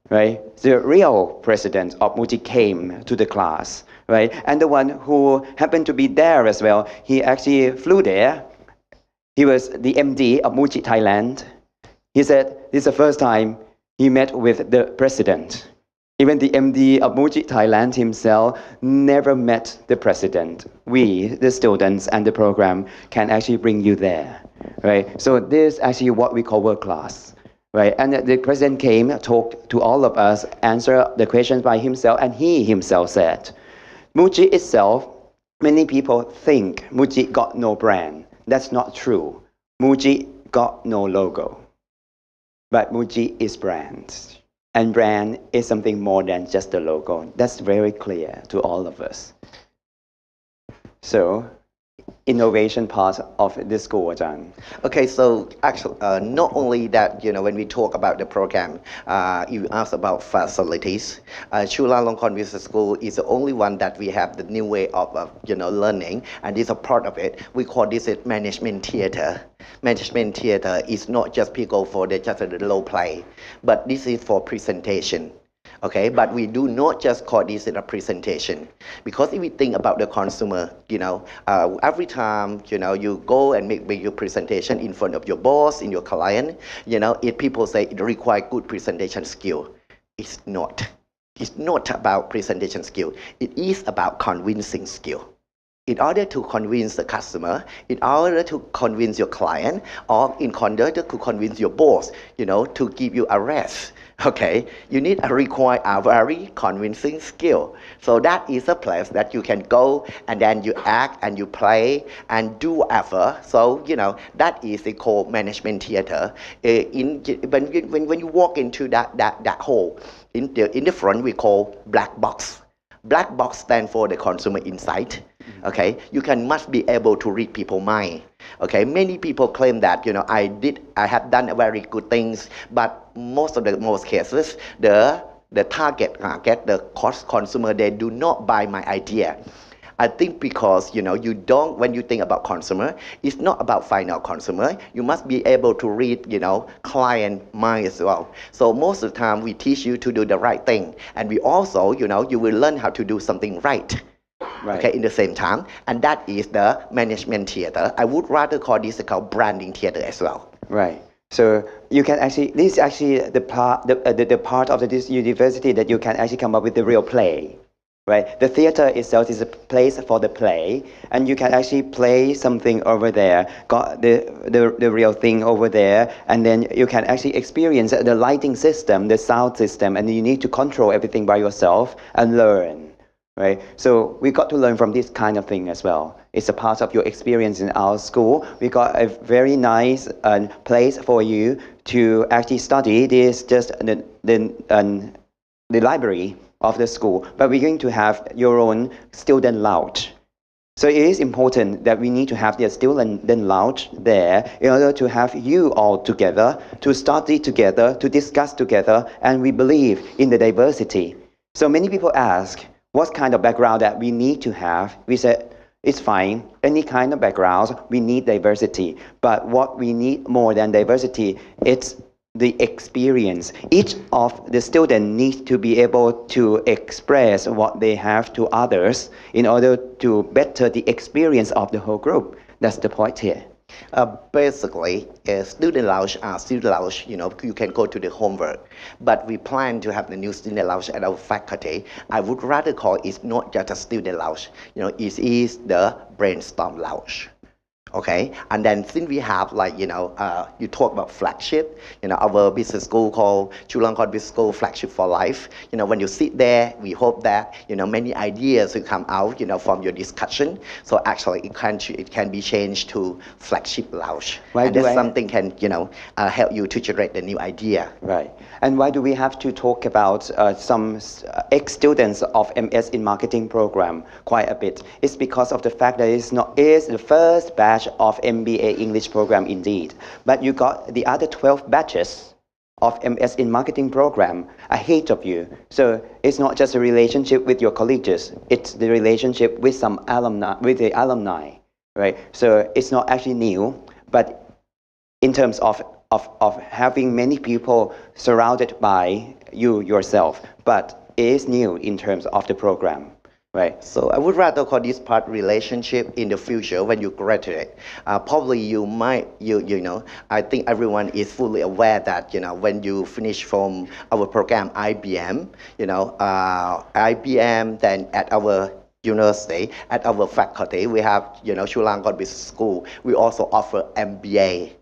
right? The real president of Muji came to the class, right? And the one who happened to be there as well, he actually flew there. He was the MD of Muji Thailand. He said this is the first time he met with the president. Even the MD of Muji Thailand himself never met the president. We, the students and the program, can actually bring you there, right? So this is actually what we call world class, right? And the president came, talked to all of us, answered the questions by himself, and he himself said, Muji itself, many people think Muji got no brand. That's not true. Muji got no logo. But Muji is brand. And brand is something more than just a logo. That's very clear to all of us. So, innovation part of this school, Ajahn. Okay, so actually, not only that, when we talk about the program, you asked about facilities. Chulalongkorn Business School is the only one that we have the new way of, learning, and this is a part of it. We call this management theater. Management theater is not just people for just a role play, but this is for presentation. Okay, but we do not just call this a presentation, because if we think about the consumer, every time you go and make your presentation in front of your boss, in your client, if people say it requires good presentation skill, it's not. It's not about presentation skill. It is about convincing skill. In order to convince the customer, in order to convince your client, or in order to convince your boss, to give you a rest, okay, you need to require a very convincing skill. So that is a place that you can go and then you act and you play and do whatever. So, that is the called management theater. When you walk into that hall, in the front we call black box. Black box stands for the consumer insight. Okay, you must be able to read people's mind. Okay, many people claim that I have done very good things, but most cases the target market, the consumer, they do not buy my idea. I think because you don't, when you think about consumer, it's not about final consumer. You must be able to read client mind as well. So most of the time we teach you to do the right thing, and we also you will learn how to do something right. Right. Okay, in the same time, and that is the management theater. I would rather call this called branding theater as well. Right. So you can actually, this is actually the part of this university that you can actually come up with the real play. Right. The theater itself is a place for the play, and you can actually play something over there, got the real thing over there, and then you can actually experience the lighting system, the sound system, and you need to control everything by yourself and learn. Right? So we got to learn from this kind of thing as well. It's a part of your experience in our school. We got a very nice place for you to actually study. This is just the library of the school, but we're going to have your own student lounge. So it is important that we need to have the student lounge there in order to have you all together, to study together, to discuss together, and we believe in the diversity. So many people ask, what kind of background that we need to have? We said, it's fine, any kind of backgrounds, we need diversity. But what we need more than diversity, it's the experience. Each of the students needs to be able to express what they have to others in order to better the experience of the whole group. That's the point here. Basically, student lounge, you can go to the homework, but we plan to have the new student lounge at our faculty. I would rather call it not just a student lounge, it is the brainstorm lounge. Okay, and then since we have you talk about flagship, our business school called Chulalongkorn Business School Flagship for Life. When you sit there, we hope that many ideas will come out from your discussion. So actually, it can be changed to flagship lounge, and that's something can help you to generate the new idea. Right. And why do we have to talk about some ex-students of MS in Marketing program quite a bit? It's because of the fact that it's the first batch of MBA English program indeed. But you got the other 12 batches of MS in Marketing program ahead of you. So it's not just a relationship with your colleagues, it's the relationship with some alumni, with the alumni. right? So it's not actually new, but in terms of having many people surrounded by you yourself, but it is new in terms of the program. Right. So I would rather call this part relationship in the future when you graduate. Probably you might, you know, I think everyone is fully aware that, you know, when you finish from our program IBM, you know, IBM, then at our university, at our faculty, we have, you know, Chulalongkorn Business School. We also offer MBA.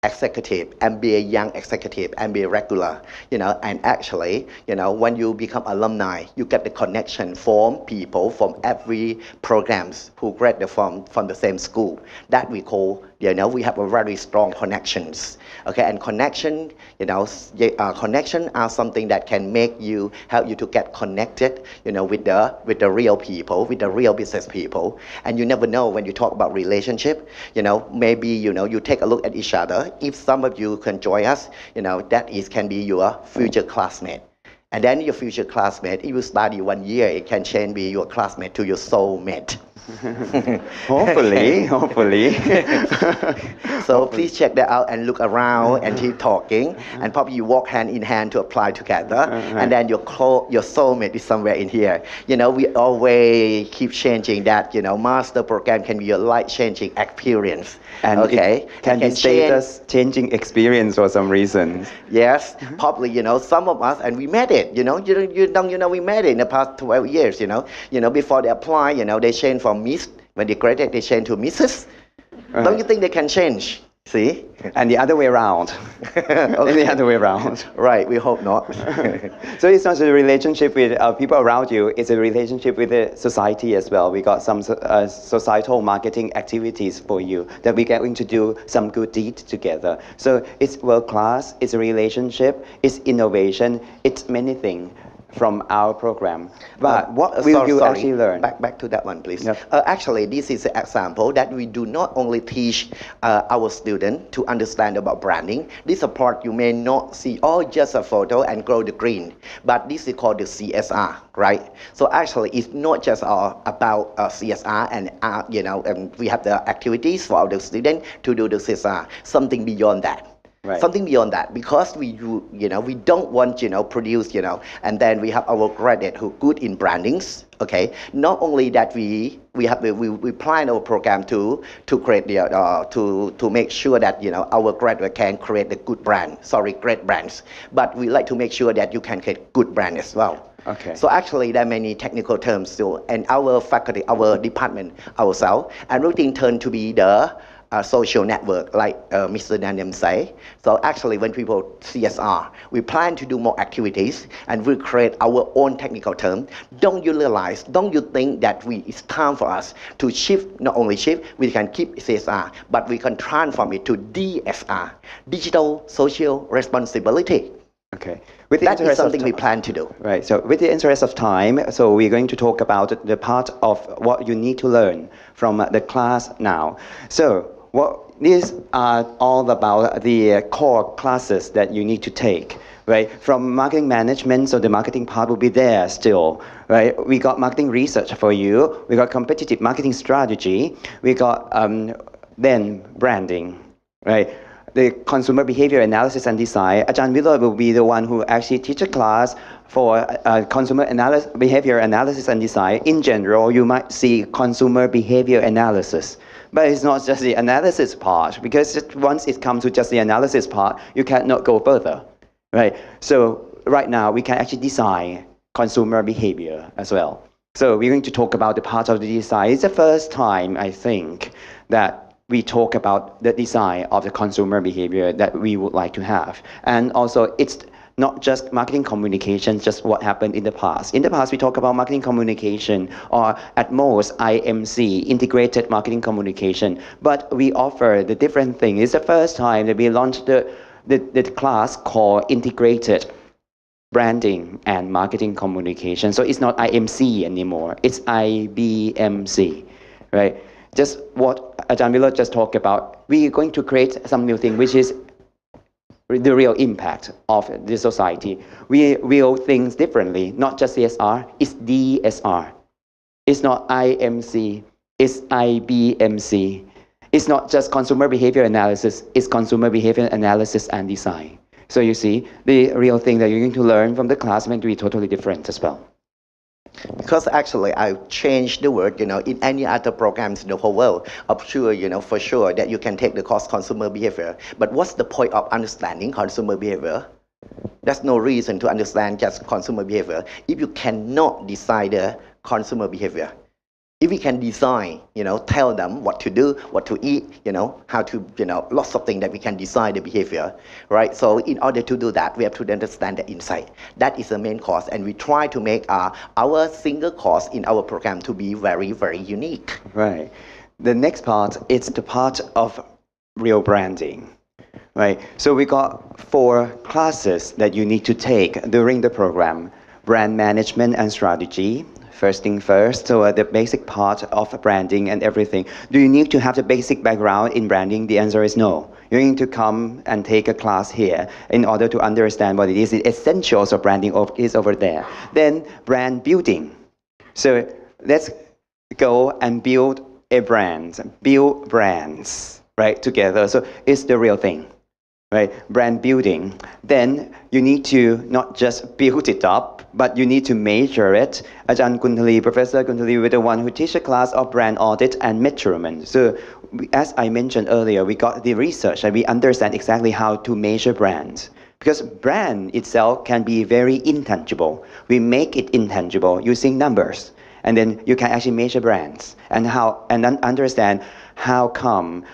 Executive, MBA Young Executive, MBA Regular, you know, and actually, you know, when you become alumni, you get the connection from people from every programs who graduate from the same school. That we call, you know, we have a very strong connections. Okay, and connection, you know, connection are something that can make you, help you to get connected, you know, with the real people, with the real business people. And you never know when you talk about relationship, you know, maybe, you know, you take a look at each other. If some of you can join us, you know, that is can be your future classmate. And then your future classmate, if you study 1 year, it can change be your classmate to your soulmate. Hopefully, hopefully. So please check that out and look around and keep talking, and probably you walk hand in hand to apply together, and then your soulmate is somewhere in here. You know, we always keep changing that. You know, master program can be a life-changing experience. And okay, it can be status changing experience for some reason. Yes, probably, you know, some of us, and we made it, you know, we made it in the past 12 years, you know, before they apply, you know, they change from Miss, when they graduate, they change to Mrs. Right. Don't you think they can change? See? And the other way around. Okay. The other way around. Right, we hope not. So it's not a relationship with people around you, it's a relationship with the society as well. We got some societal marketing activities for you that we're going to do some good deeds together. So it's world class, it's a relationship, it's innovation, it's many things from our program. But what will you actually learn? Back to that one, please. Yep. Actually, this is an example that we do not only teach our students to understand about branding. This part you may not see, oh, just a photo and grow the green. But this is called the CSR, right? So actually, it's not just about CSR and, you know, and we have the activities for our students to do the CSR, something beyond that. Right. Something beyond that, because we don't want, you know, produce, you know, and then we have our graduate who good in brandings. Okay, not only that we plan our program to create the to make sure that, you know, our graduate can create the great brands, but we like to make sure that you can create good brand as well. Okay. So actually there are many technical terms too, and our faculty, our department, ourselves, everything turned to be the social network, like Mr. Daniel say. So actually, when people CSR, we plan to do more activities and we create our own technical term. Don't you think that it's time for us to shift, not only shift, we can keep CSR, but we can transform it to DSR, digital social responsibility. Okay. That is something we plan to do. Right. So with the interest of time, so we're going to talk about the part of what you need to learn from the class now. So these are all about the core classes that you need to take, right? From marketing management, so the marketing part will be there still, right? We got marketing research for you. We got competitive marketing strategy. We got then branding, right? The consumer behavior analysis and design. Ajahn Willard will be the one who actually teach a class for consumer behavior analysis and design. In general, you might see consumer behavior analysis. But it's not just the analysis part, because once it comes to just the analysis part, you cannot go further, right? So right now, we can actually design consumer behavior as well. So we're going to talk about the part of the design. It's the first time, I think, that we talk about the design of the consumer behavior that we would like to have. And also, it's not just marketing communication, just what happened in the past. In the past, we talk about marketing communication, or at most, IMC, integrated marketing communication. But we offer the different thing. It's the first time that we launched the class called integrated branding and marketing communication. So it's not IMC anymore, it's IBMC, right? Just what Ajahn Willard just talked about, we're going to create some new thing, which is the real impact of the society. We will things differently, not just CSR, it's DSR. It's not IMC, It's IBMC. It's not just consumer behavior analysis, it's consumer behavior analysis and design. So you see, the real thing that you're going to learn from the class might be totally different as well. Because actually I changed the word, in any other programs in the whole world. I'm sure, for sure that you can take the course consumer behavior. But what's the point of understanding consumer behavior? There's no reason to understand just consumer behavior if you cannot decide the consumer behavior. If we can design, tell them what to do, what to eat, how to, lots of things that we can design the behavior, right? So in order to do that, we have to understand the insight. That is the main course, and we try to make our single course in our program to be very, very unique. Right. The next part, it's the part of real branding. Right. So we got 4 classes that you need to take during the program: brand management and strategy. First thing first, so the basic part of branding and everything. Do you need to have the basic background in branding? The answer is no. You need to come and take a class here in order to understand what it is. The essentials of branding is over there. Then brand building. So let's go and build a brand, build brands, right, together. So it's the real thing. Right, brand building. Then you need to not just build it up, but you need to measure it. Ajahn Kuntali, Professor Kuntali, was the one who teach a class of brand audit and measurement. So as I mentioned earlier, we got the research and we understand exactly how to measure brands. Because brand itself can be very intangible. We make it intangible using numbers. And then you can actually measure brands and then understand how come.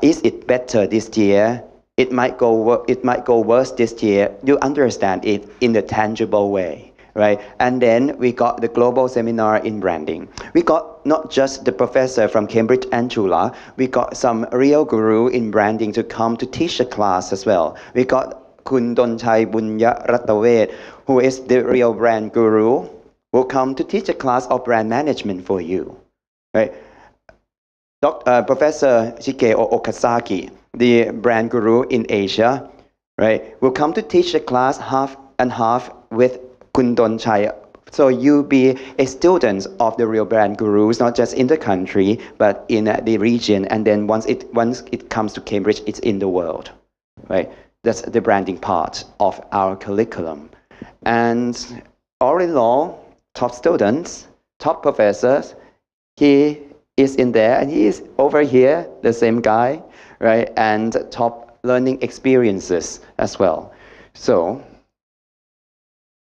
Is it better this year? It might go worse this year. You understand it in a tangible way, right? And then we got the global seminar in branding. We got not just the professor from Cambridge and Chula, we got some real guru in branding to come to teach a class as well. We got Kun Donchai Bunya Ratavet, who is the real brand guru, will come to teach a class of brand management for you, right? Professor Shigeo Okazaki, the brand guru in Asia, right, will come to teach the class half and half with Kun Donchai. So you be a student of the real brand gurus, not just in the country, but in the region. And then once it comes to Cambridge, it's in the world, right? That's the branding part of our curriculum. And all in all, top students, top professors, he is in there, and he is over here, the same guy, right? And top learning experiences as well. So,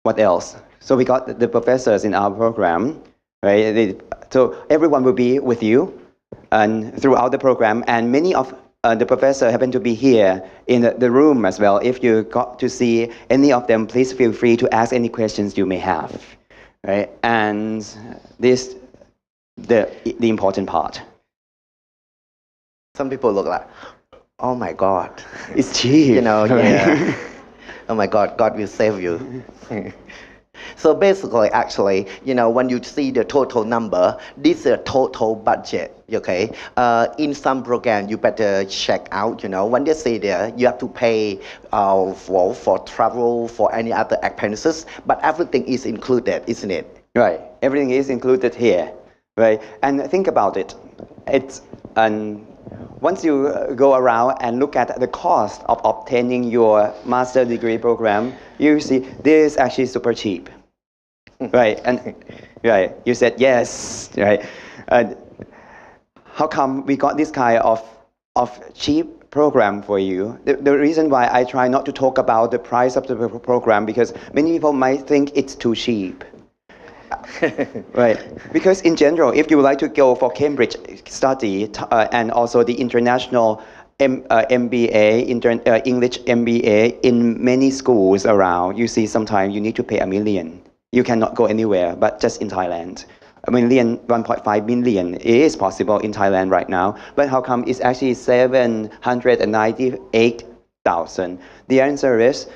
what else? So we got the professors in our program, right? So everyone will be with you and throughout the program, and many of the professors happen to be here in the room as well. If you got to see any of them, please feel free to ask any questions you may have, right? And this, the important part. Some people look like, oh my God. It's cheap. Yeah. Oh my God, God will save you. So basically, actually, when you see the total number, this is a total budget, okay? In some program, you better check out, when they say there, you have to pay for travel, for any other expenses, but everything is included, isn't it? Right, everything is included here, right? And think about it. It's once you go around and look at the cost of obtaining your master degree program, you see this is actually super cheap, right? And right, you said yes, right? How come we got this kind of cheap program for you? The reason why I try not to talk about the price of the program, because many people might think it's too cheap. Right, because in general, if you would like to go for Cambridge study and also the international MBA, English MBA in many schools around, you see sometimes you need to pay $1 million. You cannot go anywhere, but just in Thailand. 1.5 million is possible in Thailand right now, but how come it's actually 798,000? The answer is,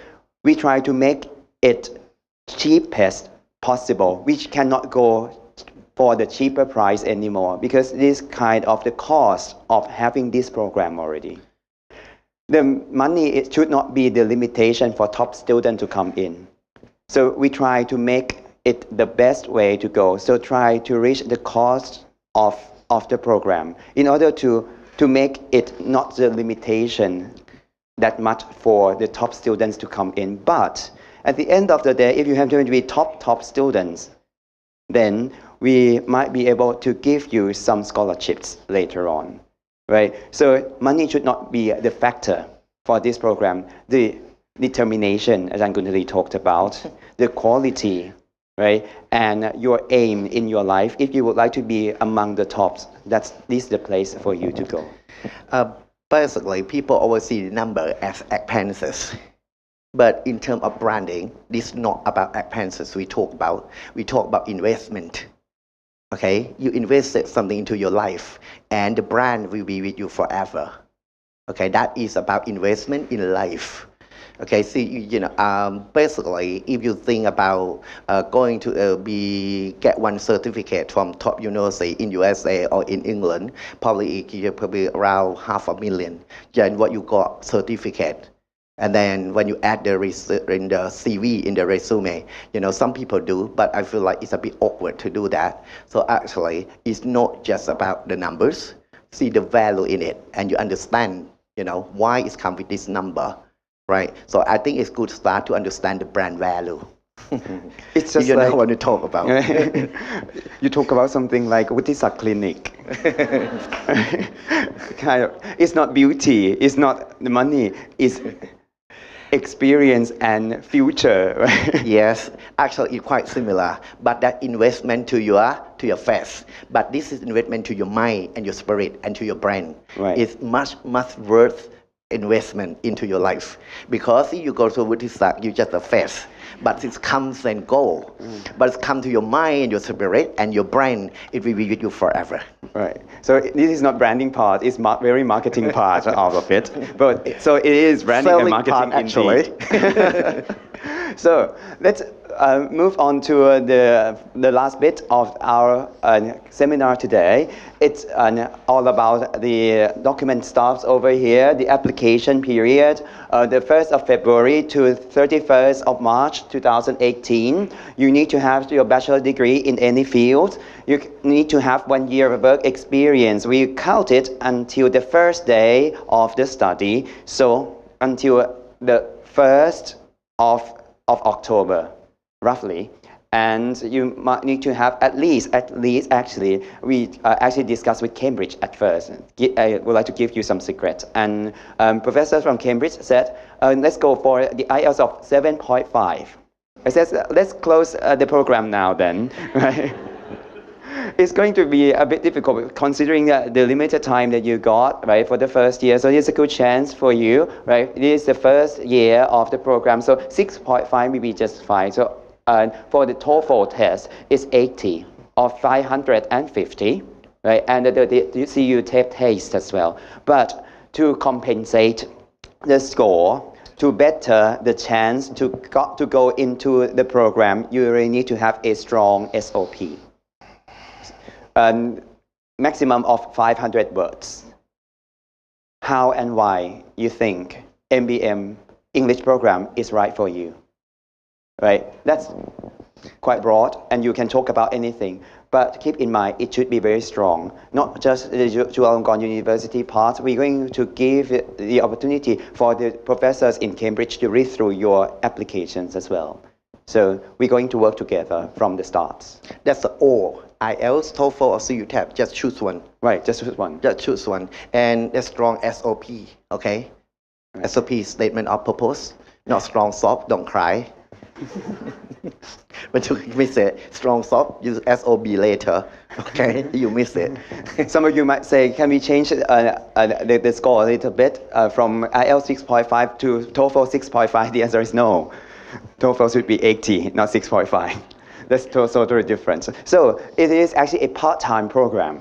we try to make it cheapest possible. We cannot go for the cheaper price anymore because this kind of the cost of having this program already. The money, it should not be the limitation for top students to come in. So we try to make it the best way to go. So try to reach the cost of of the program in order to make it not the limitation that much for the top students to come in. But at the end of the day, if you have to be top students, then we might be able to give you some scholarships later on, right? So money should not be the factor for this program. The determination, as Anguntali talked about, the quality, right? And your aim in your life, if you would like to be among the tops, this is the place for you to go. Basically, people always see the number as expenses. But in terms of branding, this is not about expenses we talk about. We talk about investment. Okay? You invested something into your life, and the brand will be with you forever. Okay? That is about investment in life. Okay, see, basically, if you think about going to get one certificate from top university in USA or in England, probably around $500,000. Then what you got certificate, and then when you add the in the CV in the resume, some people do, but I feel like it's a bit awkward to do that. So actually, it's not just about the numbers. See the value in it, and you understand, why it's come with this number. Right, so I think it's good start to understand the brand value. It's just know what you talk about. You talk about something like what is a clinic? Kind of, it's not beauty, it's not the money, it's experience and future. Right? Yes, actually it's quite similar, but that investment to your face. But this is investment to your mind and your spirit and to your brain. Right. It's much worth investment into your life, because if you go to Wutisak, you just a face, but it comes and go. But it comes to your mind and your spirit and your brain, it will be with you forever. Right. So this is not branding part, it's very marketing part of it. But so it is branding Selling and marketing part, actually. So let's move on to the last bit of our seminar today. It's all about the document stuffs over here, the application period, the 1st of February to 31st of March 2018. You need to have your bachelor degree in any field. You need to have 1 year of work experience. We count it until the first day of the study, so until the 1st of October, roughly. And you might need to have at least actually, we actually discussed with Cambridge at first. I would like to give you some secrets. And professors from Cambridge said, let's go for the IELTS of 7.5. I said, let's close the program now then. Right? It's going to be a bit difficult considering the limited time that you got, right, for the first year. So it's a good chance for you, right? It is the first year of the program, so 6.5 will be just fine. So for the TOEFL test, it's 80 or 550, right? And the CU taste as well. But to compensate the score, to better the chance to go into the program, you really need to have a strong SOP. Maximum of 500 words. How and why you think MBM English program is right for you? Right? That's quite broad, and you can talk about anything. But keep in mind, it should be very strong. Not just the Chulalongkorn University part. We're going to give the opportunity for the professors in Cambridge to read through your applications as well. So we're going to work together from the start. That's all. IELTS, TOEFL, or CUTAP, just choose one. Right, just choose one. Just choose one. And a strong SOP, okay? Right. SOP, statement of purpose. Not strong sob, don't cry. But you miss it. Strong sob, use SOB later. Okay, you miss it. Some of you might say, can we change the score a little bit from IELTS 6.5 to TOEFL 6.5? The answer is no. TOEFL should be 80, not 6.5. That's totally different. So it is actually a part-time program.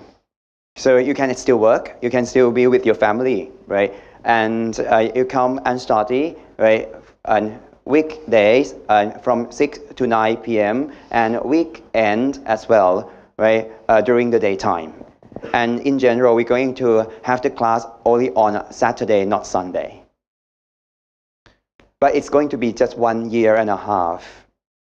So you can still work, you can still be with your family, right? And you come and study, right? And weekdays from 6 to 9 p.m. and weekend as well, right? During the daytime. And in general, we're going to have the class only on Saturday, not Sunday. But it's going to be just 1.5 years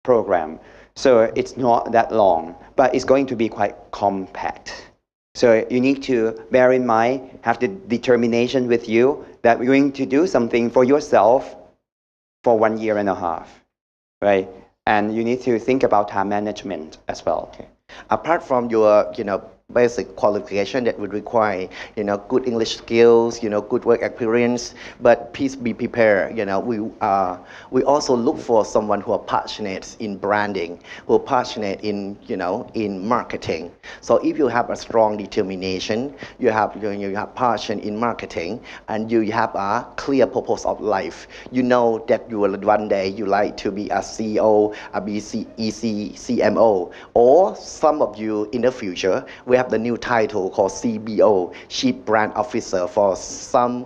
program. So it's not that long, but it's going to be quite compact. So you need to bear in mind, have the determination with you that we're going to do something for yourself for 1 year and a half, right? And you need to think about time management as well. Okay. Apart from your, basic qualification that would require, good English skills, good work experience, but please be prepared. We also look for someone who are passionate in branding, who are passionate in, in marketing. So if you have a strong determination, you have passion in marketing, and you have a clear purpose of life, you know that you will one day you like to be a CEO, a BCEC, CMO, or some of you in the future, we have the new title called CBO, Chief Brand Officer for some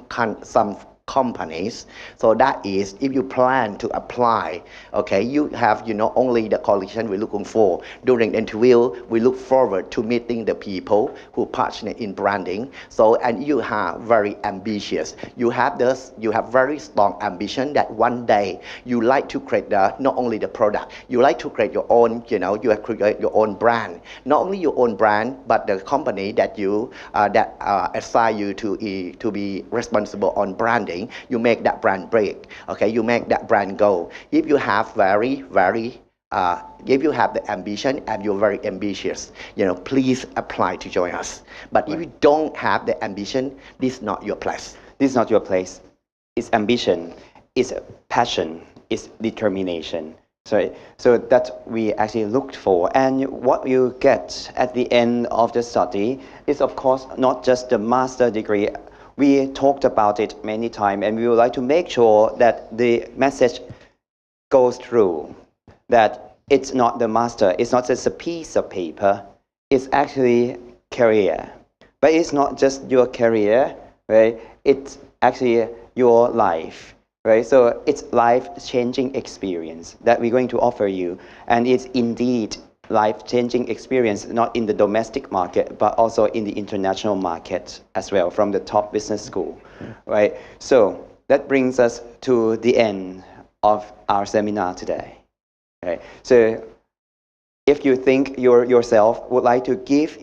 companies. So that is, if you plan to apply, okay, you have, only the qualification we're looking for. During the interview, we look forward to meeting the people who are passionate in branding. So, and you have very ambitious. You have very strong ambition that one day you like to create not only the product, you like to create your own, you have create your own brand. Not only your own brand, but the company that you assign you to be responsible on branding. You make that brand break, okay? You make that brand go. If you have if you have the ambition and you're very ambitious, please apply to join us. But if you don't have the ambition, this is not your place. This is not your place. It's ambition, it's passion, it's determination. So that we actually looked for. And what you get at the end of the study is, of course, not just the master degree. We talked about it many times, and we would like to make sure that the message goes through, that it's not the master, it's not just a piece of paper, it's actually career. But it's not just your career, right? It's actually your life, right? So it's life-changing experience that we're going to offer you, and it's indeed life-changing experience, not in the domestic market, but also in the international market as well, from the top business school, right? So that brings us to the end of our seminar today. Okay? So if you think yourself would like to give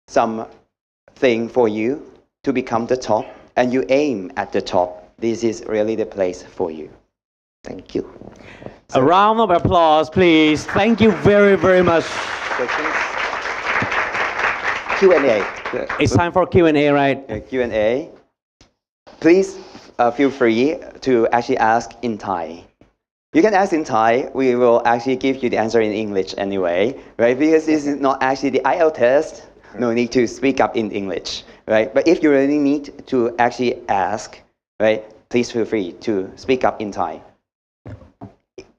something for you to become the top, and you aim at the top, this is really the place for you. Thank you. A round of applause, please. Thank you very, very much. Q&A. It's time for Q&A, right? Q&A. Please feel free to actually ask in Thai. You can ask in Thai. We will actually give you the answer in English anyway, right? Because this is not actually the IELTS test. No need to speak up in English, right? But if you really need to actually ask, right, please feel free to speak up in Thai.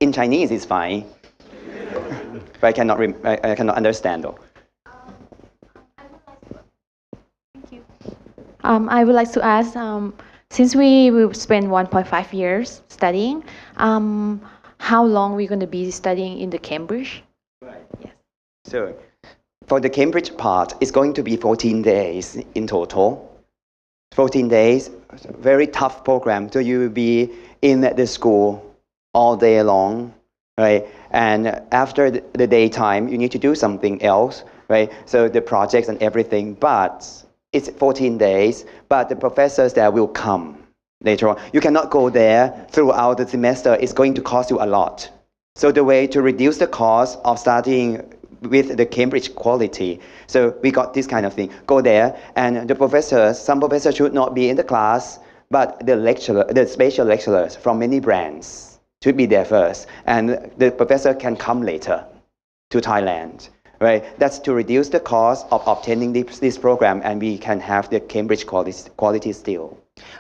In Chinese is fine, but I cannot understand though. Thank you. I would like to ask, since we will spend 1.5 years studying, how long are we going to be studying in the Cambridge? Right. Yes. So for the Cambridge part, it's going to be 14 days in total. 14 days, very tough program. So you will be in the school all day long, right? And after the daytime, you need to do something else, right? So the projects and everything, but it's 14 days, but the professors there will come later on. You cannot go there throughout the semester. It's going to cost you a lot. So the way to reduce the cost of studying with the Cambridge quality, so we got this kind of thing. Go there, and the professors, some professors should not be in the class, but the special lecturers from many brands should be there first, and the professor can come later to Thailand, right? That's to reduce the cost of obtaining this program, and we can have the Cambridge quality still.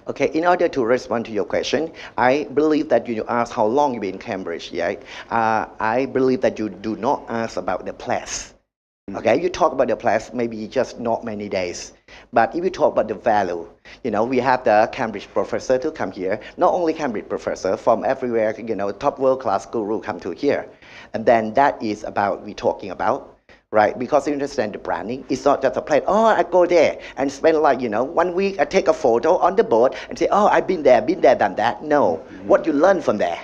Okay, in order to respond to your question, I believe that you asked how long you've been in Cambridge, right? I believe that you do not ask about the place. Okay, you talk about the place, maybe just not many days. But if you talk about the value, we have the Cambridge professor to come here. Not only Cambridge professor, from everywhere, top world-class guru come to here. And then that is about we talking about, right? Because you understand the branding, it's not just a place. Oh, I go there and spend 1 week, I take a photo on the boat and say, oh, I've been there, done that. No, what you learn from there.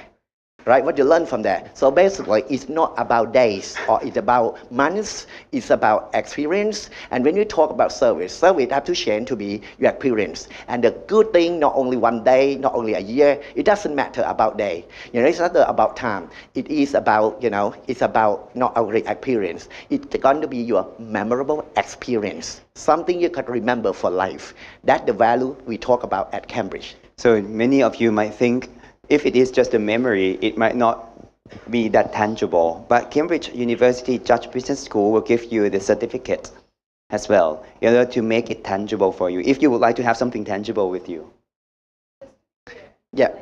right? What you learn from there. So basically, it's not about days or it's about months. It's about experience. And when you talk about service have to change to be your experience. And the good thing, not only one day, not only a year, it doesn't matter about day. It's not about time. It is about, it's about not only experience. It's going to be your memorable experience, something you can remember for life. That's the value we talk about at Cambridge. So many of you might think if it is just a memory, it might not be that tangible. But Cambridge University Judge Business School will give you the certificate as well, in order to make it tangible for you, if you would like to have something tangible with you. Yeah.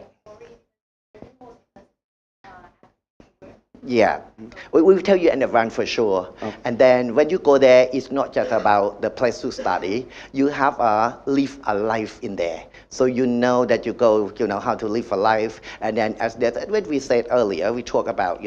Yeah, we will tell you in advance for sure. Okay. And then when you go there, it's not just about the place to study. You have live a life in there. So you know that you go, how to live a life. And then as that, when we said earlier, we talk about,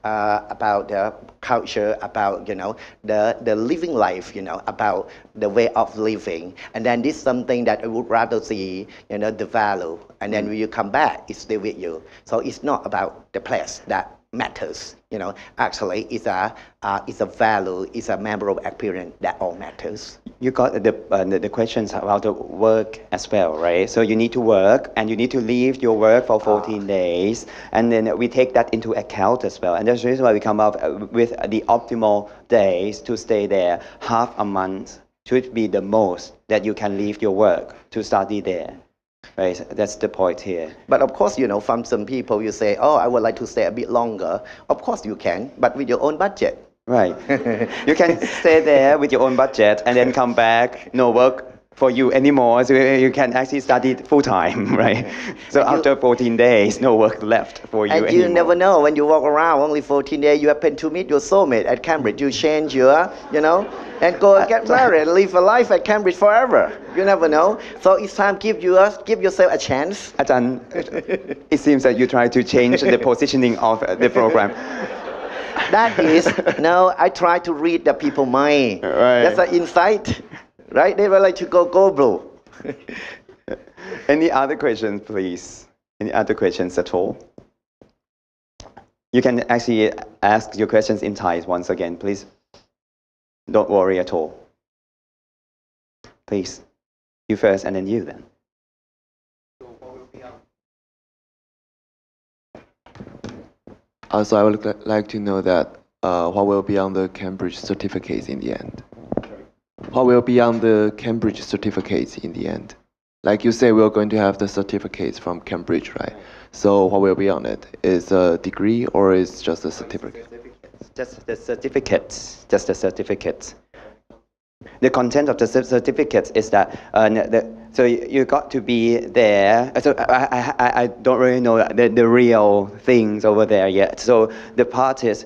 about the culture, about, the living life, about the way of living. And then this is something that I would rather see, the value. And then when you come back, it's still with you. So it's not about the place that matters. Actually, it's a value, it's a memorable experience that all matters. You got the questions about the work as well, right? So you need to work and you need to leave your work for 14 days, and then we take that into account as well. And that's the reason why we come up with the optimal days to stay there. Half a month should be the most that you can leave your work to study there. Right, that's the point here. But of course, from some people, you say, oh, I would like to stay a bit longer. Of course you can, but with your own budget. Right. You can stay there with your own budget and then come back, no work for you anymore, so you can actually study full time, right? So after 14 days, no work left for you anymore. And you never know, when you walk around only 14 days, you happen to meet your soulmate at Cambridge. You change your, and go and get married and live a life at Cambridge forever. You never know. So it's time give yourself a chance. Ajahn, it seems that you try to change the positioning of the program. That is, no, I try to read the people's mind. Right. That's an insight. Right? They will like to go blue. Any other questions, please? Any other questions at all? You can actually ask your questions in Thai once again, please. Don't worry at all. Please, you first and then you then. So I would like to know that what will be on the Cambridge certificates in the end? What will be on the Cambridge certificates in the end? Like you say, we're going to have the certificates from Cambridge, right? So what will be on it? Is a degree or is just a certificate? Just the certificates. Just the certificates. The content of the certificates is that so you got to be there. So I don't really know the real things over there yet. So the part is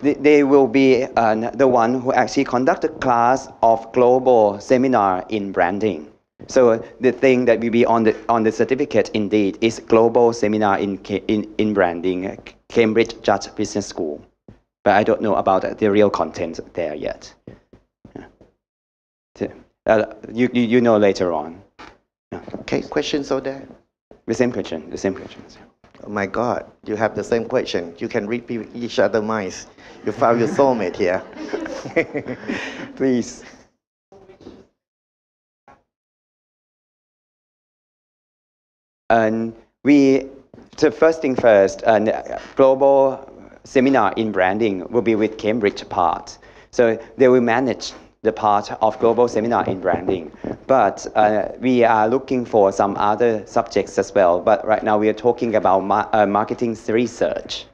they will be the one who actually conduct the class of global seminar in branding. So the thing that will be on the certificate indeed is global seminar in branding, Cambridge Judge Business School. But I don't know about the real content there yet. You know later on. Okay, questions over there? The same question. Oh my God, you have the same question. You can read each other's minds. You found your soulmate here. Please. And so first thing first, global seminar in branding will be with Cambridge part. So they will manage the part of global seminar in branding. But we are looking for some other subjects as well. But right now we are talking about marketing research.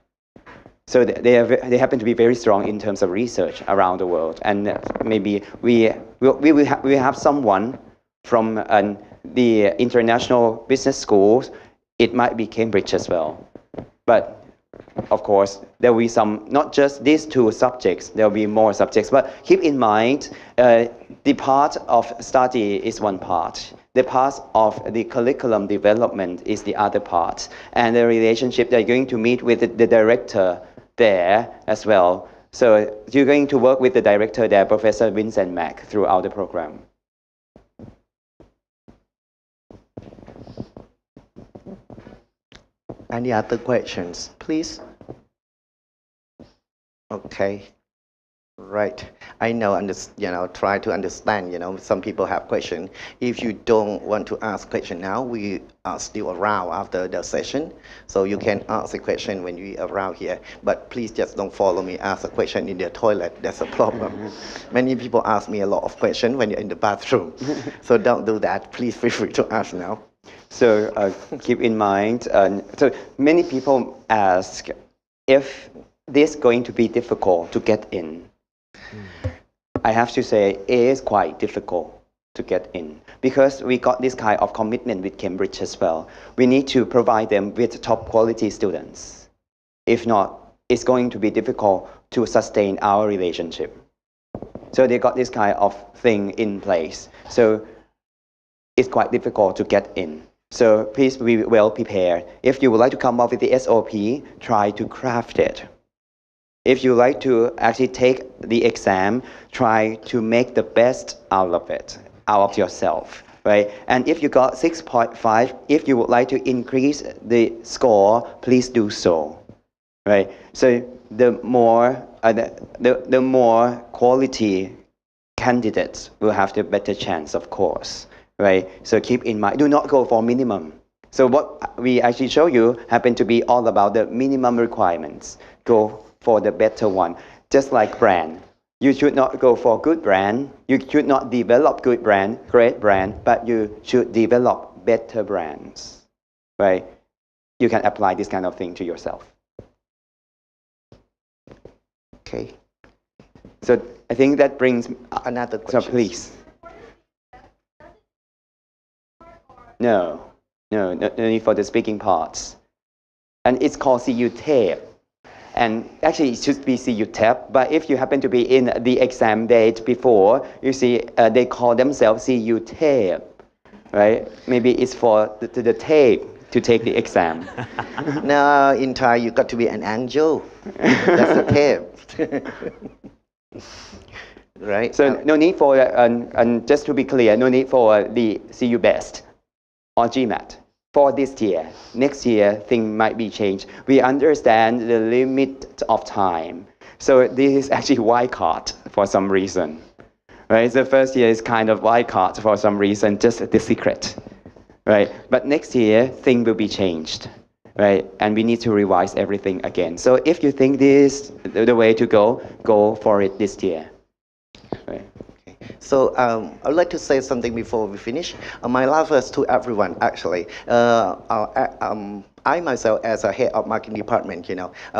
So they happen to be very strong in terms of research around the world. And maybe we have someone from the international business schools. It might be Cambridge as well. But of course, there will be some, not just these two subjects, there will be more subjects. But keep in mind, the part of study is one part. The part of the curriculum development is the other part. And the relationship, they're going to meet with the director there as well. So you're going to work with the director there, Professor Vincent Mack, throughout the program. Any other questions, please? Okay. Right. I know, try to understand, some people have questions. If you don't want to ask question now, we are still around after the session. So you can ask a question when you are around here. But please just don't follow me, ask a question in the toilet. That's a problem. Many people ask me a lot of questions when you're in the bathroom. So don't do that. Please feel free to ask now. So keep in mind, so many people ask if this going to be difficult to get in. I have to say it is quite difficult to get in because we got this kind of commitment with Cambridge as well. We need to provide them with top quality students. If not, it's going to be difficult to sustain our relationship. So they got this kind of thing in place. So it's quite difficult to get in. So please be well prepared. If you would like to come up with the SOP, try to craft it. If you like to actually take the exam, try to make the best out of it, out of yourself, right? And if you got 6.5, if you would like to increase the score, please do so, right? So the more quality candidates will have the better chance, of course, right? So keep in mind, do not go for minimum. So what we actually show you happen to be all about the minimum requirements. Go for the better one. Just like brand. You should not go for good brand. You should not develop good brand, great brand, but you should develop better brands, right? You can apply this kind of thing to yourself. Okay. So I think that brings another question. So please. No need for the speaking parts. And it's called CU tape. And actually, it should be CU tab, but if you happen to be in the exam date before, you see they call themselves CU tape, right? Maybe it's for the tape to take the exam. No, in Thai, you got to be an angel. That's a tape. Right? So no need for, and just to be clear, no need for the CU best or GMAT. For this year. Next year, things might be changed. We understand the limit of time. So this is actually wild card for some reason. Right? The first year is kind of wild card for some reason, just the secret. Right? But next year, things will be changed. Right? And we need to revise everything again. So if you think this is the way to go for it this year. Right? So I'd like to say something before we finish. My last verse to everyone, actually. I myself, as a head of marketing department,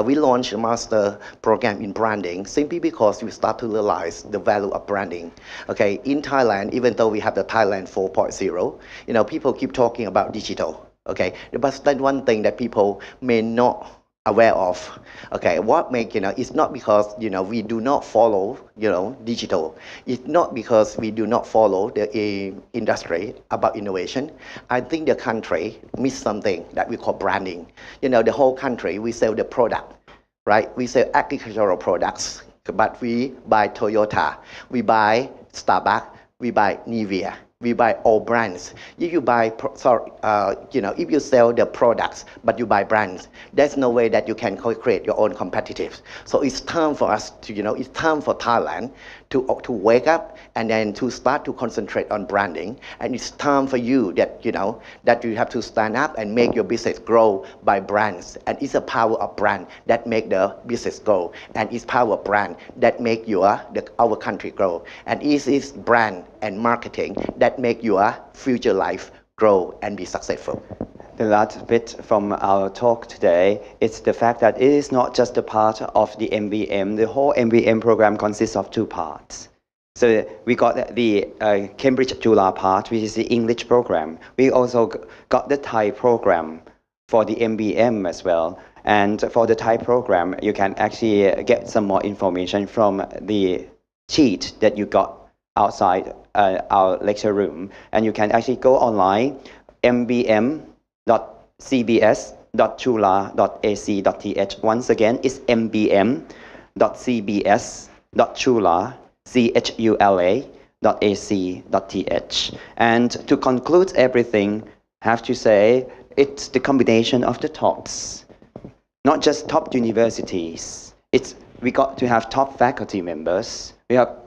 we launched a master program in branding simply because we start to realize the value of branding. Okay, in Thailand, even though we have the Thailand 4.0, people keep talking about digital. Okay, but that's one thing that people may not aware of. Okay, what make, it's not because, we do not follow, digital. It's not because we do not follow the industry about innovation. I think the country missed something that we call branding. The whole country, we sell the product, right? We sell agricultural products, but we buy Toyota, we buy Starbucks, we buy Nivea. We buy all brands. If you buy, if you sell the products, but you buy brands, there's no way that you can create your own competitive. So it's time for us to, it's time for Thailand to wake up and then to start to concentrate on branding. And it's time for you that, that you have to stand up and make your business grow by brands. And it's the power of brand that make the business grow. And it's power of brand that make our country grow. And it is brand and marketing that make your future life grow and be successful. The last bit from our talk today is the fact that it is not just a part of the MBM. The whole MBM program consists of two parts. So we got the Cambridge Jula part, which is the English program. We also got the Thai program for the MBM as well. And for the Thai program, you can actually get some more information from the sheet that you got outside our lecture room. And you can actually go online, mbm.cbs.chula.ac.th. Once again, it's mbm.cbs.chula.ac.th. And to conclude everything, I have to say, it's the combination of the tops, not just top universities. We got to have top faculty members.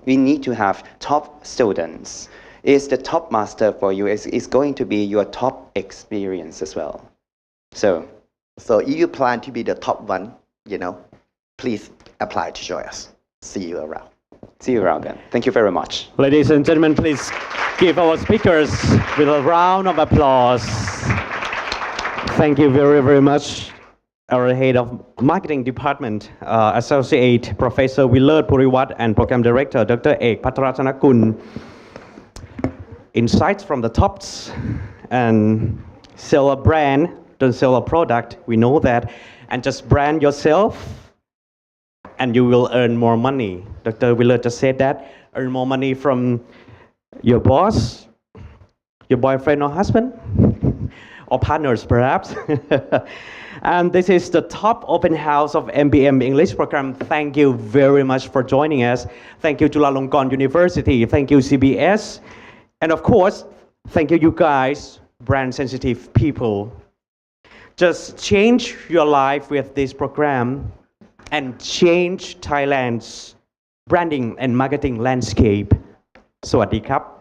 We need to have top students. It's the top master for you. It's going to be your top experience as well. So if you plan to be the top one, please apply to join us. See you around. see you around then. Thank you very much. Ladies and gentlemen, please give our speakers with a round of applause. Thank you very, very much. Our head of marketing department, Associate Professor Willard Puriwat and Program Director Dr. Ek Patratanakun. Insights from the tops and sell a brand, don't sell a product. We know that. And just brand yourself and you will earn more money. Dr. Willard just said that. Earn more money from your boss, your boyfriend or husband, or partners perhaps. And this is the top open house of MBM English program. Thank you very much for joining us. Thank you Chulalongkorn University. Thank you CBS. And of course, thank you guys, brand sensitive people. Just change your life with this program and change Thailand's branding and marketing landscape. สวัสดีครับ